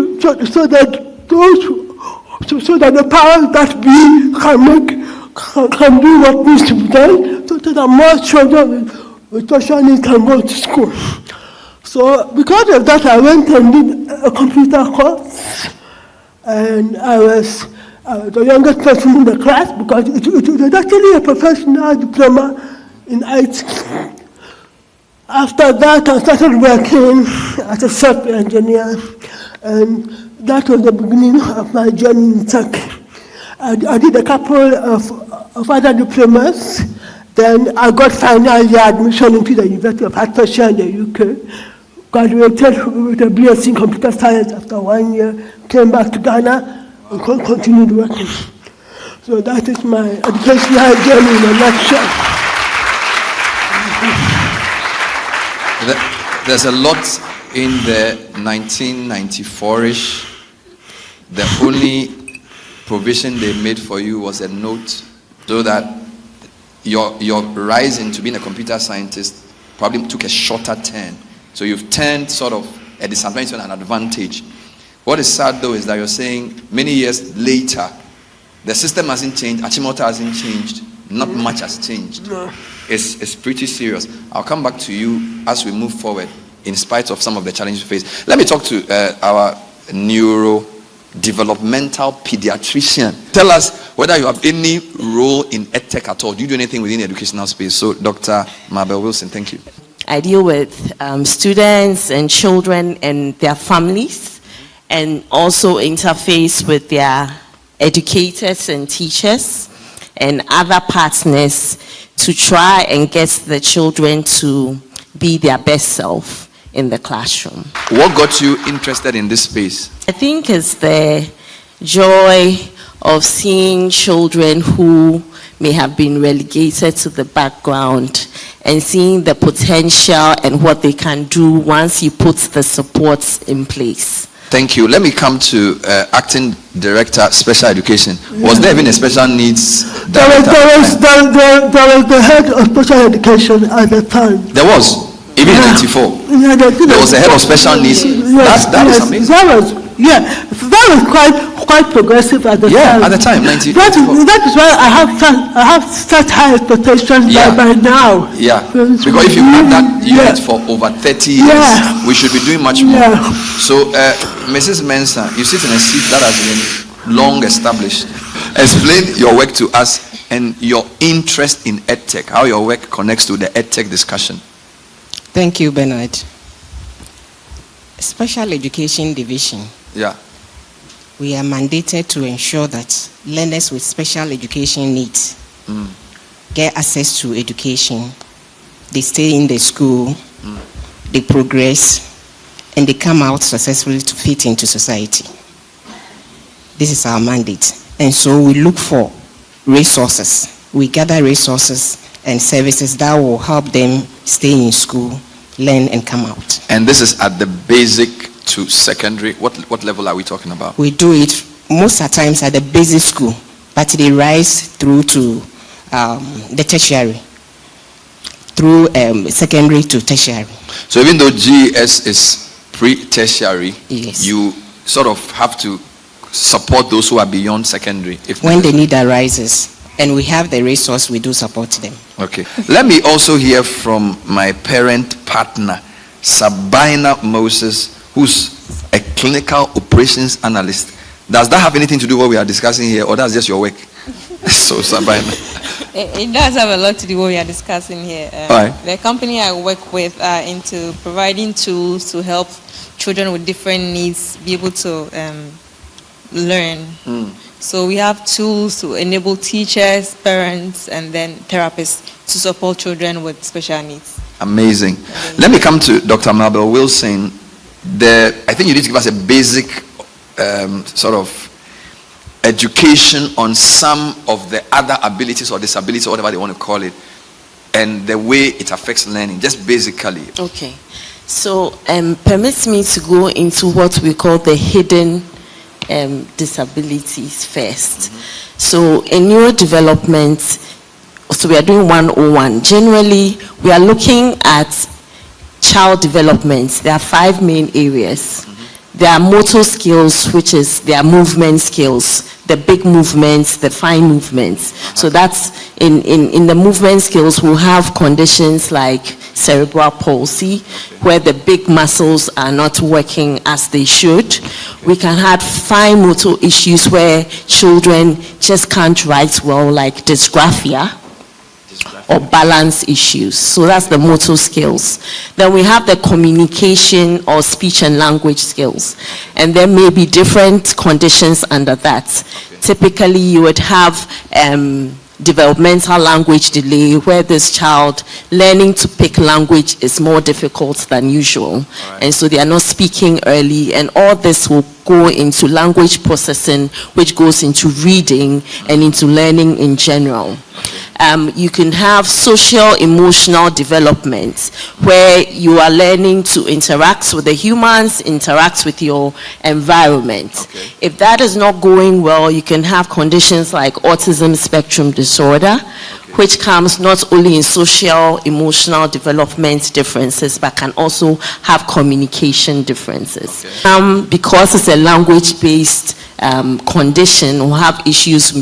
[SPEAKER 8] so that the powers that be can do what needs to be done, so that more children with special needs can go to school. So because of that, I went and did a computer course, and I was the youngest person in the class because it was actually a professional diploma in IT. After that, I started working as a software engineer, and that was the beginning of my journey in tech. I did a couple of other diplomas. Then I got final year admission into the University of Hertfordshire in the UK. Graduated with a BSc in computer science after 1 year. Came back to Ghana and continued working. So that is my educational journey in a nutshell.
[SPEAKER 13] There's a lot in the 1994-ish. The only provision they made for you was a note, so that your rise into being a computer scientist probably took a shorter turn. So you've turned sort of a disadvantage to an advantage. What is sad though is that you're saying many years later, the system hasn't changed, Achimota hasn't changed, not much has changed.
[SPEAKER 8] No.
[SPEAKER 13] It's pretty serious. I'll come back to you as we move forward in spite of some of the challenges we face. Let me talk to our neurodevelopmental pediatrician. Tell us whether you have any role in EdTech at all. Do you do anything within the educational space? So Dr. Mabel Wilson, thank you.
[SPEAKER 10] I deal with students and children and their families, and also interface with their educators and teachers and other partners to try and get the children to be their best self in the classroom.
[SPEAKER 13] What got you interested in this space?
[SPEAKER 10] I think it's the joy of seeing children who may have been relegated to the background and seeing the potential and what they can do once you put the supports in place.
[SPEAKER 13] Thank you. Let me come to Acting Director, Special Education. Was there even a special needs director?
[SPEAKER 8] There was the head of special education at the time.
[SPEAKER 13] There was? Even in 94?
[SPEAKER 8] Yeah,
[SPEAKER 13] there was a head of special needs?
[SPEAKER 8] Yes,
[SPEAKER 13] that is amazing.
[SPEAKER 8] That was quite progressive at the time.
[SPEAKER 13] Yeah, at the time, 94.
[SPEAKER 8] That is why I have such high expectations by now.
[SPEAKER 13] Yeah, because if you had that unit for over 30 years, we should be doing much more. So, Mrs. Mensah, you sit in a seat that has been long established. Explain your work to us and your interest in EdTech, how your work connects to the EdTech discussion.
[SPEAKER 11] Thank you, Bernard. Special Education Division.
[SPEAKER 13] Yeah.
[SPEAKER 11] we are mandated to ensure that learners with special education needs get access to education. They stay in the school, they progress, and they come out successfully to fit into society. This is our mandate. And so we look for resources. We gather resources and services that will help them stay in school, learn, and come out.
[SPEAKER 13] And this is at the basic to secondary. What level are we talking about?
[SPEAKER 11] We do it most of the times at the basic school, but they rise through to the tertiary, through secondary to tertiary.
[SPEAKER 13] So even though GS is pre-tertiary,
[SPEAKER 11] yes,
[SPEAKER 13] you sort of have to support those who are beyond secondary.
[SPEAKER 11] When the need arises, and we have the resource, we do support them.
[SPEAKER 13] Okay. Let me also hear from my parent partner, Sabina Moses, who's a clinical operations analyst. Does that have anything to do with what we are discussing here, or that's just your work? So, Sabina.
[SPEAKER 12] It does have a lot to do with what we are discussing here.
[SPEAKER 13] Right.
[SPEAKER 12] The company I work with are into providing tools to help children with different needs be able to learn. So we have tools to enable teachers, parents, and then therapists to support children with special needs.
[SPEAKER 13] Amazing. Let me come to Dr. Mabel Wilson. I think you need to give us a basic sort of education on some of the other abilities or disabilities or whatever they want to call it, and the way it affects learning, just basically.
[SPEAKER 10] Okay. So permit me to go into what we call the hidden disabilities first. So in neurodevelopment, so we are doing 101. Generally, we are looking at child development. There are 5 main areas. There are motor skills, which is their movement skills, the big movements, the fine movements. So that's in the movement skills, we'll have conditions like cerebral palsy, where the big muscles are not working as they should. We can have fine motor issues where children just can't write well, like dysgraphia or balance issues. So that's the motor skills. Then we have the communication or speech and language skills. And there may be different conditions under that. Typically, you would have developmental language delay, where this child learning to pick language is more difficult than usual. And so they are not speaking early, and all this will go into language processing, which goes into reading and into learning in general. You can have social emotional development, where you are learning to interact with the humans, interact with your environment. If that is not going well, you can have conditions like autism spectrum disorder, which comes not only in social emotional development differences, but can also have communication differences. Because it's a language-based condition, we'll have issues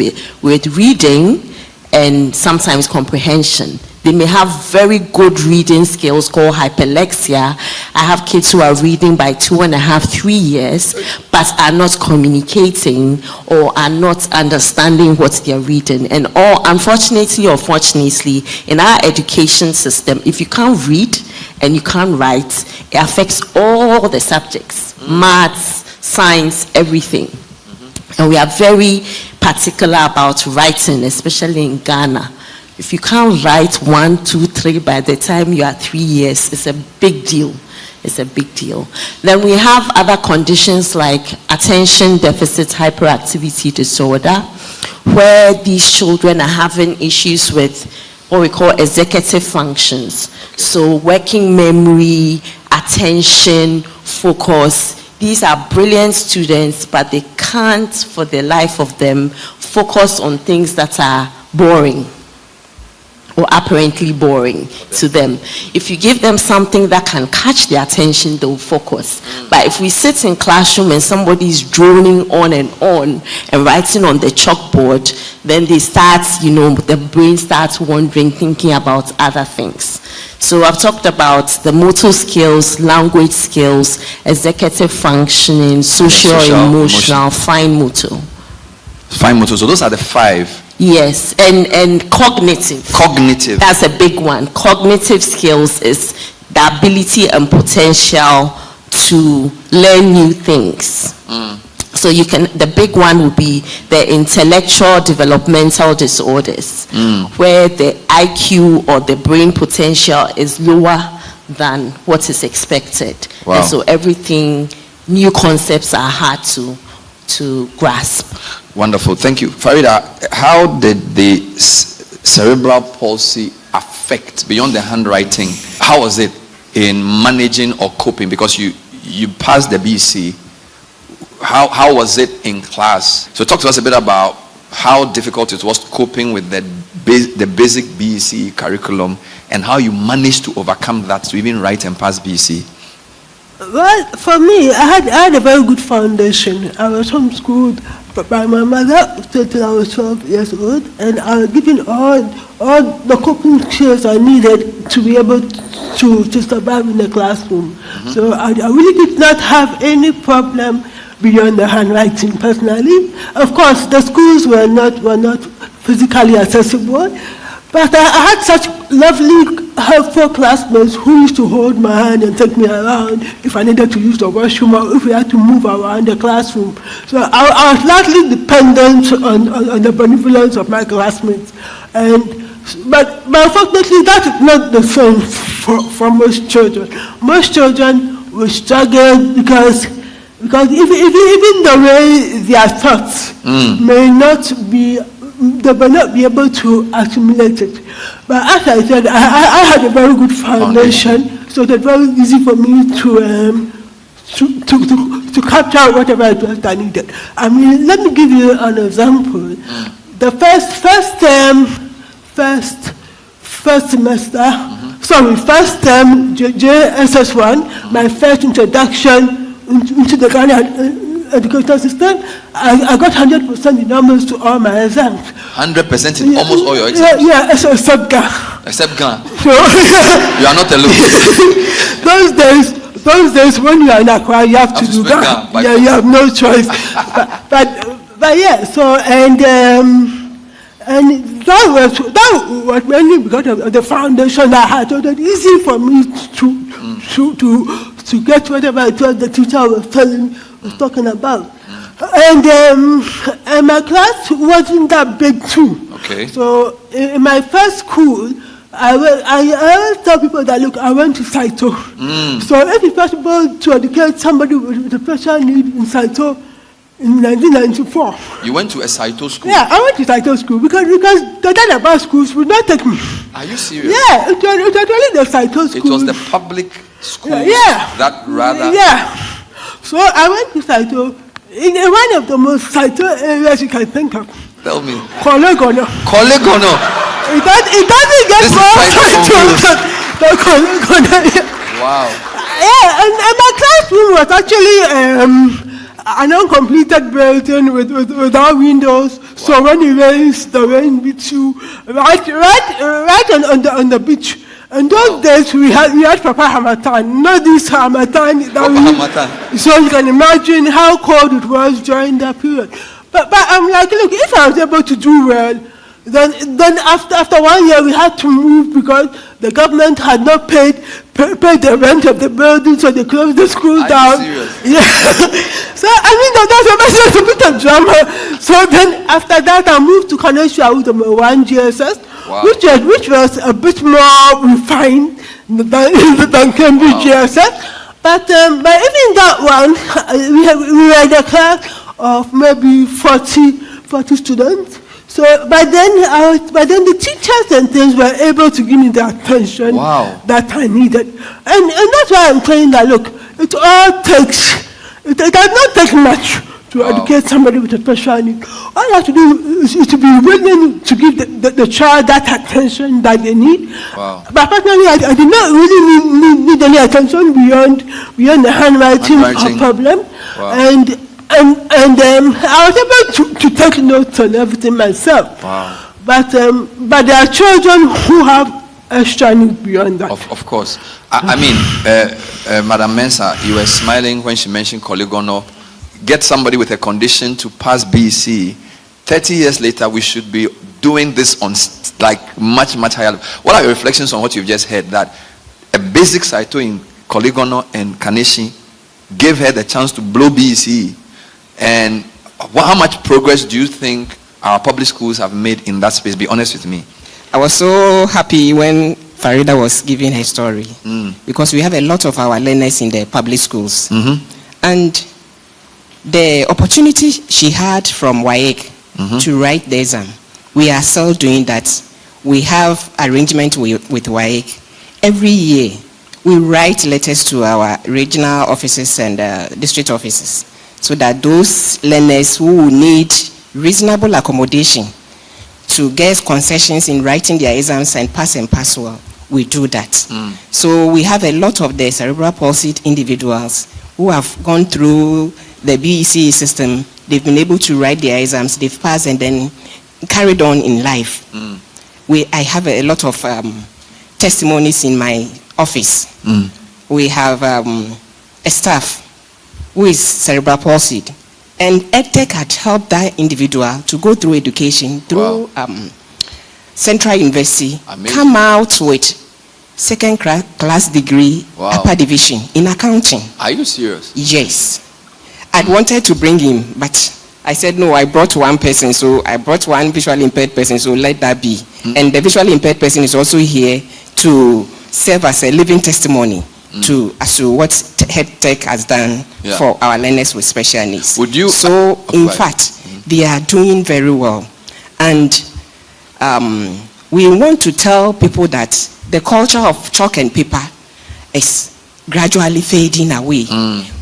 [SPEAKER 10] with reading and sometimes comprehension. They may have very good reading skills called hyperlexia. I have kids who are reading by 2.5, 3 years, but are not communicating or are not understanding what they're reading. And unfortunately or fortunately, in our education system, if you can't read and you can't write, it affects all the subjects, maths, science, everything. And we are very particular about writing, especially in Ghana. If you can't write 1, 2, 3 by the time you are 3 years, it's a big deal. It's a big deal. Then we have other conditions like attention deficit hyperactivity disorder, where these children are having issues with what we call executive functions. So working memory, attention, focus. These are brilliant students, but they can't, for the life of them, focus on things that are boring or apparently boring to them. If you give them something that can catch their attention, they'll focus. But if we sit in classroom and somebody's droning on and writing on the chalkboard, then they start, the brain starts wandering, thinking about other things. So I've talked about the motor skills, language skills, executive functioning, social, emotional, fine motor.
[SPEAKER 13] Fine motor, so those are the 5.
[SPEAKER 10] Yes, and cognitive.
[SPEAKER 13] Cognitive.
[SPEAKER 10] That's a big one. Cognitive skills is the ability and potential to learn new things. So So the big one would be the intellectual developmental disorders, where the IQ or the brain potential is lower than what is expected.
[SPEAKER 13] Wow.
[SPEAKER 10] And so everything, new concepts are hard to grasp.
[SPEAKER 13] Wonderful, thank you. Farida, how did the cerebral palsy affect, beyond the handwriting, how was it in managing or coping? Because you passed the BC, how was it in class? So talk to us a bit about how difficult it was coping with the basic BC curriculum and how you managed to overcome that to even write and pass BC.
[SPEAKER 8] Well, for me, I had a very good foundation. I was homeschooled by my mother until I was 12 years old, and I was given all the coping skills I needed to be able to survive in the classroom. So I really did not have any problem beyond the handwriting personally. Of course, the schools were not physically accessible, but I had such lovely, helpful classmates who used to hold my hand and take me around if I needed to use the washroom or if we had to move around the classroom. So I was largely dependent on the benevolence of my classmates. But unfortunately, that is not the same for most children. Most children will struggle because even the way their thoughts may not be, they may not be able to assimilate it. But as I said, I had a very good foundation, so it was very easy for me to capture whatever it was I needed. I mean, let me give you an example. The first term, JSS1, my first introduction into the Ghana educational system, I got 100% in almost to all my exams.
[SPEAKER 13] 100% in almost all your exams?
[SPEAKER 8] Yeah, except Ghana.
[SPEAKER 13] Except Ghana.
[SPEAKER 8] So,
[SPEAKER 13] you are not alone.
[SPEAKER 8] Those days when you are in Accra, you have to do Ghana. Yeah, you have no choice. but yeah, so and that was mainly because of the foundation I had. So that easy for me to get whatever it was the teacher was talking about. And my class wasn't that big too.
[SPEAKER 13] Okay.
[SPEAKER 8] So in my first school, I always tell people that, look, I went to Saito. So if it's possible to educate somebody with a special need in Saito in 1994.
[SPEAKER 13] You went to a Saito school?
[SPEAKER 8] Yeah, I went to Saito school because the Danaba schools would not take me.
[SPEAKER 13] Are you serious?
[SPEAKER 8] Yeah, it was only the Saito school.
[SPEAKER 13] It was the public school that rather...
[SPEAKER 8] Yeah. So I went to Saito in one of the most Saito areas you can think of.
[SPEAKER 13] Tell me.
[SPEAKER 8] Kolegono. It doesn't get more Saito than Kolegono.
[SPEAKER 13] Wow.
[SPEAKER 8] Yeah, and my classroom was actually an uncompleted building without windows. Wow. So when it rains, the rain beats you right on the beach. In those days, we had Papa Hamatan, not this Hamatan. So you can imagine how cold it was during that period. But I'm like, look, if I was able to do well, then after 1 year we had to move because the government had not paid the rent of the building, so they closed the school down. Yeah. So I mean that's a bit of drama. So then after that I moved to Kanesha with my 1 GSS. Wow. Which was a bit more refined than Cambridge GSS. But even that one, we were in a class of maybe 40 students. So by then the teachers and things were able to give me the attention that I needed. And that's why I'm saying that, look, it does not take much to educate somebody with a special need. All you have to do is to be willing to give the child that attention that they need. Wow. But personally, I did not really need any attention beyond the handwriting problem. Wow. And I was able to take notes on everything myself. Wow. But there are children who have extra needs beyond that.
[SPEAKER 13] Of course. I mean, Madam Mensah, you were smiling when she mentioned Coligono. Get somebody with a condition to pass BC. 30 years later, we should be doing this on like much higher. What are your reflections on what you've just heard? That a basic Saito in Coligono and Kaneshi gave her the chance to blow BC And how much progress do you think our public schools have made in that space? Be honest with me.
[SPEAKER 11] I was so happy when Farida was giving her story because we have a lot of our learners in the public schools. And the opportunity she had from WAEC to write the exam, we are still doing that. We have arrangement with WAEC. Every year, we write letters to our regional offices and district offices so that those learners who need reasonable accommodation to get concessions in writing their exams and pass well, we do that. So we have a lot of the cerebral palsy individuals who have gone through the BEC system. They've been able to write their exams, they've passed and then carried on in life. I have a lot of testimonies in my office. We have a staff who is cerebral palsy, and EdTech had helped that individual to go through education through Central University, come out with second class degree, upper division in accounting.
[SPEAKER 13] Are you serious?
[SPEAKER 11] Yes. I wanted to bring him, but I said no, I brought one person, so I brought one visually impaired person, so let that be. And the visually impaired person is also here to serve as a living testimony as to what EdTech has done for our learners with special needs.
[SPEAKER 13] Would you?
[SPEAKER 11] So, in fact, they are doing very well. And we want to tell people that the culture of chalk and paper is gradually fading away.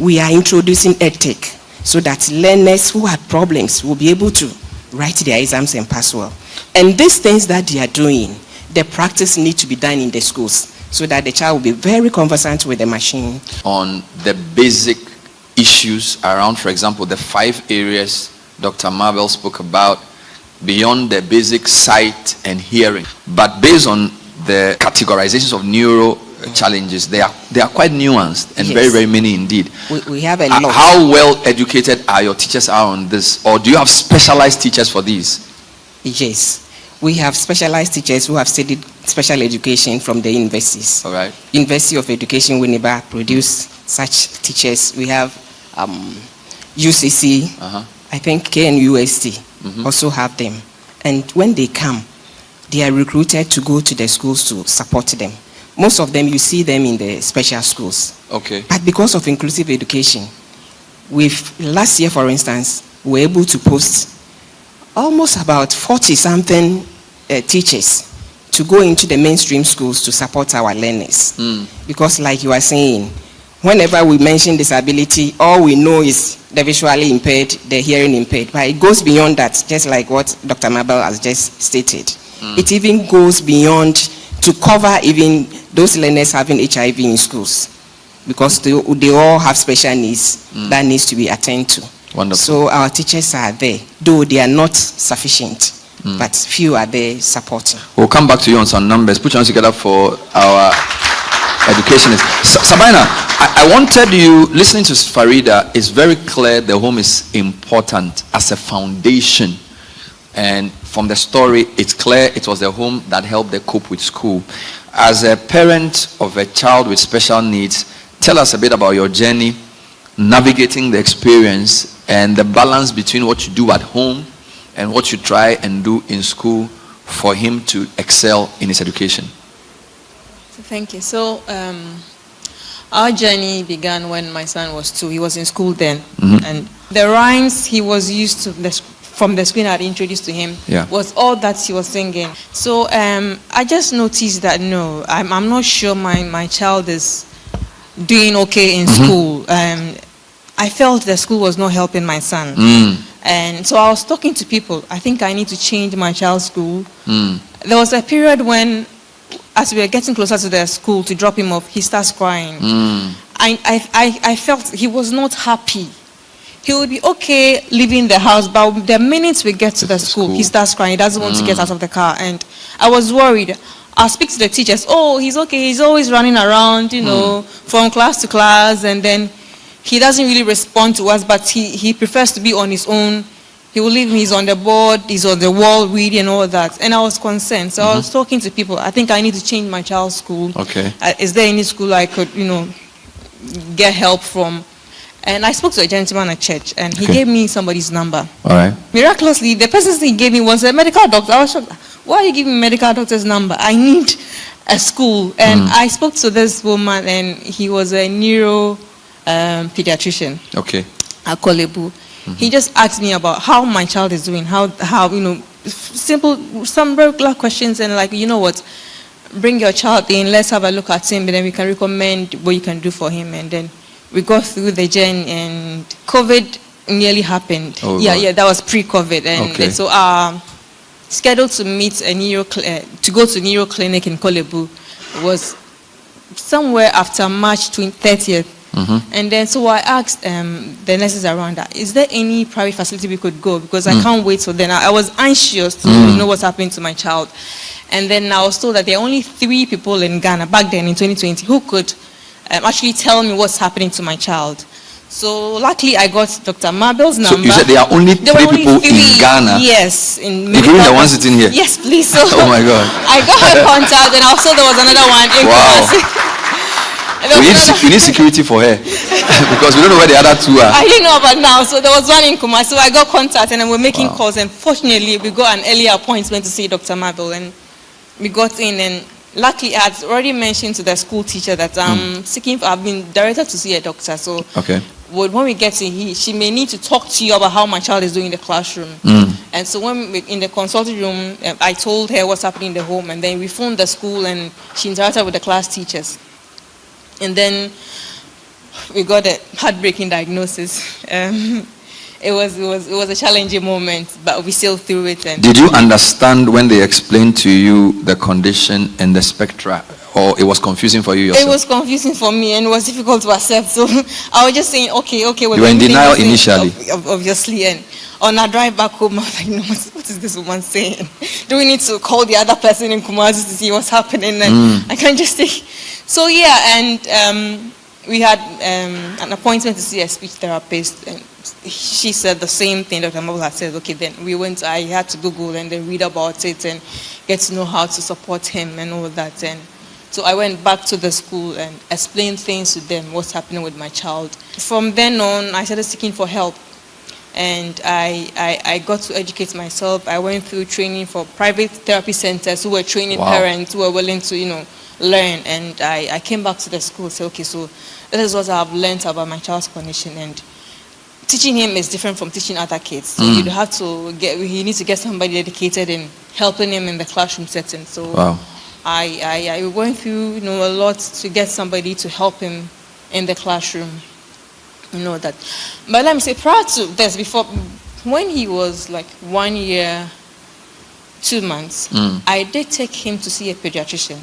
[SPEAKER 11] We are introducing EdTech so that learners who have problems will be able to write their exams and pass well. And these things that they are doing, the practice needs to be done in the schools so that the child will be very conversant with the machine.
[SPEAKER 13] On the basic issues around, for example, the 5 areas Dr. Marvel spoke about, beyond the basic sight and hearing, but based on the categorizations of neuro challenges, they are quite nuanced and very, very many indeed.
[SPEAKER 11] We have a lot.
[SPEAKER 13] How well educated are your teachers on this, or do you have specialized teachers for these?
[SPEAKER 11] Yes, we have specialized teachers who have studied special education from the universities.
[SPEAKER 13] All right.
[SPEAKER 11] University of Education Winneba produce such teachers. We have UCC, I think KNUST also have them. And when they come, they are recruited to go to the schools to support them. Most of them, you see them in the special schools.
[SPEAKER 13] Okay.
[SPEAKER 11] But because of inclusive education, last year, for instance, we were able to post almost about 40-something teachers to go into the mainstream schools to support our learners. Because like you are saying, whenever we mention disability, all we know is the visually impaired, the hearing impaired. But it goes beyond that, just like what Dr. Mabel has just stated. It even goes beyond to cover even those learners having HIV in schools, because they all have special needs that needs to be attended to.
[SPEAKER 13] Wonderful.
[SPEAKER 11] So our teachers are there, though they are not sufficient, but few are there supporting.
[SPEAKER 13] We'll come back to you on some numbers. Put your hands together for our educationists. Sabina, I wanted you, listening to Farida, it's very clear the home is important as a foundation. And from the story, it's clear it was the home that helped them cope with school. As a parent of a child with special needs, tell us a bit about your journey, navigating the experience, and the balance between what you do at home and what you try and do in school for him to excel in his education.
[SPEAKER 12] Thank you. So, our journey began when my son was 2. He was in school then. And the rhymes he was used to from the screen I had introduced to him was all that he was singing. So I just noticed that no, I'm not sure my child is doing okay in school. I felt the school was not helping my son. And so I was talking to people. I think I need to change my child's school. There was a period when, as we were getting closer to the school to drop him off, he starts crying. I felt he was not happy. He would be okay leaving the house, but the minute we get to the school, he starts crying. He doesn't want to get out of the car. And I was worried. I speak to the teachers. Oh, he's okay. He's always running around, from class to class. And then he doesn't really respond to us, but he prefers to be on his own. He will leave me. He's on the board. He's on the wall reading and all that. And I was concerned. So I was talking to people. I think I need to change my child's school.
[SPEAKER 13] Okay.
[SPEAKER 12] Is there any school I could, get help from? And I spoke to a gentleman at church, and he gave me somebody's number.
[SPEAKER 13] All right.
[SPEAKER 12] Miraculously, the person he gave me was a medical doctor. I was shocked. Why are you giving me a medical doctor's number? I need a school. And I spoke to this woman, and he was a neuro pediatrician.
[SPEAKER 13] Okay.
[SPEAKER 12] At Kolebu. He just asked me about how my child is doing, how some regular questions, and like, you know what, bring your child in, let's have a look at him, and then we can recommend what you can do for him. And then we got through the journey, and COVID nearly happened.
[SPEAKER 13] Oh,
[SPEAKER 12] yeah, that was pre-COVID. And so scheduled to meet to go to neuro clinic in Kolebu was somewhere after March 30th. And then so I asked the nurses around that, is there any private facility we could go? Because I can't wait. So then I was anxious to know what's happening to my child. And then I was told that there are only 3 people in Ghana back then in 2020 who could actually tell me what's happening to my child. So luckily I got Dr. Mabel's number.
[SPEAKER 13] So you said there are only 3 people in Ghana?
[SPEAKER 12] Yes.
[SPEAKER 13] Including the one sitting here?
[SPEAKER 12] Yes, please. So
[SPEAKER 13] oh my God.
[SPEAKER 12] I got her contact, and also there was another one in Kumasi.
[SPEAKER 13] We need security for her because we don't know where the other 2 are.
[SPEAKER 12] I didn't know about now. So there was one in Kumasi. So I got contact, and then we're making calls. And fortunately, we got an earlier appointment to see Dr. Mabel, and we got in. And luckily, I had already mentioned to the school teacher that I've been directed to see a doctor. So when we get in, she may need to talk to you about how my child is doing in the classroom. And so when in the consulting room, I told her what's happening in the home, and then we phoned the school, and she interacted with the class teachers. And then we got a heartbreaking diagnosis. It was a challenging moment, but we sailed through it. And
[SPEAKER 13] did you understand when they explained to you the condition and the spectra, or it was confusing for you yourself?
[SPEAKER 12] It was confusing for me, and it was difficult to accept. So I was just saying, okay.
[SPEAKER 13] You were in denial initially.
[SPEAKER 12] Obviously, and on our drive back home, I was like, what is this woman saying? Do we need to call the other person in Kumasi to see what's happening? And I can't just take. So and we had an appointment to see a speech therapist, and she said the same thing Dr. Mabel had said. Okay, then we went. I had to Google and then read about it and get to know how to support him and all that. And so I went back to the school and explained things to them, what's happening with my child. From then on, I started seeking for help, and I got to educate myself. I went through training for private therapy centers who were training parents who were willing to learn. And I came back to the school and said, okay, so this is what I've learned about my child's condition, and teaching him is different from teaching other kids. So you have to you need to get somebody dedicated in helping him in the classroom setting. So I went through a lot to get somebody to help him in the classroom. That. But let me say, prior to this, before when he was like 1 year, 2 months, I did take him to see a pediatrician.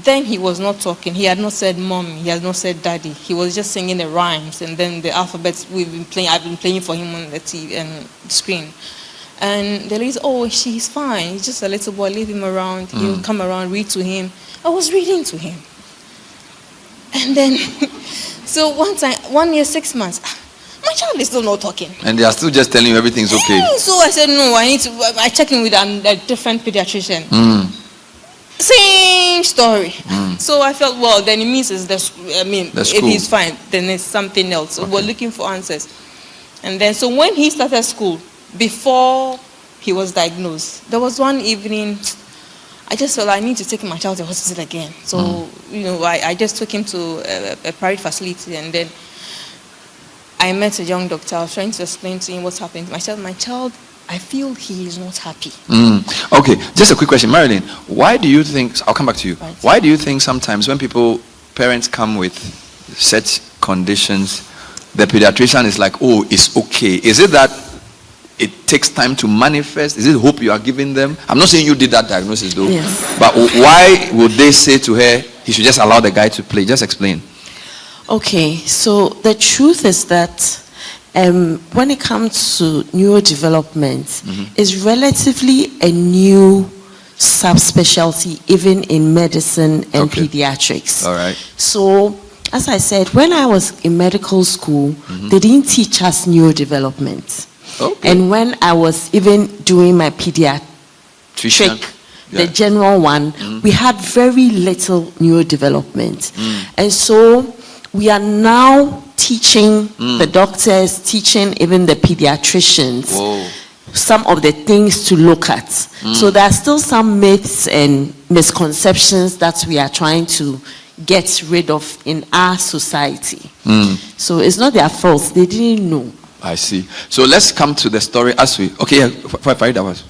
[SPEAKER 12] Then he was not talking. He had not said mom. He had not said daddy. He was just singing the rhymes, and then the alphabets I've been playing for him on the TV and screen. And the lady said, "Oh, she's fine. He's just a little boy. Leave him around. He'll come around. Read to him." I was reading to him, and then so one time, 1 year, 6 months, my child is still not talking.
[SPEAKER 13] And they are still just telling you everything's okay.
[SPEAKER 12] So I said, no, I need to. I checked in with a different pediatrician. Same story. So I felt, well, then it means it's if he's fine, then it's something else. So we're looking for answers. And then, so when he started school, before he was diagnosed, there was one evening, I just felt I need to take my child to the hospital again. So, I just took him to a private facility, and then I met a young doctor. I was trying to explain to him what's happening to my child. My child, I feel he is not happy.
[SPEAKER 13] Okay, just a quick question. Marilyn, why do you think, I'll come back to you. Right. Why do you think sometimes when parents come with such conditions, the pediatrician is like, oh, it's okay? Is it that it takes time to manifest? Is it hope you are giving them? I'm not saying you did that diagnosis though.
[SPEAKER 10] Yes.
[SPEAKER 13] But why would they say to her, he should just allow the guy to play? Just explain.
[SPEAKER 10] Okay, so the truth is that when it comes to neurodevelopment, it's relatively a new subspecialty even in medicine and pediatrics.
[SPEAKER 13] All right.
[SPEAKER 10] So, as I said, when I was in medical school, they didn't teach us neurodevelopment.
[SPEAKER 13] Okay.
[SPEAKER 10] And when I was even doing my pediatric, the general one, we had very little neurodevelopment. And so we are now teaching the doctors, teaching even the pediatricians some of the things to look at. So there are still some myths and misconceptions that we are trying to get rid of in our society. So it's not their fault. They didn't know.
[SPEAKER 13] I see. So let's come to the story as we... Okay, Farida was...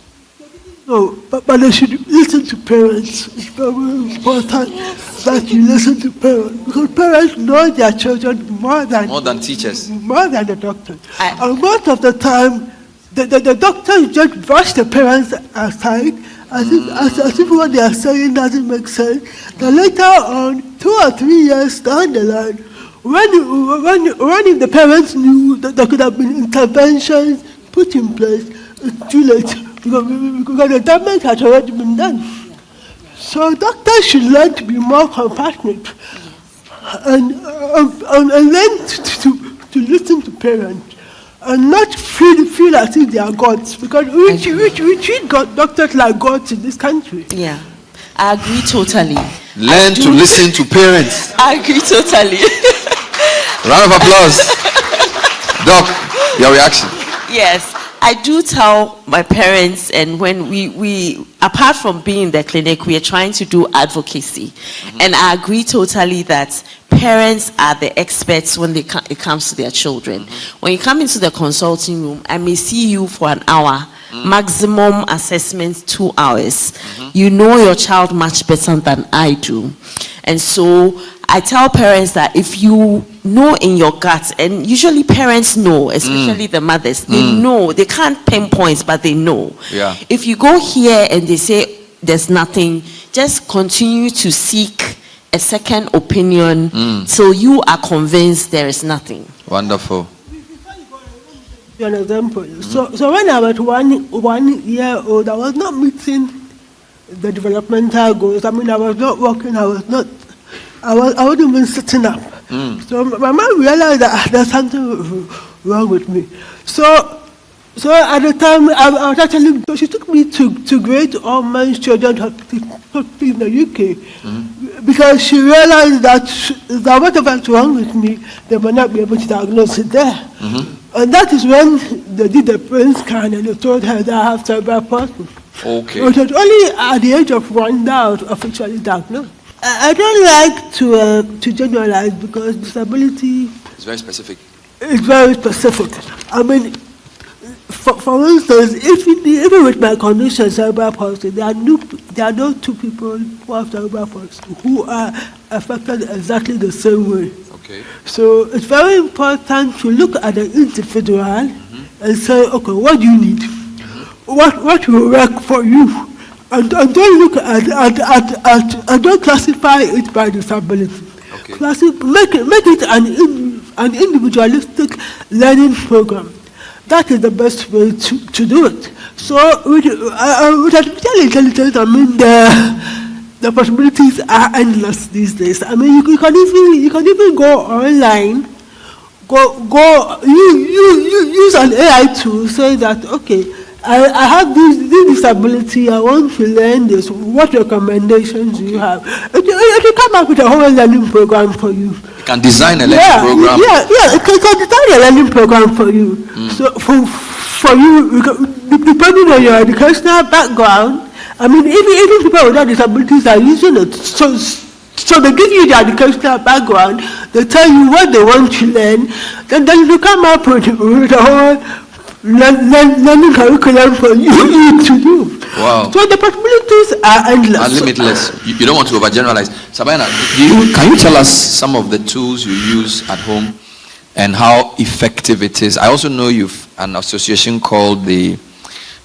[SPEAKER 8] No, but they should listen to parents. It's very important that you listen to parents, because parents know their children more than
[SPEAKER 13] teachers,
[SPEAKER 8] more than the doctors. And most of the time, the doctors just brush the parents aside as if what they are saying doesn't make sense. Then later on, 2 or 3 years down the line, when if the parents knew that there could have been interventions put in place, it's too late. Because the damage has already been done. So doctors should learn to be more compassionate and learn to listen to parents and not feel as if they are gods. Because we treat doctors like gods in this country.
[SPEAKER 10] Yeah, I agree totally.
[SPEAKER 13] Learn to listen to parents.
[SPEAKER 10] I agree totally.
[SPEAKER 13] Round of applause. Doc, your reaction?
[SPEAKER 10] Yes. I do tell my parents, and when we apart from being in the clinic, we are trying to do advocacy. And I agree totally that parents are the experts when it comes to their children. When you come into the consulting room, I may see you for an hour, maximum assessment 2 hours. You know your child much better than I do. And so I tell parents that if you know in your gut, and usually parents know, especially the mothers, they know, they can't pinpoint, but they know.
[SPEAKER 13] Yeah.
[SPEAKER 10] If you go here and they say there's nothing, just continue to seek a second opinion till you are convinced there is nothing.
[SPEAKER 13] Wonderful.
[SPEAKER 8] An example. So when I was one year old, I was not meeting the developmental goals. I mean, I was not walking. I wasn't even sitting up. So my mom realized that there's something wrong with me. So at the time, I was actually, she took me to Great Ormond's Children's Hospital in the UK because she realized that whatever's wrong with me, they might not be able to diagnose it there. And that is when they did the brain scan and they told her that I have cerebral palsy.
[SPEAKER 13] Okay.
[SPEAKER 8] It was only at the age of 1 that I was officially diagnosed. I don't like to generalize because disability
[SPEAKER 13] It's very specific.
[SPEAKER 8] It's very specific. I mean, for instance, even with my condition, cerebral palsy, there are no 2 people who have cerebral palsy who are affected exactly the same way.
[SPEAKER 13] Okay.
[SPEAKER 8] So it's very important to look at the individual and say, okay, what do you need? What will work for you? And don't look and don't classify it by disability.
[SPEAKER 13] Okay.
[SPEAKER 8] Make it an individualistic learning program. That is the best way to do it. So with artificial intelligence, I mean the possibilities are endless these days. I mean you can even go online, use an AI tool, say that okay, I have this disability, I want to learn this. What recommendations do you have? It will come up with a whole learning program for you.
[SPEAKER 13] You can design a learning program.
[SPEAKER 8] Yeah, it can design a learning program for you. So for you, depending on your educational background, I mean, even people without disabilities are using it. So they give you the educational background, they tell you what they want to learn, then you come up with a whole learning curriculum for you to do.
[SPEAKER 13] Wow.
[SPEAKER 8] So the possibilities are endless.
[SPEAKER 13] And limitless. You don't want to overgeneralize. Sabina, can you tell us some of the tools you use at home and how effective it is? I also know you've an association called the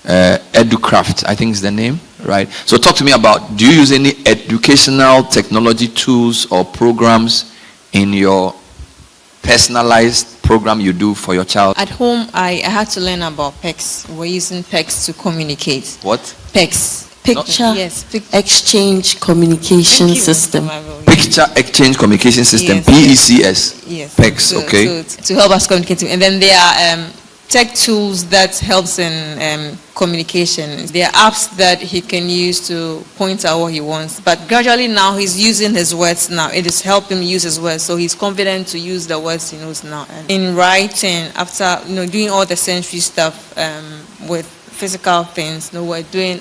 [SPEAKER 13] EduCraft, I think is the name, right? So talk to me about, do you use any educational technology tools or programs in your personalized program you do for your child?
[SPEAKER 12] At home, I had to learn about PECS. We're using PECS to communicate.
[SPEAKER 13] What?
[SPEAKER 12] PECS.
[SPEAKER 10] Picture Exchange Communication System.
[SPEAKER 13] Picture Exchange Communication System,
[SPEAKER 12] Yes.
[SPEAKER 13] PECS.
[SPEAKER 12] Yes.
[SPEAKER 13] PECS, okay.
[SPEAKER 12] To help us communicate. And then there are tech tools that helps in communication. There are apps that he can use to point out what he wants. But gradually now he's using his words now. It has helped him use his words, so he's confident to use the words he knows now. And in writing, after doing all the sensory stuff with physical things, we're doing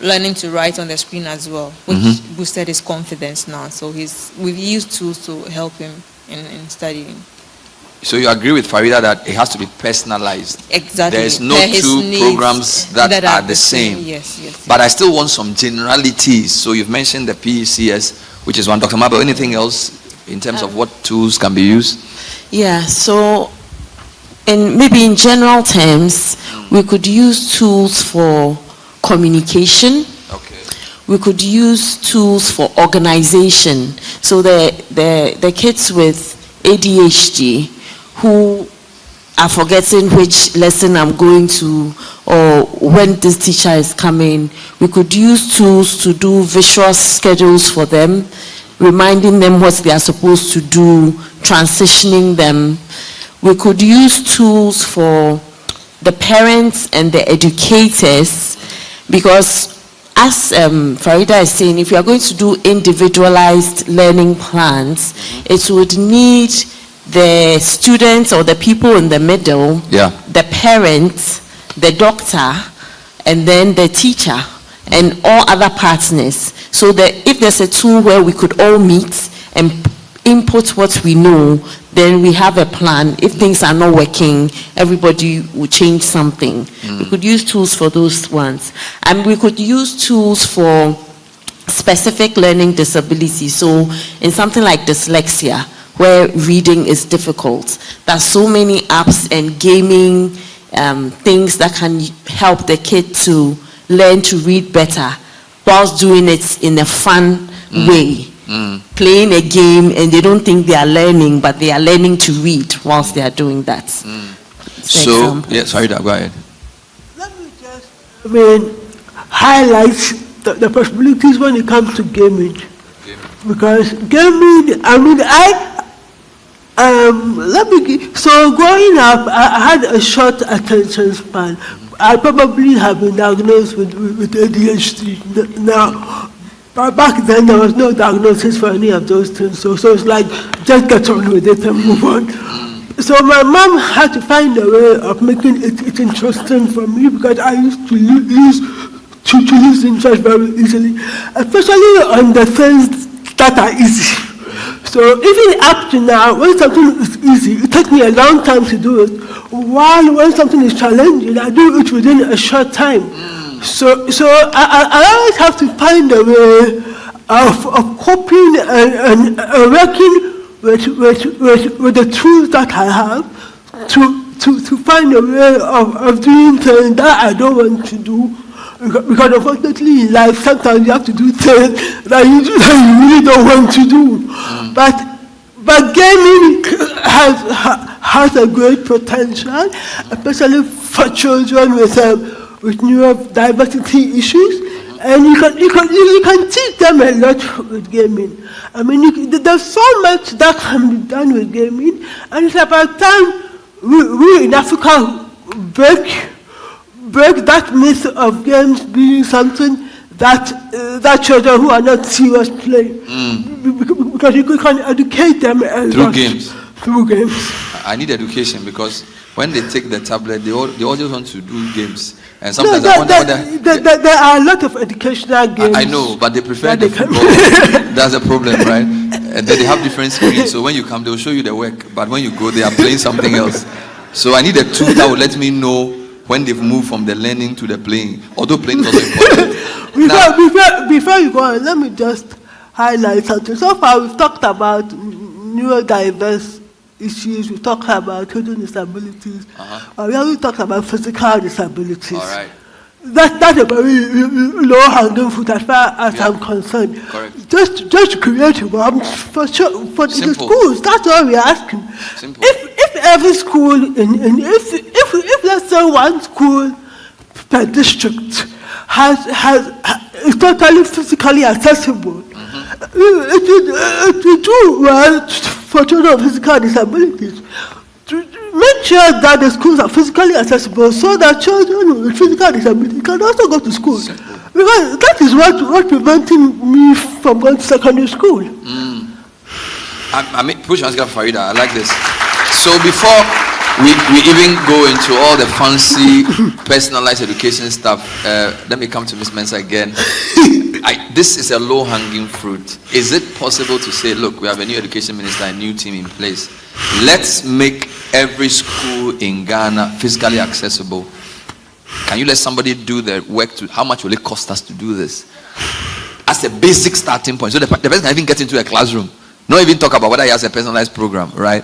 [SPEAKER 12] learning to write on the screen as well, which boosted his confidence now. So we've used tools to help him in studying.
[SPEAKER 13] So you agree with Farida that it has to be personalized?
[SPEAKER 12] Exactly.
[SPEAKER 13] There is no two programs that are the same.
[SPEAKER 12] Yes.
[SPEAKER 13] But I still want some generalities. So you've mentioned the PECS, which is one. Dr. Mabel, anything else in terms of what tools can be used?
[SPEAKER 10] Yeah, so maybe in general terms, we could use tools for communication.
[SPEAKER 13] Okay.
[SPEAKER 10] We could use tools for organization. So the kids with ADHD who are forgetting which lesson I'm going to or when this teacher is coming, we could use tools to do visual schedules for them, reminding them what they are supposed to do, transitioning them. We could use tools for the parents and the educators, because as Farida is saying, if you are going to do individualized learning plans, it would need the students or the people in the middle, the parents, the doctor, and then the teacher, and all other partners. So that if there's a tool where we could all meet and input what we know, then we have a plan. If things are not working, everybody will change something. We could use tools for those ones. And we could use tools for specific learning disabilities. So in something like dyslexia, where reading is difficult, there's so many apps and gaming things that can help the kid to learn to read better whilst doing it in a fun way. Playing a game and they don't think they are learning, but they are learning to read whilst they are doing that.
[SPEAKER 13] So, sorry, go ahead.
[SPEAKER 8] Let me just highlight the possibilities when it comes to gaming. Because gaming, so growing up, I had a short attention span. I probably have been diagnosed with ADHD. Now, back then there was no diagnosis for any of those things. So it's like, just get on with it and move on. So my mom had to find a way of making it interesting for me, because I used to lose interest very easily, especially on the things that are easy. So even up to now, when something is easy, it takes me a long time to do it. While when something is challenging, I do it within a short time. So I always have to find a way of coping and working with the tools that I have to find a way of doing things that I don't want to do. Because unfortunately in life, sometimes you have to do things that you really don't want to do. But gaming has a great potential, especially for children with neurodiversity issues, and you can teach them a lot with gaming. There's so much that can be done with gaming, and it's about time we in Africa break that myth of games being something that children who are not serious play. Because you can educate them
[SPEAKER 13] through games.
[SPEAKER 8] Through games.
[SPEAKER 13] I need education, because when they take the tablet, they all just want to do games. And sometimes I wonder
[SPEAKER 8] there are a lot of educational games.
[SPEAKER 13] I know, but they prefer the football. That's the problem, right? And then they have different screens. So when you come, they'll show you the work. But when you go, they are playing something else. So I need a tool that will let me know when they've moved from the learning to the playing. Although playing is also important.
[SPEAKER 8] Before you go on, let me just highlight something. So far, we've talked about neurodiverse issues, we talked about children disabilities, we haven't talked about physical disabilities.
[SPEAKER 13] All right.
[SPEAKER 8] That's a very low-hanging fruit as far as I'm concerned.
[SPEAKER 13] Correct.
[SPEAKER 8] Just create for the schools. That's all we're asking.
[SPEAKER 13] Simple.
[SPEAKER 8] If every school if let's say one school per district is totally physically accessible, it will do well for children with physical disabilities. make sure that the schools are physically accessible so that children with physical disability can also go to school. Because that is what preventing me from going to secondary school.
[SPEAKER 13] I mean, push on Farida. I like this. So before we even go into all the fancy personalized education stuff, let me come to Ms. Mensah again. This is a low-hanging fruit. Is it possible to say, look, we have a new education minister, a new team in place. Let's make every school in Ghana physically accessible. Can you let somebody do the work? How much will it cost us to do this? As a basic starting point. So the person can even get into a classroom. Not even talk about whether he has a personalized program, right?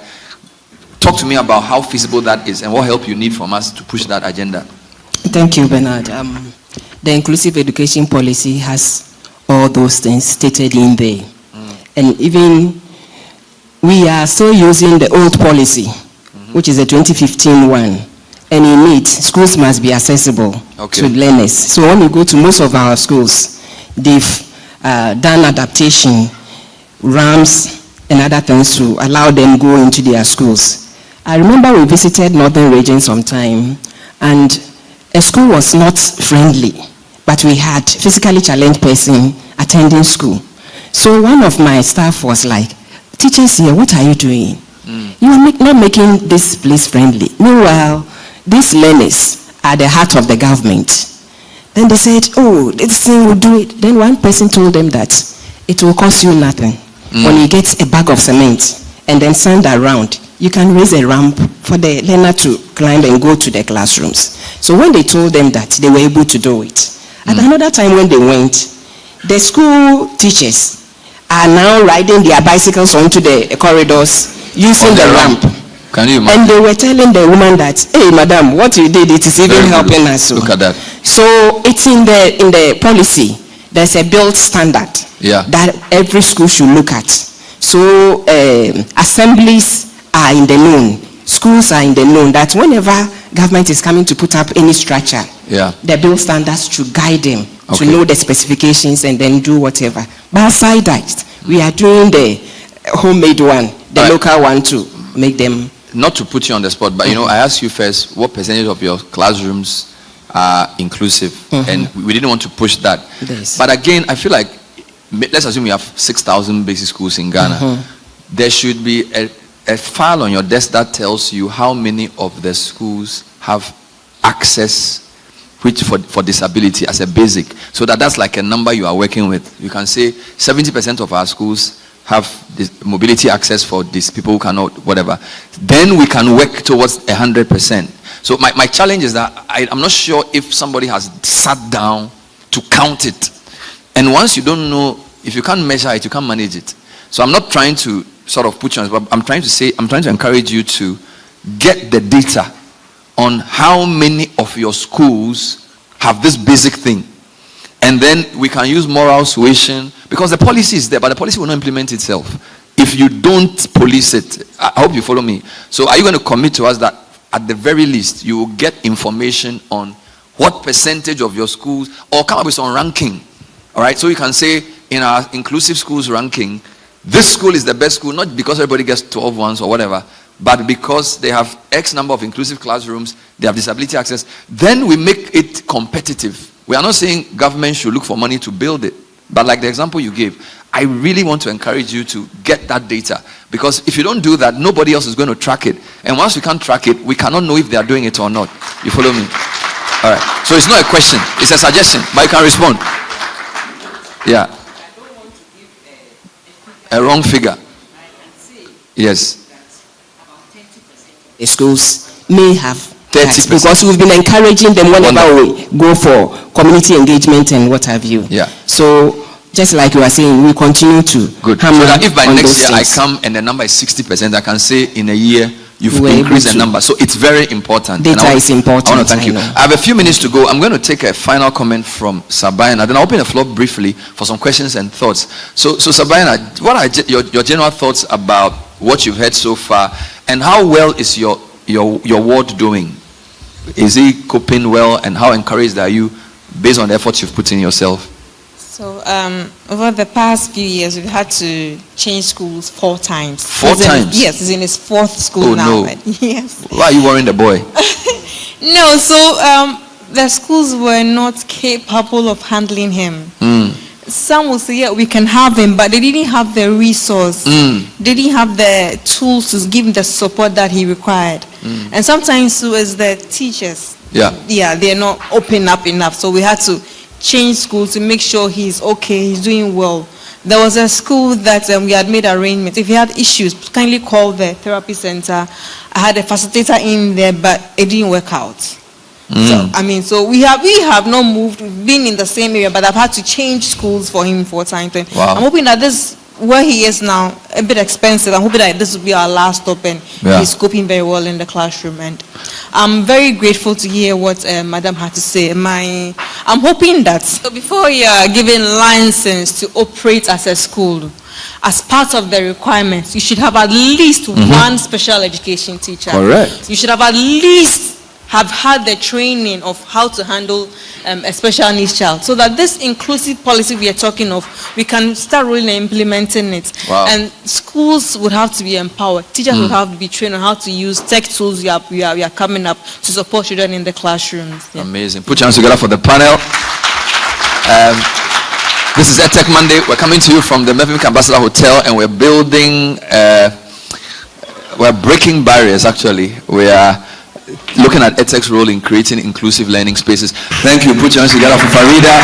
[SPEAKER 13] Talk to me about how feasible that is and what help you need from us to push that agenda.
[SPEAKER 11] Thank you, Bernard. The inclusive education policy has all those things stated in there. And even we are still using the old policy, which is the 2015 one. And in it, schools must be accessible to learners. So when you go to most of our schools, they've done adaptation, ramps, and other things to allow them go into their schools. I remember we visited Northern Region sometime, and a school was not friendly, but we had physically challenged person attending school. So one of my staff was like, teachers here, what are you doing? You are not making this place friendly. Meanwhile, these learners are the heart of the government. Then they said, oh, this thing will do it. Then one person told them that it will cost you nothing. When you get a bag of cement and then sand around, you can raise a ramp for the learner to climb and go to the classrooms. So when they told them that, they were able to do it. At another time when they went, the school teachers are now riding their bicycles onto the corridors using the ramp.
[SPEAKER 13] Can you imagine?
[SPEAKER 11] And they were telling the woman that, hey, madam, what you did, it is even helping us.
[SPEAKER 13] Look at that.
[SPEAKER 11] So it's in the policy. There's a built standard that every school should look at. So assemblies are in the known. Schools are in the known that whenever government is coming to put up any structure, the built standards should guide them to know the specifications and then do whatever. But aside that, we are doing the homemade one, the local one to make them.
[SPEAKER 13] Not to put you on the spot, but I asked you first, what percentage of your classrooms are inclusive? And we didn't want to push that.
[SPEAKER 11] Yes.
[SPEAKER 13] But again, I feel like, let's assume we have 6,000 basic schools in Ghana. There should be a file on your desk that tells you how many of the schools have access for disability as a basic. So that's like a number you are working with. You can say 70% of our schools have this mobility access for these people who cannot, whatever. Then we can work towards 100%. So my challenge is that I'm not sure if somebody has sat down to count it. And once you don't know, if you can't measure it, you can't manage it. So I'm not trying to sort of put you on, but I'm trying to encourage you to get the data on how many of your schools have this basic thing. And then we can use moral suasion, because the policy is there, but the policy will not implement itself if you don't police it. I hope you follow me. So are you going to commit to us that at the very least you will get information on what percentage of your schools, or come up with some ranking? All right, so you can say in our inclusive schools ranking, this school is the best school, not because everybody gets 12 ones or whatever, but because they have X number of inclusive classrooms, they have disability access. Then we make it competitive. We are not saying government should look for money to build it, but like the example you gave, I really want to encourage you to get that data, because if you don't do that, nobody else is going to track it. And once we can't track it, we cannot know if they are doing it or not. You follow me? All right. So it's not a question, it's a suggestion, but you can respond. Yeah. A wrong figure. Yes.
[SPEAKER 11] The schools may have
[SPEAKER 13] 30%,
[SPEAKER 11] because we've been encouraging them whenever we go for community engagement and what have you.
[SPEAKER 13] Yeah.
[SPEAKER 11] So just like you were saying, we continue to
[SPEAKER 13] hammer. So that if by next year I come and the number is 60%, I can say in a year you've increased the number. So it's very important.
[SPEAKER 11] Data is important.
[SPEAKER 13] I want to thank you. I have a few minutes to go. I'm going to take a final comment from Sabayana. Then I'll open the floor briefly for some questions and thoughts. So Sabayana, what are your general thoughts about what you've heard so far, and how well is your ward doing? Is he coping well, and how encouraged are you based on the efforts you've put in yourself?
[SPEAKER 12] So over the past few years, we've had to change schools 4 times.
[SPEAKER 13] 4 times?
[SPEAKER 12] Yes, he's in his 4th school now.
[SPEAKER 13] No.
[SPEAKER 12] Yes.
[SPEAKER 13] Why are you worrying the boy?
[SPEAKER 12] No, so the schools were not capable of handling him. Some will say, yeah, we can have him, but they didn't have the resource. They didn't have the tools to give him the support that he required. And sometimes so is the teachers. Yeah, they're not open up enough. So we had to change schools to make sure he's okay, he's doing well. There was a school that we had made arrangements. If he had issues, kindly call the therapy center. I had a facilitator in there, but it didn't work out. So we have not moved. We've been in the same area, but I've had to change schools for him 4 times.
[SPEAKER 13] Wow.
[SPEAKER 12] I'm hoping that this, where he is now, a bit expensive. I'm hoping that this will be our last stop, and he's coping very well in the classroom. And I'm very grateful to hear what Madam had to say. I'm hoping that before you are given license to operate as a school, as part of the requirements, you should have at least one special education teacher.
[SPEAKER 13] Correct.
[SPEAKER 12] You should have at least have had the training of how to handle a special needs child, so that this inclusive policy we are talking of, we can start really implementing it.
[SPEAKER 13] Wow.
[SPEAKER 12] And schools would have to be empowered. Teachers would have to be trained on how to use tech tools we are coming up to support children in the classrooms. Yeah.
[SPEAKER 13] Amazing. Put your hands together for the panel. This is EdTech Monday. We're coming to you from the Mevim Ambassador Hotel, and we're building, we're breaking barriers actually. We are looking at EdTech's role in creating inclusive learning spaces. Thank you. Put your hands together for Farida,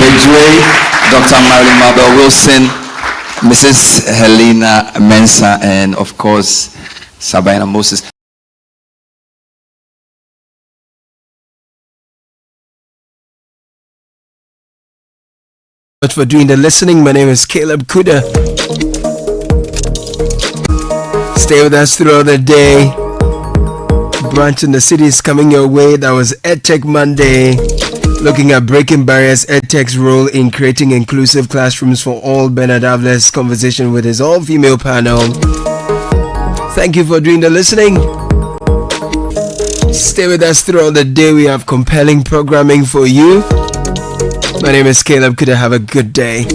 [SPEAKER 13] Bejwe, Dr. Marilyn Mabel Wilson, Mrs. Helena Mensah, and of course, Sabina Moses.
[SPEAKER 4] For doing the listening, my name is Caleb Kuda. Stay with us throughout the day. Branch in the city is coming your way. That was EdTech Monday, looking at breaking barriers, EdTech's role in creating inclusive classrooms for all. Bernard Avles' conversation with his all-female panel. Thank you for doing the listening. Stay with us throughout the day. We have compelling programming for you. My name is Caleb. Could I have a good day?